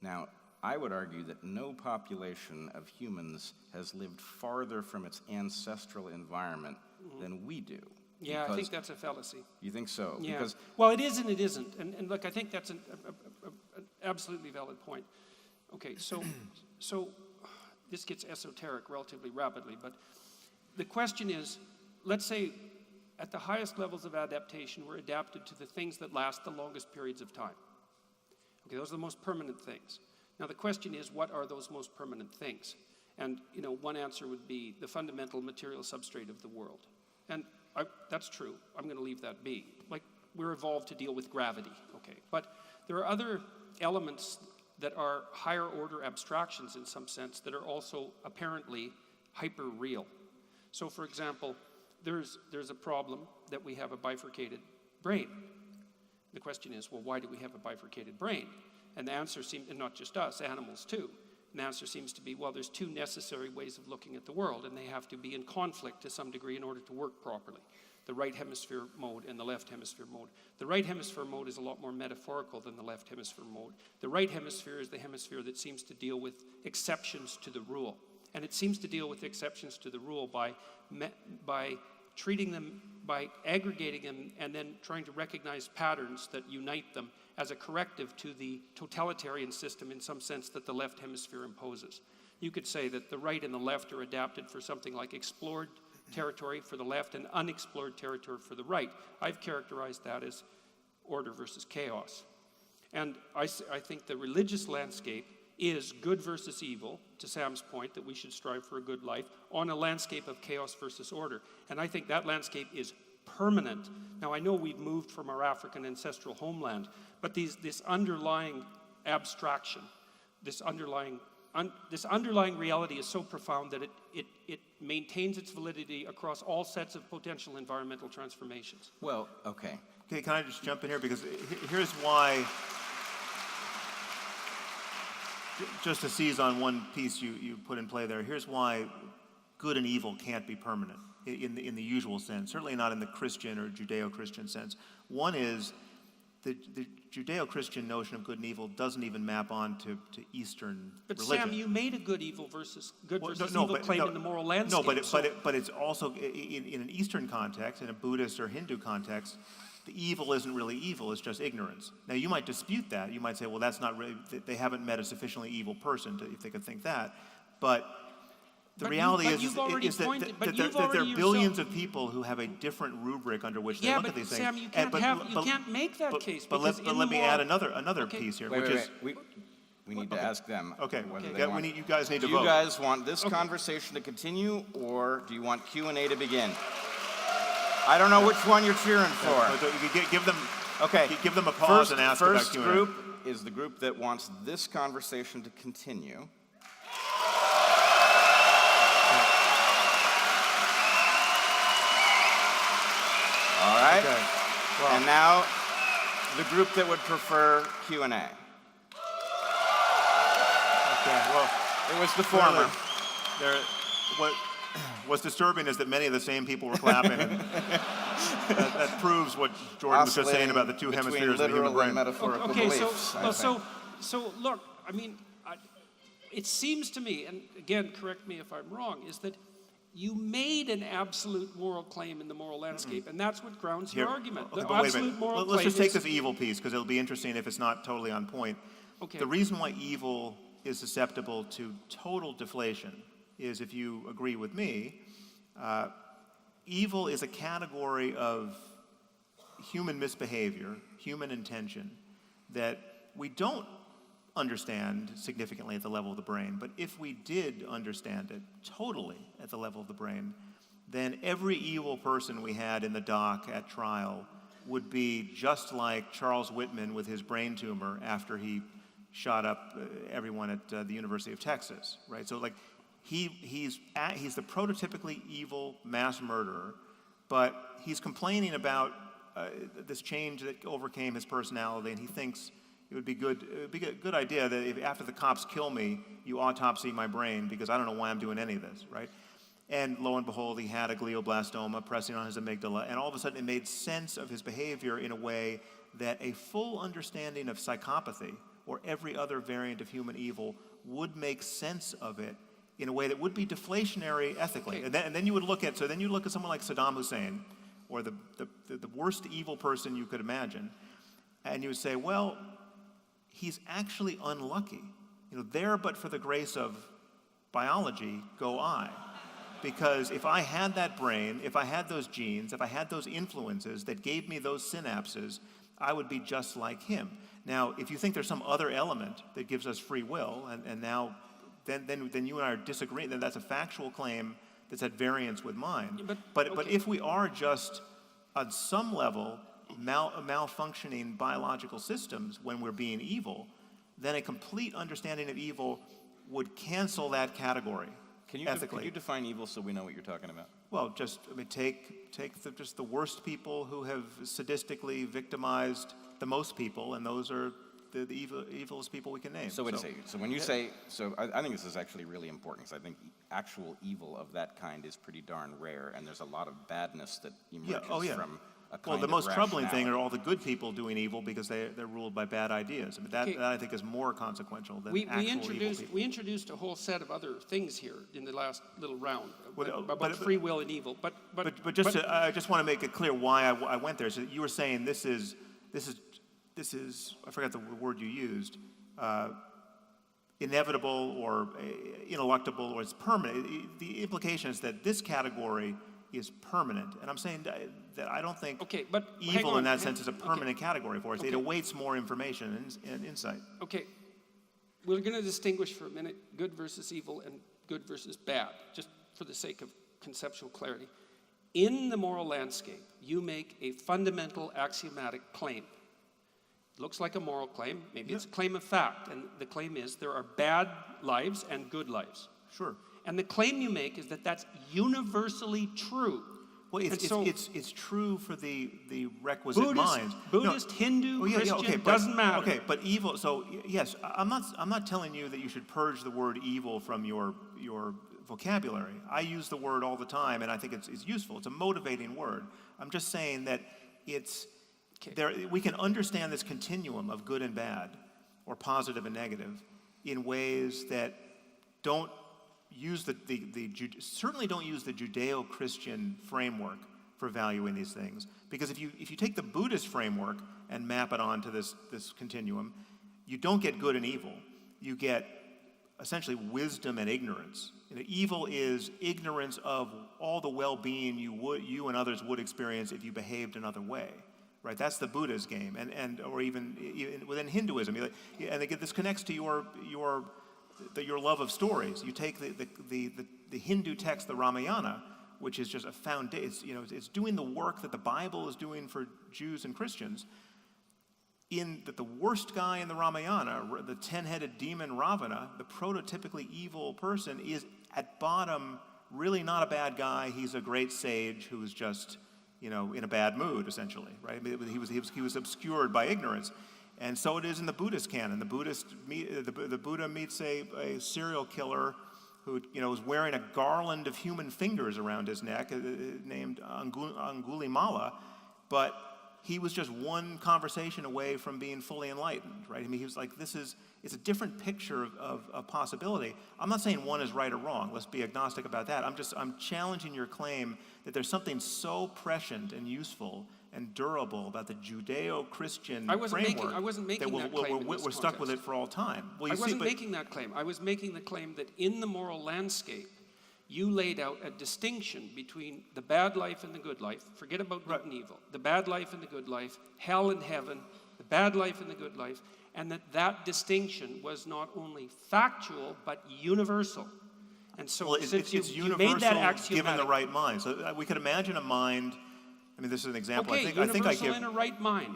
Now, I would argue that no population of humans has lived farther from its ancestral environment than we do. Yeah, I think that's a fallacy. You think so? Yeah. Because well, it is and it isn't. And look, I think that's an absolutely valid point. Okay, so this gets esoteric relatively rapidly, but the question is, let's say at the highest levels of adaptation, we're adapted to the things that last the longest periods of time. Okay, those are the most permanent things. Now the question is, what are those most permanent things? And one answer would be the fundamental material substrate of the world. And that's true. I'm going to leave that be. Like, we're evolved to deal with gravity, okay? But there are other elements that are higher order abstractions in some sense that are also apparently hyper-real. So for example, there's a problem that we have a bifurcated brain. The question is, well, why do we have a bifurcated brain? And the answer seems, and not just us, animals too. And the answer seems to be, well, there's two necessary ways of looking at the world, and they have to be in conflict to some degree in order to work properly. The right hemisphere mode and the left hemisphere mode. The right hemisphere mode is a lot more metaphorical than the left hemisphere mode. The right hemisphere is the hemisphere that seems to deal with exceptions to the rule. And it seems to deal with exceptions to the rule by treating them, by aggregating them, and then trying to recognize patterns that unite them as a corrective to the totalitarian system in some sense that the left hemisphere imposes. You could say that the right and the left are adapted for something like explored territory for the left and unexplored territory for the right. I've characterized that as order versus chaos. And I think the religious landscape is good versus evil, to Sam's point that we should strive for a good life, on a landscape of chaos versus order. And I think that landscape is permanent. Now, I know we've moved from our African ancestral homeland, but this underlying abstraction, this underlying this underlying reality is so profound that it maintains its validity across all sets of potential environmental transformations. Well, okay. Okay, can I just jump in here? Because here's why, just to seize on one piece you put in play there, here's why good and evil can't be permanent in the usual sense, certainly not in the Christian or Judeo-Christian sense. One is the Judeo-Christian notion of good and evil doesn't even map on to Eastern religion. Sam, you made a good evil versus evil claim in the moral landscape. No, but it's also in an Eastern context, in a Buddhist or Hindu context, the evil isn't really evil, it's just ignorance. Now, you might dispute that. You might say, well, that's not really, they haven't met a sufficiently evil person if they could think that. But the reality is that there are billions of people who have a different rubric under which they look at these things. Sam, you can't make that case. But let me add another piece here, We need to ask them. Okay. You guys need to vote. Do you guys want this conversation to continue, or do you want Q&A to begin? I don't know which one you're cheering for. Give them a pause and ask about Q&A. First group is the group that wants this conversation to continue. All right. Okay. Well, and now the group that would prefer Q&A. Okay. Well, it was the former. What's disturbing is that many of the same people were clapping. And that proves what Jordan was just saying about the two hemispheres of the human brain. Metaphorical beliefs, so look, I mean, it seems to me, and again, correct me if I'm wrong, is that you made an absolute moral claim in the moral landscape, and that's what grounds your argument. Okay, the absolute moral Let's claim just take this evil piece, because it'll be interesting if it's not totally on point. Okay. The reason why evil is susceptible to total deflation is, if you agree with me, evil is a category of human misbehavior, human intention, that we don't understand significantly at the level of the brain. But if we did understand it totally at the level of the brain, then every evil person we had in the dock at trial would be just like Charles Whitman with his brain tumor after he shot up everyone at the University of Texas, right? So, like, he's the prototypically evil mass murderer, but he's complaining about this change that overcame his personality, and he thinks it would be a good idea that if after the cops kill me, you autopsy my brain, because I don't know why I'm doing any of this, right? And lo and behold, he had a glioblastoma pressing on his amygdala, and all of a sudden it made sense of his behavior in a way that a full understanding of psychopathy or every other variant of human evil would make sense of it in a way that would be deflationary ethically. Okay. And then you would look at someone like Saddam Hussein, or the worst evil person you could imagine, and you would say, well, he's actually unlucky. There but for the grace of biology go I. Because if I had that brain, if I had those genes, if I had those influences that gave me those synapses, I would be just like him. Now, if you think there's some other element that gives us free will, and now then you and I are disagreeing, then that's a factual claim that's at variance with mine. But if we are just on some level malfunctioning biological systems when we're being evil, then a complete understanding of evil would cancel that category. Can you define evil so we know what you're talking about? Well, take just the worst people who have sadistically victimized the most people, and those are the evilest people we can name. So wait a second. So when you say, I think this is actually really important, because I think actual evil of that kind is pretty darn rare, and there's a lot of badness that emerges from a kind of the most troubling rationality. thing are all the good people doing evil because they're ruled by bad ideas. I mean, that I think is more consequential than actual evil people. We introduced a whole set of other things here in the last little round about free will and evil. But I just want to make it clear why I went there. So you were saying this is I forgot the word you used, inevitable or ineluctable, or it's permanent. The implication is that this category is permanent, and I'm saying that I don't think evil in that sense is a permanent category for us. It awaits more information and insight. Okay, we're going to distinguish for a minute good versus evil and good versus bad, just for the sake of conceptual clarity. In the moral landscape, you make a fundamental axiomatic claim. looks like a moral claim. Maybe it's a claim of fact. And the claim is there are bad lives and good lives. Sure. And the claim you make is that that's universally true. Well, it's true for the requisite Buddhist, mind. Buddhist, Hindu, Christian, doesn't matter. Okay, but evil. So yes, I'm not telling you that you should purge the word evil from your vocabulary. I use the word all the time, and I think it's useful. It's a motivating word. I'm just saying that we can understand this continuum of good and bad, or positive and negative, in ways that don't use certainly don't use the Judeo-Christian framework for valuing these things. Because if you take the Buddhist framework and map it onto this continuum, you don't get good and evil. You get essentially wisdom and ignorance. Evil is ignorance of all the well-being you and others would experience if you behaved another way. Right? That's the Buddha's game, or even within Hinduism. And again, this connects to your love of stories. You take the Hindu text, the Ramayana, which is just a foundation. It's doing the work that the Bible is doing for Jews and Christians. That the worst guy in the Ramayana, the 10-headed demon Ravana, the prototypically evil person, is at bottom really not a bad guy. He's a great sage who is just in a bad mood, essentially. Right? I mean, he was obscured by ignorance. And so it is in the Buddhist canon. The Buddha meets a serial killer who is wearing a garland of human fingers around his neck, named Angulimala, but he was just one conversation away from being fully enlightened, right? I mean, he was like, it's a different picture of possibility. I'm not saying one is right or wrong. Let's be agnostic about that. I'm challenging your claim that there's something so prescient and useful and durable about the Judeo-Christian framework. I wasn't making that claim. We're stuck with it for all time. I wasn't making that claim. I was making the claim that in the moral landscape, you laid out a distinction between the bad life and the good life. Forget about good and evil. The bad life and the good life, hell and heaven, the bad life and the good life, and that distinction was not only factual but universal. And so, since you made that axiomatic, given the right mind. So we could imagine a mind. I mean, this is an example. Okay, universal in a right mind.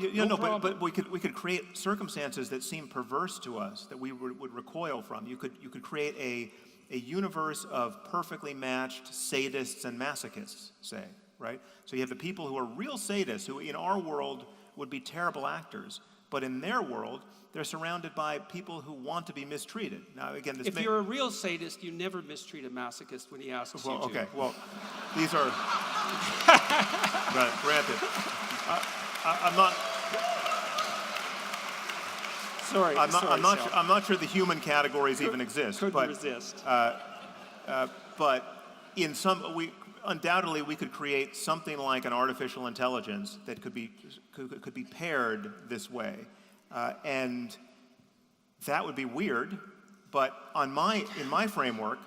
But we could create circumstances that seem perverse to us that we would recoil from. You could create a universe of perfectly matched sadists and masochists, say, right? So you have the people who are real sadists, who in our world would be terrible actors, but in their world, they're surrounded by people who want to be mistreated. Now, again, if you're a real sadist, you never mistreat a masochist when he asks you to. Okay, well, these are... Granted. I'm not... Sorry, I'm not sure the human categories even exist. Couldn't resist. But undoubtedly we could create something like an artificial intelligence that could be paired this way, and that would be weird. But in my framework,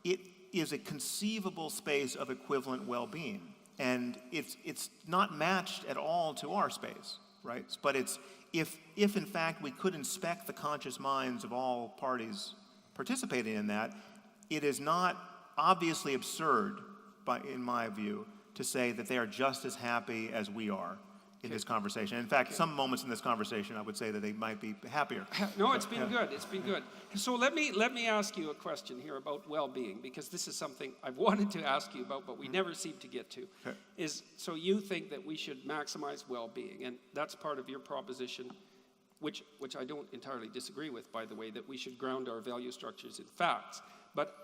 it is a conceivable space of equivalent well-being, and it's not matched at all to our space, right? But if in fact we could inspect the conscious minds of all parties participating in that, it is not obviously absurd, in my view, to say that they are just as happy as we are in this conversation. In fact, some moments in this conversation, I would say that they might be happier. No, it's been good. It's been good. So let me ask you a question here about well-being, because this is something I've wanted to ask you about, but we never seem to get to. Okay. So you think that we should maximize well-being, and that's part of your proposition, which I don't entirely disagree with, by the way, that we should ground our value structures in facts. But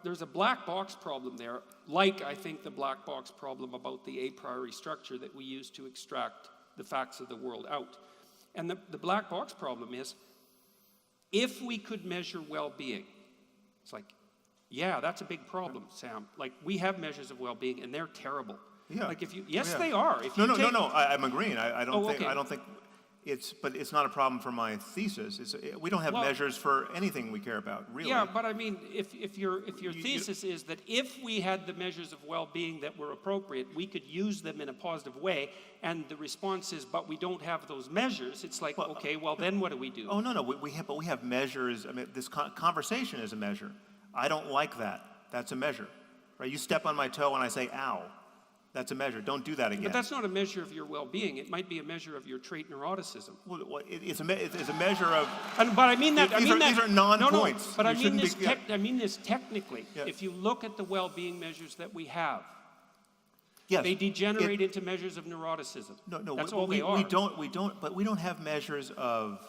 there's a black box problem there, like I think the black box problem about the a priori structure that we use to extract the facts of the world out. And the black box problem is, if we could measure well-being, it's like, yeah, that's a big problem, Sam. Like, we have measures of well-being, and they're terrible. Yeah. Like, they are. No. I'm agreeing. I don't think. But it's not a problem for my thesis. We don't have measures for anything we care about, really. Yeah, but I mean, if your thesis is that if we had the measures of well-being that were appropriate, we could use them in a positive way, and the response is, but we don't have those measures, it's like, then what do we do? Oh, no, we have measures. I mean, this conversation is a measure. I don't like that. That's a measure, right? You step on my toe and I say, ow. That's a measure. Don't do that again. But that's not a measure of your well-being. It might be a measure of your trait neuroticism. Well, it's a measure of. But I mean that. These are non-points. No, but You I mean this technically. Yeah. If you look at the well-being measures that we have, Yes, they degenerate into measures of neuroticism. No, that's we, all we, they are. But we don't have measures of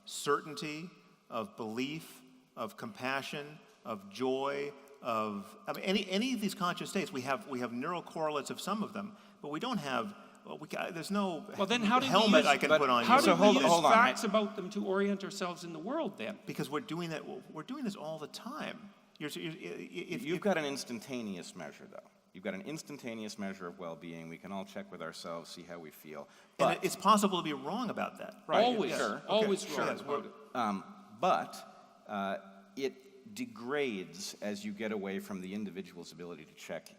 certainty, of belief, of compassion, of joy, any of these conscious states. We have neural correlates of some of them, but we don't have. There's no then how do helmet we use, I can put on how you. do we use hold on. facts about them to orient ourselves in the world then? Because we're doing that. We're doing this all the time. You've got an instantaneous measure, though. You've got an instantaneous measure of well-being. We can all check with ourselves, see how we feel. And it's possible to be wrong about that. Right. Always, Sure. always Okay. wrong Sure. about it. But it degrades as you get away from the individual's ability to check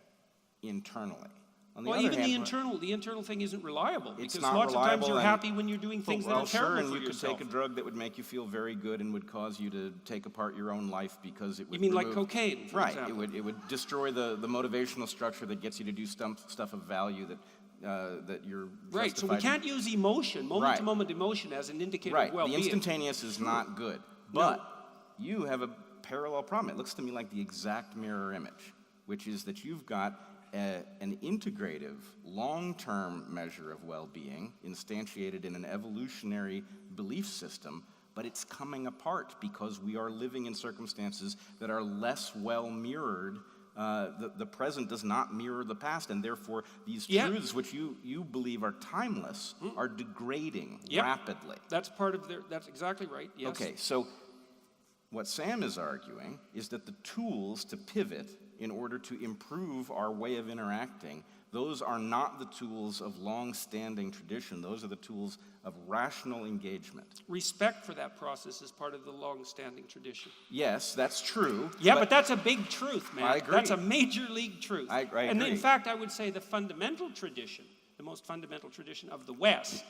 internally. On the Well, other even hand, the internal thing isn't reliable It's because not lots of times reliable you're and- happy when you're doing things that well, are sure, terrible and for you could yourself. take a drug that would make you feel very good and would cause you to take apart your own life because it would You mean like remove- cocaine, for right. example? It would destroy the motivational structure that gets you to do stuff of value that you're Right, so we justified in. can't use emotion, moment-to-moment emotion, as an indicator Right, of well-being. the instantaneous is not good. But you have a parallel problem. It looks to me like the exact mirror image, which is that you've got an integrative, long-term measure of well-being instantiated in an evolutionary belief system, but it's coming apart because we are living in circumstances that are less well mirrored. The present does not mirror the past, and therefore these truths, which you believe are timeless, are degrading rapidly. That's part of that's exactly right, yes. Okay, so what Sam is arguing is that the tools to pivot in order to improve our way of interacting, those are not the tools of long-standing tradition. Those are the tools of rational engagement. Respect for that process is part of the long-standing tradition. Yes, that's true. Yeah, but that's a big truth, man. I agree. That's a major league truth. I And agree. in fact, I would say the fundamental tradition, the most fundamental tradition of the West,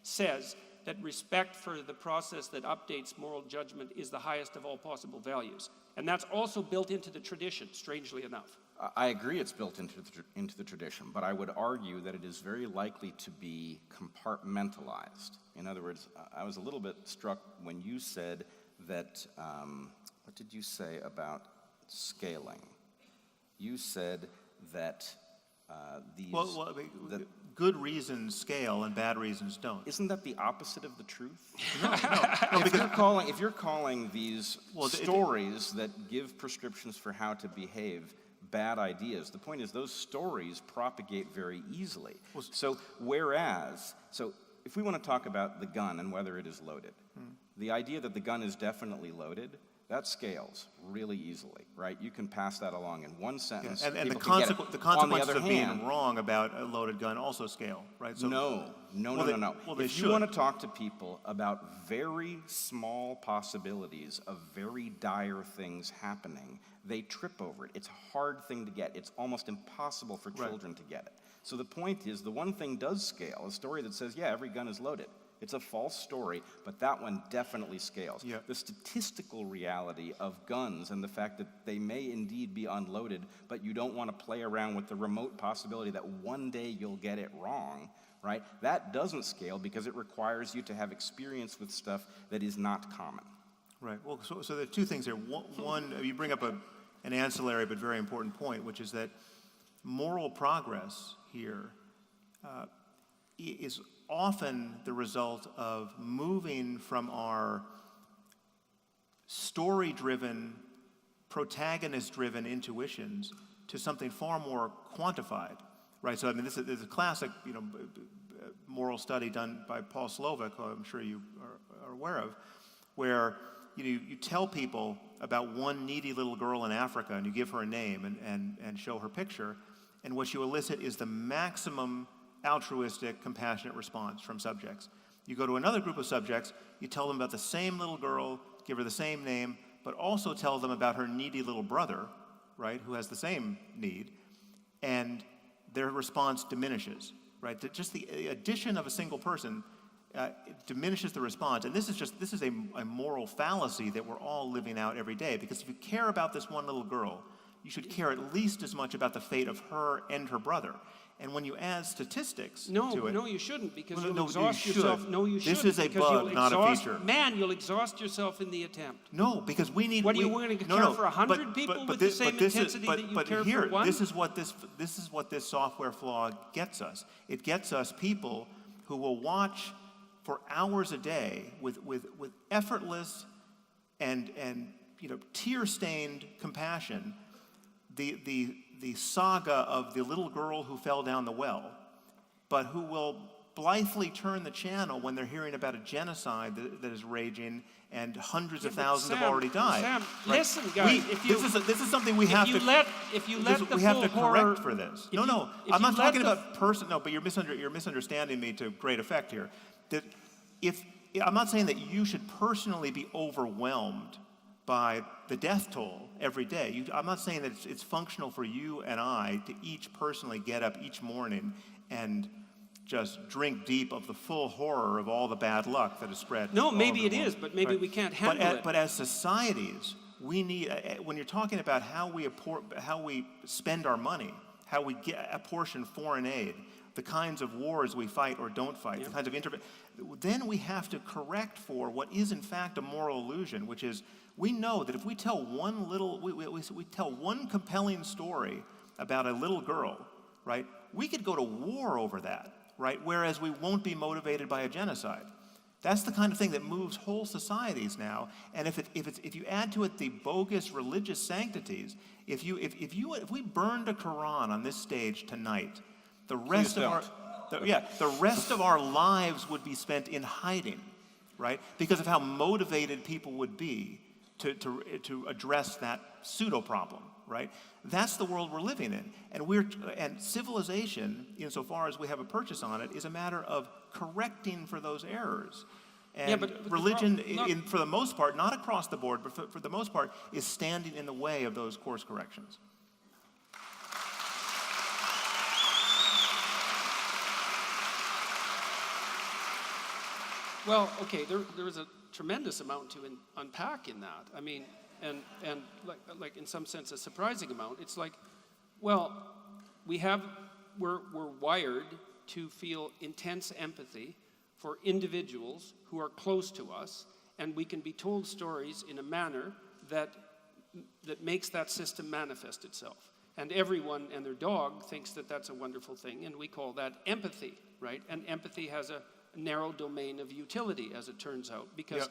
says that respect for the process that updates moral judgment is the highest of all possible values. And that's also built into the tradition, strangely enough. I agree it's built into the tradition, but I would argue that it is very likely to be compartmentalized. In other words, I was a little bit struck when you said that, what did you say about scaling? You said that that good reasons scale and bad reasons don't. isn't that the opposite of the truth? No, If you're calling these stories that give prescriptions for how to behave bad ideas, the point is those stories propagate very easily. So if we want to talk about the gun and whether it is loaded, the idea that the gun is definitely loaded, that scales really easily, right? You can pass that along in one sentence. And the people can get it. consequences On the of other being hand, wrong about a loaded gun also scale, right? So, no. Well, they If should. you want to talk to people about very small possibilities of very dire things happening, they trip over it. It's a hard thing to get. It's almost impossible for children to get it. So the point is, the one thing does scale, a story that says, yeah, every gun is loaded. It's a false story, but that one definitely scales. Yeah. The statistical reality of guns and the fact that they may indeed be unloaded, but you don't want to play around with the remote possibility that one day you'll get it wrong, right? That doesn't scale because it requires you to have experience with stuff that is not common. Right. Well, so there are two things there. One, you bring up an ancillary but very important point, which is that moral progress here is often the result of moving from our story-driven, protagonist-driven intuitions to something far more quantified, right? So I mean, there's a classic, moral study done by Paul Slovic, who I'm sure you are aware of, where you tell people about one needy little girl in Africa, and you give her a name and show her picture, and what you elicit is the maximum altruistic, compassionate response from subjects. You go to another group of subjects, you tell them about the same little girl, give her the same name, but also tell them about her needy little brother, right, who has the same need, and their response diminishes, right? Just the addition of a single person diminishes the response, and this is a moral fallacy that we're all living out every day, because if you care about this one little girl, you should care at least as much about the fate of her and her brother. And when you add statistics No, to it... no, you shouldn't, because No, you'll no, you exhaust should. yourself. No, you shouldn't. This is a because bug, you'll not a exhaust- feature. Man, you'll exhaust yourself in the attempt. No, because we need... What, are you willing to care for 100 people with the same intensity that you care for one? This is what this software flaw gets us. It gets us people who will watch for hours a day with effortless and tear-stained compassion the saga of the little girl who fell down the well, but who will blithely turn the channel when they're hearing about a genocide that is raging and hundreds of thousands have already died. Sam, right? listen, guys. This is something we have to. If you let the we have full to horror, correct for this. No, I'm not talking about person. No, but you're misunderstanding me to great effect here. That I'm not saying that you should personally be overwhelmed by the death toll every day. I'm not saying that it's functional for you and I to each personally get up each morning and just drink deep of the full horror of all the bad luck that is spread. No, maybe it is, but maybe we can't handle it. But as societies, we need, when you're talking about how we spend our money, how we apportion foreign aid, the kinds of wars we fight or don't fight, the kinds of then we have to correct for what is in fact a moral illusion, which is we know that if we tell we tell one compelling story about a little girl, right, we could go to war over that, right, whereas we won't be motivated by a genocide. That's the kind of thing that moves whole societies now. And if you add to it the bogus religious sanctities, if we burned a Quran on this stage tonight, the rest of our lives would be spent in hiding, right? Because of how motivated people would be to address that pseudo problem, right? That's the world we're living in, and civilization, insofar as we have a purchase on it, is a matter of correcting for those errors. And but religion, for the most part, not across the board, but for the most part, is standing in the way of those course corrections. Well, okay, there is a tremendous amount to unpack in that. I mean, and like in some sense a surprising amount. It's like, well, we're wired to feel intense empathy for individuals who are close to us, and we can be told stories in a manner that makes that system manifest itself. And everyone and their dog thinks that that's a wonderful thing, and we call that empathy, right? And empathy has a narrow domain of utility, as it turns out, because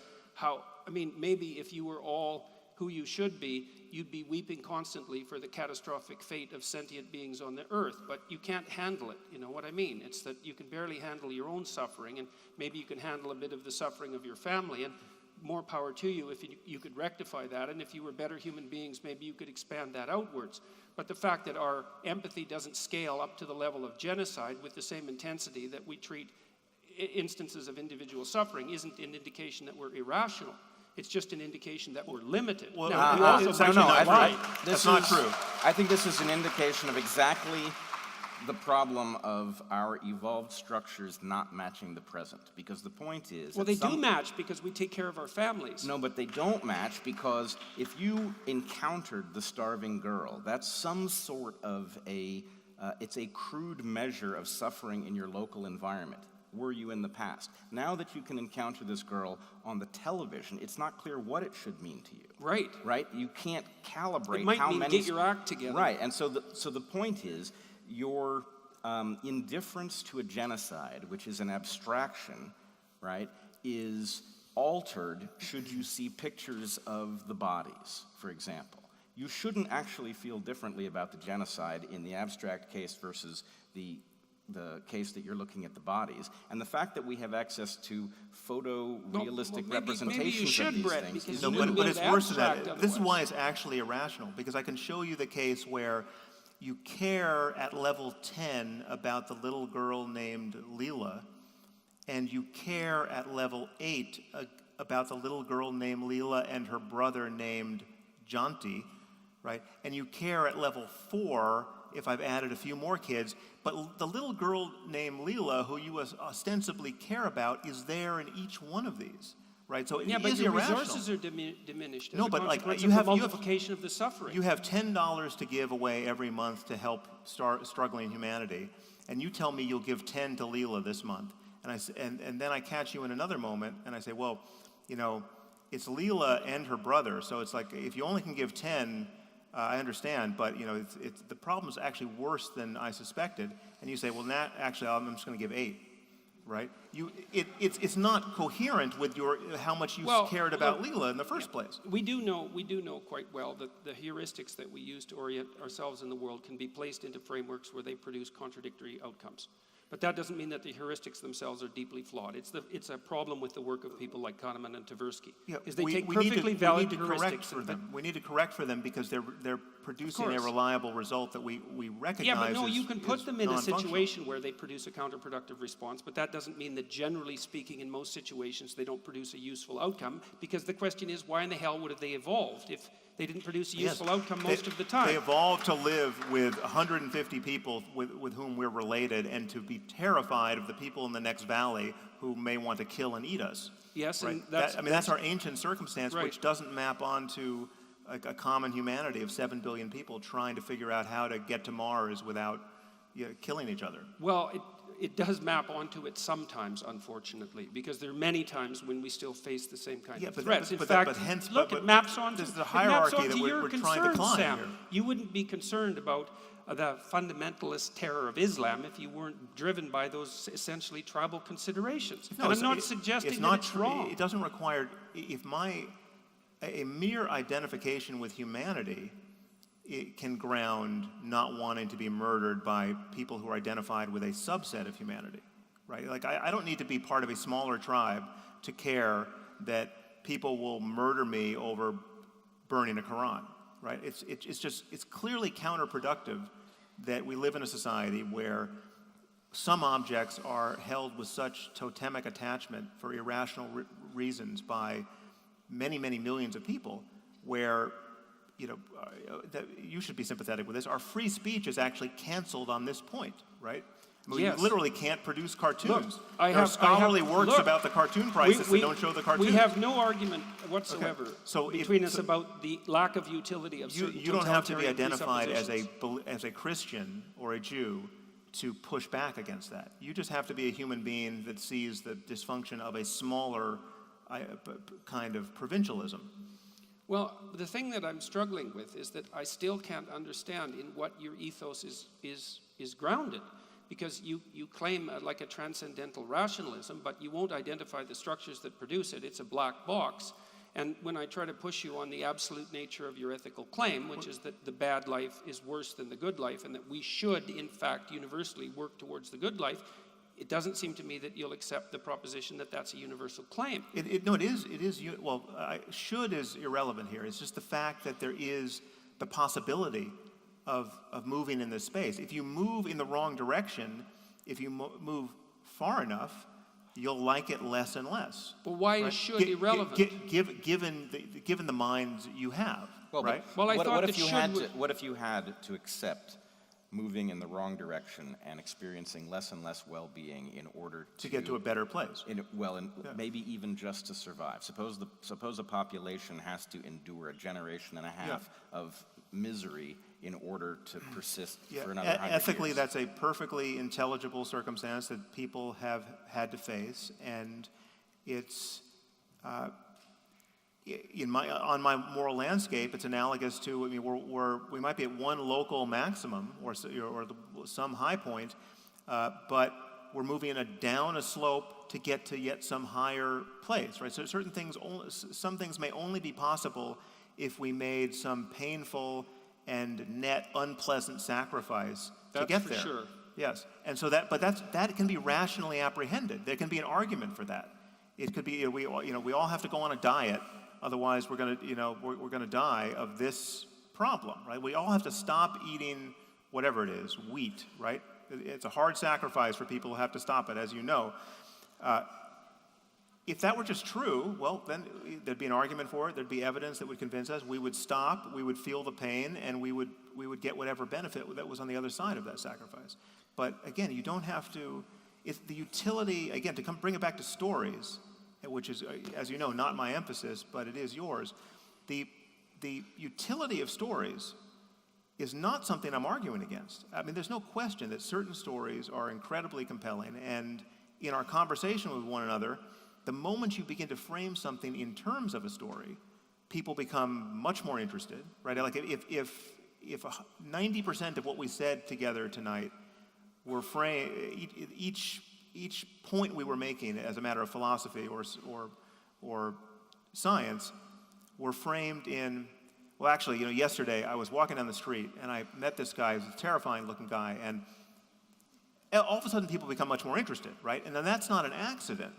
maybe if you were all who you should be, you'd be weeping constantly for the catastrophic fate of sentient beings on the earth, but you can't handle it, you know what I mean? It's that you can barely handle your own suffering, and maybe you can handle a bit of the suffering of your family, and more power to you if you could rectify that, and if you were better human beings, maybe you could expand that outwards. But the fact that our empathy doesn't scale up to the level of genocide with the same intensity that we treat instances of individual suffering isn't an indication that we're irrational. It's just an indication that we're limited. Well, now, it's actually not right. That's not true. I think this is an indication of exactly the problem of our evolved structures not matching the present. Because the point is... Well, they do match because we take care of our families. No, but they don't match because if you encountered the starving girl, that's some sort of it's a crude measure of suffering in your local environment. Were you in the past? Now that you can encounter this girl on the television, it's not clear what it should mean to you. Right. Right? You can't calibrate it might how mean many... get your act together. Right, and so the point is, your indifference to a genocide, which is an abstraction, right, is altered should you see pictures of the bodies, for example. You shouldn't actually feel differently about the genocide in the abstract case versus the case that you're looking at the bodies. And the fact that we have access to photorealistic representations of these things is... No, but it's worse than that. This is why it's actually irrational, because I can show you the case where you care at level 10 about the little girl named Leela, and you care at level 8 about the little girl named Leela and her brother named Janti, right? And you care at level 4 if I've added a few more kids, but the little girl named Leela, who you ostensibly care about, is there in each one of these, right? So it is your irrational. resources are diminished as no, a but consequence you of have the multiplication of the suffering. You have $10 to give away every month to help struggling humanity, and you tell me you'll give 10 to Leela this month, and then I catch you in another moment, and I say, well, it's Leela and her brother, so it's like, if you only can give 10, I understand, but the problem's actually worse than I suspected, and you say, well, actually, I'm just going to give 8. Right? It's not coherent with how much you cared about Leela in the first place. We do know quite well that the heuristics that we use to orient ourselves in the world can be placed into frameworks where they produce contradictory outcomes. But that doesn't mean that the heuristics themselves are deeply flawed. It's a problem with the work of people like Kahneman and Tversky. Yeah, is they take perfectly valid heuristics. We need to correct for them because they're producing a reliable result that we recognize. Yeah, but no, you can put them in a situation where they produce a counterproductive response, but that doesn't mean that generally speaking, in most situations, they don't produce a useful outcome. Because the question is, why in the hell would have they evolved if they didn't produce a useful outcome most of the time? They evolved to live with 150 people with whom we're related, and to be terrified of the people in the next valley who may want to kill and eat us. Yes, right? and that's our ancient circumstance, right, which doesn't map onto a common humanity of 7 billion people trying to figure out how to get to Mars without killing each other. Well, it does map onto it sometimes, unfortunately, because there are many times when we still face the same kind of threats. In fact, it maps onto the hierarchy that we're trying to climb Sam. here. You wouldn't be concerned about the fundamentalist terror of Islam if you weren't driven by those essentially tribal considerations. No, and I'm not suggesting that it's wrong. It doesn't require, a mere identification with humanity, it can ground not wanting to be murdered by people who are identified with a subset of humanity, right? Like, I don't need to be part of a smaller tribe to care that people will murder me over burning a Quran, right? It's clearly counterproductive that we live in a society where some objects are held with such totemic attachment for irrational reasons by many, many millions of people, where that you should be sympathetic with this. Our free speech is actually canceled on this point, right? I mean, yes. We literally can't produce cartoons. Look, there are scholarly works about the cartoon crisis that don't show the cartoons. We have no argument whatsoever okay. between us about the lack of utility of certain you don't have to be totalitarian identified as a Christian or a Jew to push back against that. You just have to be a human being that sees the dysfunction of a smaller kind of provincialism. Well, the thing that I'm struggling with is that I still can't understand in what your ethos is grounded. Because you claim like a transcendental rationalism, but you won't identify the structures that produce it. It's a black box. And when I try to push you on the absolute nature of your ethical claim, which is that the bad life is worse than the good life, and that we should, in fact, universally work towards the good life, it doesn't seem to me that you'll accept the proposition that that's a universal claim. It is. Well, should is irrelevant here. It's just the fact that there is the possibility of moving in this space. If you move in the wrong direction, if you move far enough, you'll like it less and less. Well, why is should irrelevant? Given the minds you have, well, right? Well, what if you had to accept moving in the wrong direction and experiencing less and less well-being in order to get to a better place? Maybe even just to survive. Suppose a population has to endure a generation and a half of misery in order to persist for another 100 ethically, years. That's a perfectly intelligible circumstance that people have had to face, and it's on my moral landscape, it's analogous to, I mean, we might be at one local maximum or some high point, but we're moving down a slope to get to yet some higher place, right? So some things may only be possible if we made some painful and net unpleasant sacrifice to get there. That's for sure. Yes, and so that can be rationally apprehended. There can be an argument for that. It could be we all have to go on a diet, otherwise we're going to die of this problem, right? We all have to stop eating whatever it is, wheat, right? It's a hard sacrifice for people who have to stop it, as you know. If that were just true, well, then there'd be an argument for it. There'd be evidence that would convince us. We would stop. We would feel the pain, and we would get whatever benefit that was on the other side of that sacrifice. But again, you don't have to. It's the utility. Again, to bring it back to stories, which is, as you know, not my emphasis, but it is yours. The utility of stories is not something I'm arguing against. I mean, there's no question that certain stories are incredibly compelling, and in our conversation with one another, the moment you begin to frame something in terms of a story, people become much more interested, right? Like if 90% of what we said together tonight were framed, each point we were making as a matter of philosophy or science were framed in, well, actually, yesterday I was walking down the street and I met this guy, who's a terrifying looking guy, and all of a sudden people become much more interested, right? And then that's not an accident.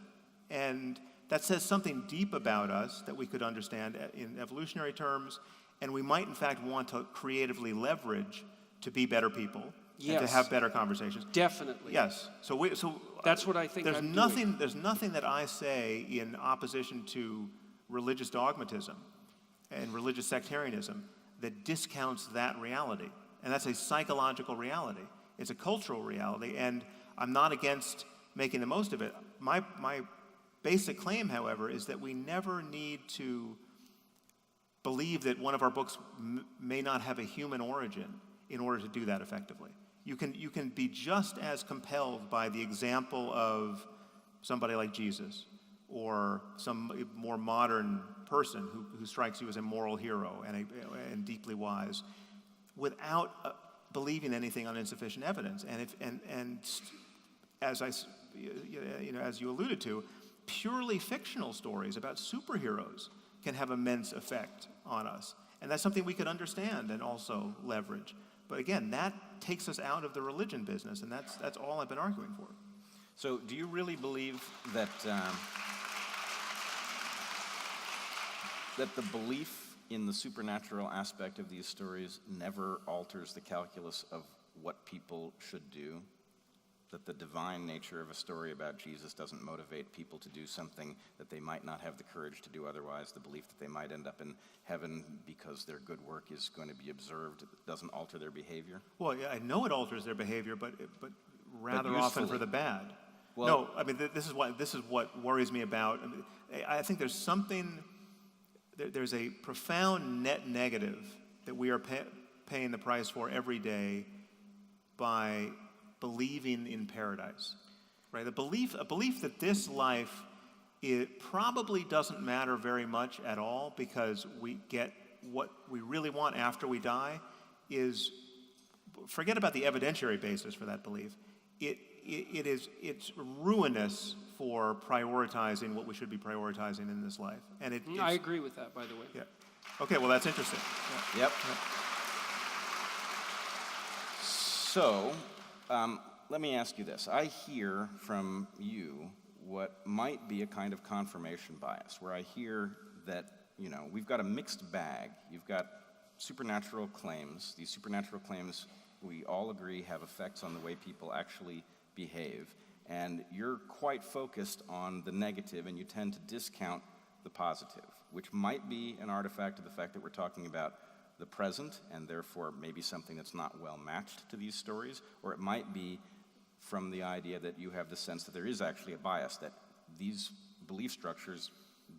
And that says something deep about us that we could understand in evolutionary terms, and we might in fact want to creatively leverage to be better people and to have better conversations. Definitely. Yes. So that's what I think there's I'm nothing doing. There's nothing that I say in opposition to religious dogmatism and religious sectarianism that discounts that reality. And that's a psychological reality. It's a cultural reality, and I'm not against making the most of it. My basic claim, however, is that we never need to believe that one of our books may not have a human origin in order to do that effectively. You can be just as compelled by the example of somebody like Jesus or some more modern person who strikes you as a moral hero and deeply wise, without believing anything on insufficient evidence. And as you alluded to, purely fictional stories about superheroes can have immense effect on us, and that's something we could understand and also leverage. But again, that takes us out of the religion business, and that's all I've been arguing for. So do you really believe that that the belief in the supernatural aspect of these stories never alters the calculus of what people should do? That the divine nature of a story about Jesus doesn't motivate people to do something that they might not have the courage to do otherwise? The belief that they might end up in heaven because their good work is going to be observed doesn't alter their behavior? Well, yeah, I know it alters their behavior, but rather often for the bad. Well, no, I mean, this is what worries me about. I think there's something. There's a profound net negative that we are paying the price for every day by believing in paradise, right? A belief that this life, it probably doesn't matter very much at all because we get what we really want after we die is, forget about the evidentiary basis for that belief. It's ruinous for prioritizing what we should be prioritizing in this life. And I agree with that, by the way. Yeah. Okay, well, that's interesting. Yeah. Yep. So, let me ask you this. I hear from you what might be a kind of confirmation bias, where I hear that, we've got a mixed bag. You've got supernatural claims. These supernatural claims, we all agree, have effects on the way people actually behave. And you're quite focused on the negative, and you tend to discount the positive, which might be an artifact of the fact that we're talking about the present, and therefore maybe something that's not well matched to these stories, or it might be from the idea that you have the sense that there is actually a bias, that these belief structures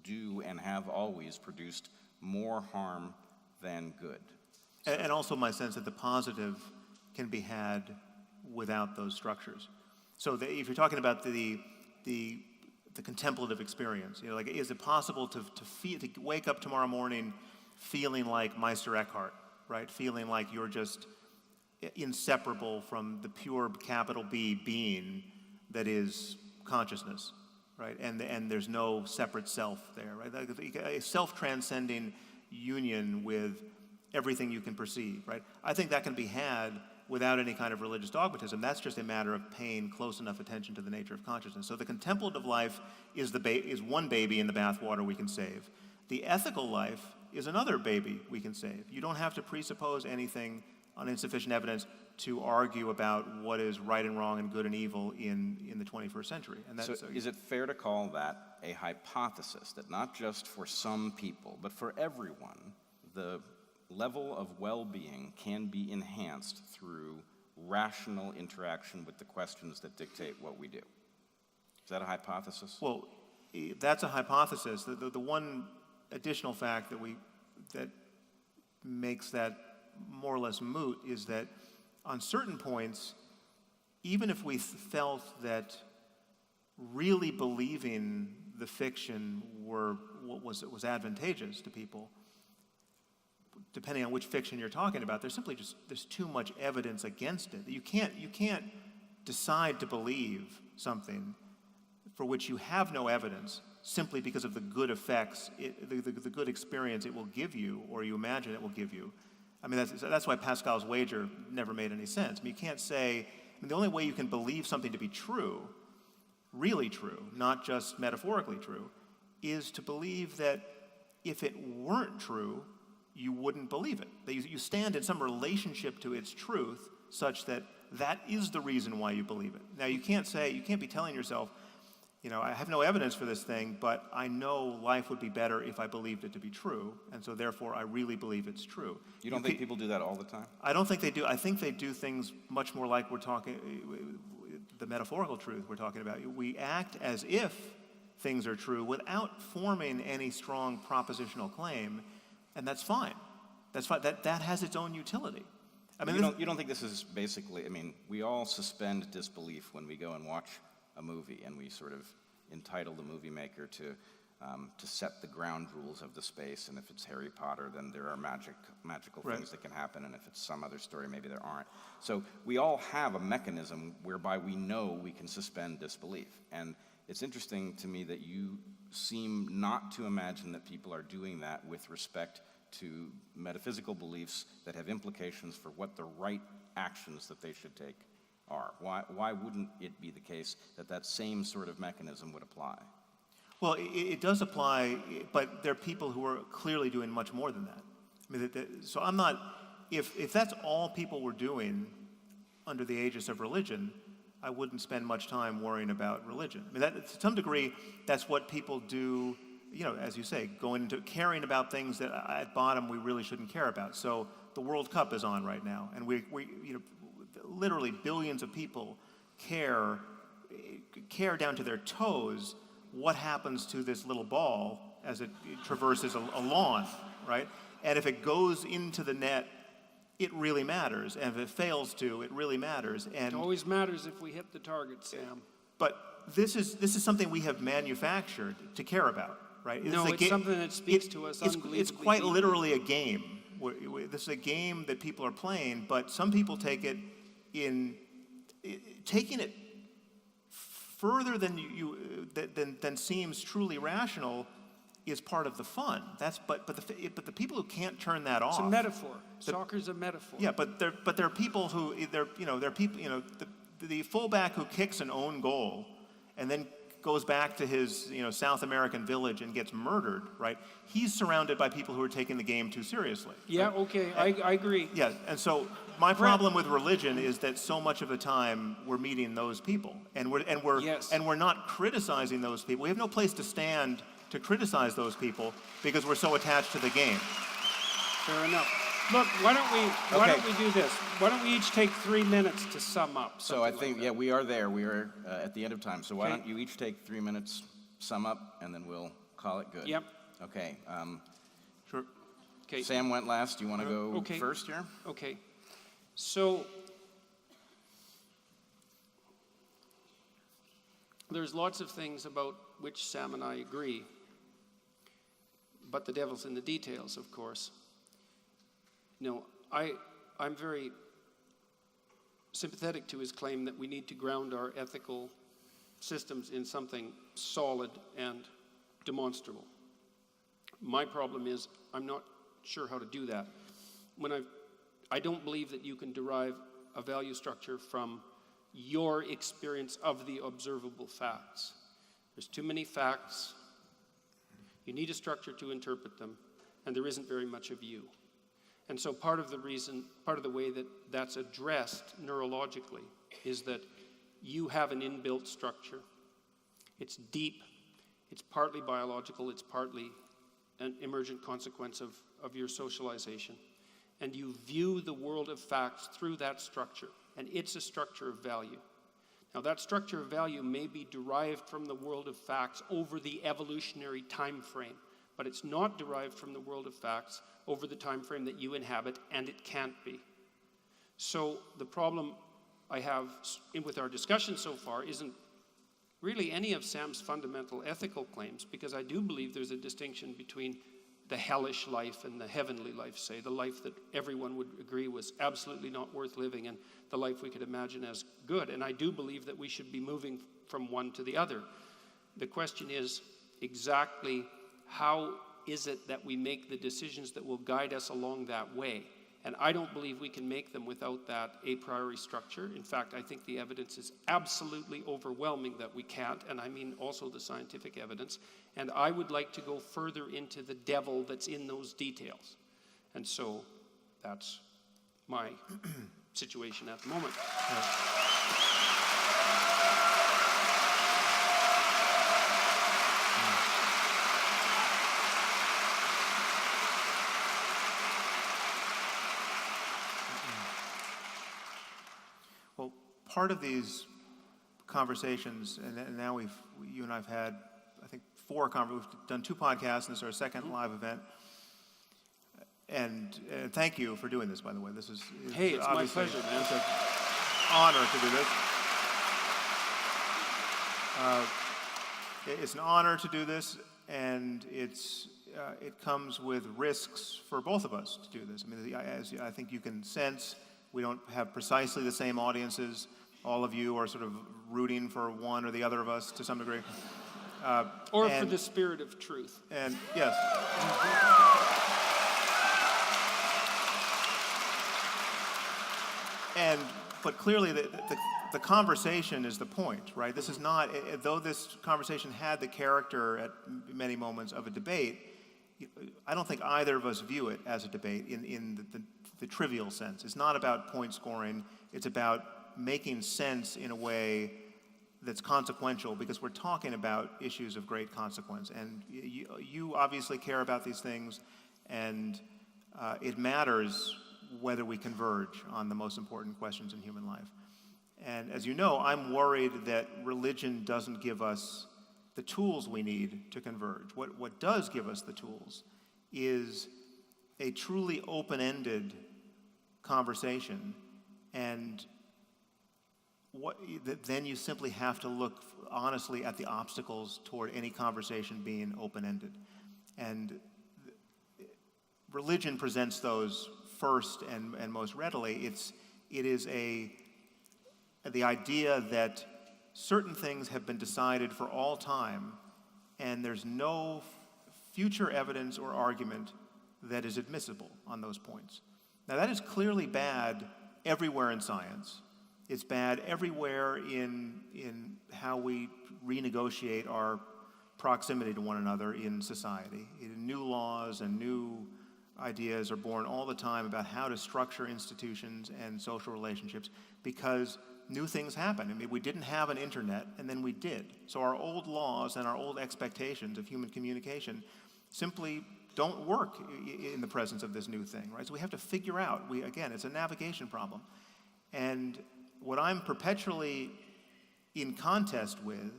do and have always produced more harm than good. And also my sense that the positive can be had without those structures. So if you're talking about the contemplative experience, is it possible to wake up tomorrow morning feeling like Meister Eckhart, right? Feeling like you're just inseparable from the pure capital B being that is consciousness, right? And there's no separate self there, right? Like a self-transcending union with everything you can perceive, right? I think that can be had without any kind of religious dogmatism. That's just a matter of paying close enough attention to the nature of consciousness. So the contemplative life is one baby in the bathwater we can save. The ethical life is another baby we can save. You don't have to presuppose anything on insufficient evidence to argue about what is right and wrong and good and evil in the 21st century. And so is it fair to call that a hypothesis, that not just for some people, but for everyone, the level of well-being can be enhanced through rational interaction with the questions that dictate what we do? Is that a hypothesis? Well, that's a hypothesis. The one additional fact that makes that more or less moot is that on certain points, even if we felt that really believing the fiction was advantageous to people, depending on which fiction you're talking about, there's too much evidence against it. You can't decide to believe something for which you have no evidence simply because of the good effects, the good experience it will give you, or you imagine it will give you. I mean, that's why Pascal's wager never made any sense. I mean, you can't say, the only way you can believe something to be true, really true, not just metaphorically true, is to believe that if it weren't true, you wouldn't believe it. That you stand in some relationship to its truth such that that is the reason why you believe it. Now, you can't be telling yourself, I have no evidence for this thing, but I know life would be better if I believed it to be true, and so therefore I really believe it's true. You don't think people do that all the time? I don't think they do. I think they do things much more like we're talking, the metaphorical truth we're talking about. We act as if things are true without forming any strong propositional claim, and that's fine. That's fine. That has its own utility. I mean, you don't think this is basically, we all suspend disbelief when we go and watch a movie, and we sort of entitle the movie maker to set the ground rules of the space, and if it's Harry Potter, then there are magical things that can happen, and if it's some other story, maybe there aren't. So we all have a mechanism whereby we know we can suspend disbelief, and it's interesting to me that you seem not to imagine that people are doing that with respect to metaphysical beliefs that have implications for what the right actions that they should take are. Why wouldn't it be the case that same sort of mechanism would apply? Well, it does apply, but there are people who are clearly doing much more than that. So I'm not, if that's all people were doing under the aegis of religion, I wouldn't spend much time worrying about religion. To some degree, that's what people do, as you say, going into caring about things that at bottom we really shouldn't care about. So the World Cup is on right now, and we literally billions of people care down to their toes what happens to this little ball as it traverses a lawn, right? And if it goes into the net, it really matters. And if it fails to, it really matters. And it always matters if we hit the target, Sam. But this is something we have manufactured to care about, right? It's something that speaks to us unbelievably. It's quite literally a game. This is a game that people are playing, but some people take it taking it further than seems truly rational is part of the fun. But the people who can't turn that off. It's a metaphor. Soccer's a metaphor. Yeah, but there are people who the fullback who kicks an own goal and then goes back to his South American village and gets murdered, right? He's surrounded by people who are taking the game too seriously. Yeah, okay, I agree. Yeah, and so my problem with religion is that so much of the time we're meeting those people, and we're not criticizing those people. We have no place to stand to criticize those people because we're so attached to the game. Fair enough. Look, why don't we do this? Why don't we each take 3 minutes to sum up? So I think, we are there. We are at the end of time. So why don't you each take 3 minutes, sum up, and then we'll call it good. Yep. Okay. Sure. Okay. Sam went last. You want to go first here? Okay. So there's lots of things about which Sam and I agree, but the devil's in the details, of course. I'm very sympathetic to his claim that we need to ground our ethical systems in something solid and demonstrable. My problem is I'm not sure how to do that. I don't believe that you can derive a value structure from your experience of the observable facts. There's too many facts. You need a structure to interpret them, and there isn't very much of you. And so part of the way that that's addressed neurologically is that you have an inbuilt structure. It's deep, it's partly biological, it's partly an emergent consequence of your socialization. And you view the world of facts through that structure, and it's a structure of value. Now that structure of value may be derived from the world of facts over the evolutionary time frame, but it's not derived from the world of facts over the time frame that you inhabit, and it can't be. So the problem I have with our discussion so far isn't really any of Sam's fundamental ethical claims, because I do believe there's a distinction between the hellish life and the heavenly life, say, the life that everyone would agree was absolutely not worth living, and the life we could imagine as good. And I do believe that we should be moving from one to the other. The question is exactly how is it that we make the decisions that will guide us along that way? And I don't believe we can make them without that a priori structure. In fact, I think the evidence is absolutely overwhelming that we can't, and I mean also the scientific evidence. And I would like to go further into the devil that's in those details. And so that's my situation at the moment. Well, part of these conversations, and now you and I have had, I think, we've done 2 podcasts, and this is our second live event. And thank you for doing this, by the way. This is Hey, it's my pleasure, man. It's an honor to do this. It's an honor to do this, and it comes with risks for both of us to do this. I mean, as I think you can sense, we don't have precisely the same audiences. All of you are sort of rooting for one or the other of us to some degree. Or for the spirit of truth. And yes. But clearly the conversation is the point, right? This is not, though this conversation had the character at many moments of a debate, I don't think either of us view it as a debate in the trivial sense. It's not about point scoring. It's about making sense in a way that's consequential, because we're talking about issues of great consequence. And you obviously care about these things, and it matters whether we converge on the most important questions in human life. And as you know, I'm worried that religion doesn't give us the tools we need to converge. What does give us the tools is a truly open-ended conversation, and then you simply have to look honestly at the obstacles toward any conversation being open-ended. And religion presents those first and most readily. It is the idea that certain things have been decided for all time, and there's no future evidence or argument that is admissible on those points. Now, that is clearly bad everywhere in science. It's bad everywhere in how we renegotiate our proximity to one another in society. New laws and new ideas are born all the time about how to structure institutions and social relationships, because new things happen. I mean, we didn't have an internet, and then we did. So our old laws and our old expectations of human communication simply don't work in the presence of this new thing, right? So we have to figure out, again, it's a navigation problem. And what I'm perpetually in contest with,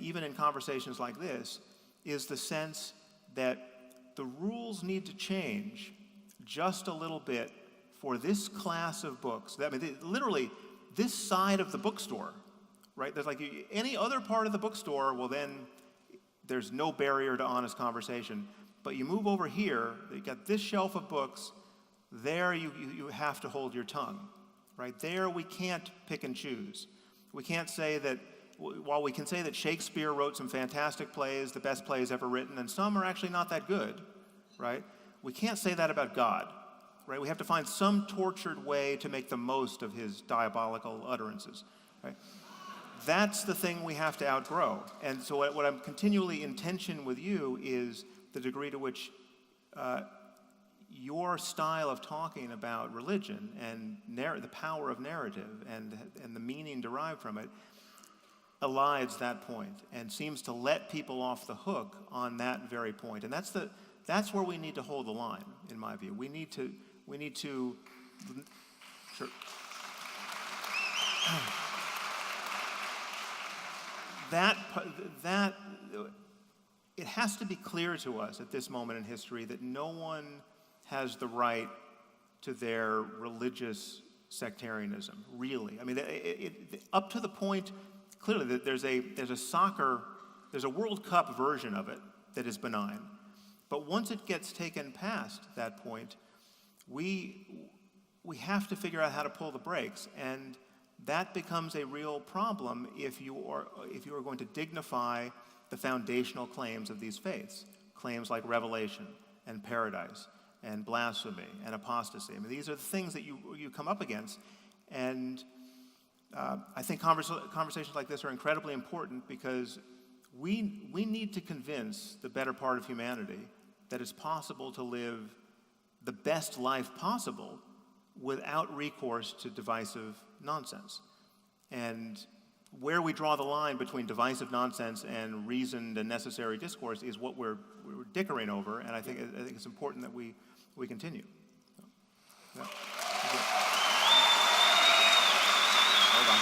even in conversations like this, is the sense that the rules need to change just a little bit for this class of books. I mean, literally, this side of the bookstore, right? There's like any other part of the bookstore, well then, there's no barrier to honest conversation. But you move over here, you got this shelf of books, there you have to hold your tongue, right? There we can't pick and choose. We can't say that, while we can say that Shakespeare wrote some fantastic plays, the best plays ever written, and some are actually not that good, right? We can't say that about God, right? We have to find some tortured way to make the most of his diabolical utterances, right? That's the thing we have to outgrow. And so what I'm continually in tension with you is the degree to which your style of talking about religion and the power of narrative and the meaning derived from it elides that point and seems to let people off the hook on that very point. And that's where we need to hold the line, in my view. We need to sure. it has to be clear to us at this moment in history that no one has the right to their religious sectarianism, really. I mean, up to the point, clearly, that there's a World Cup version of it that is benign. But once it gets taken past that point, we have to figure out how to pull the brakes, and that becomes a real problem if you are going to dignify the foundational claims of these faiths, claims like revelation and paradise and blasphemy and apostasy. I mean, these are the things that you come up against, and I think conversations like this are incredibly important because we need to convince the better part of humanity that it's possible to live the best life possible without recourse to divisive nonsense. And where we draw the line between divisive nonsense and reasoned and necessary discourse is what we're dickering over, and I think it's important that we continue. So, yeah. Hold on.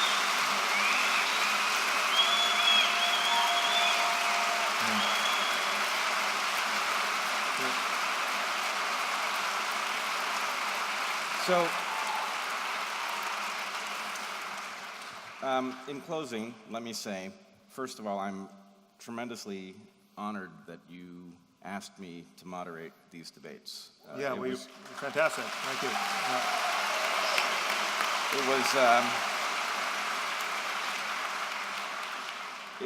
So, in closing, let me say, first of all, I'm tremendously honored that you asked me to moderate these debates. Fantastic. Thank you.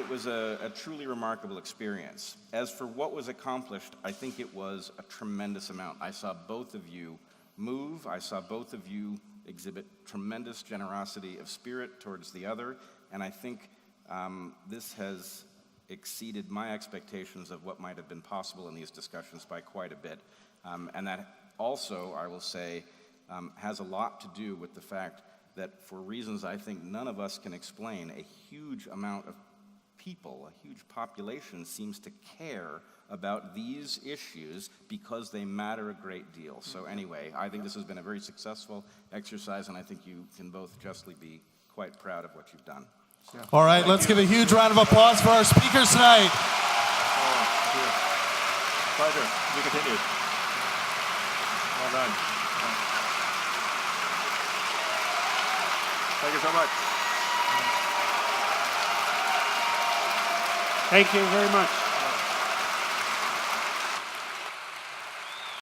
It was a truly remarkable experience. As for what was accomplished, I think it was a tremendous amount. I saw both of you move. I saw both of you exhibit tremendous generosity of spirit towards the other, and I think this has exceeded my expectations of what might have been possible in these discussions by quite a bit. And that also, I will say, has a lot to do with the fact that for reasons I think none of us can explain, a huge amount of people, a huge population seems to care about these issues because they matter a great deal. So anyway, I think this has been a very successful exercise, and I think you can both justly be quite proud of what you've done. Yeah. All right, let's give a huge round of applause for our speakers tonight. Pleasure. You continue. Well done. Thank you so much. Thank you very much.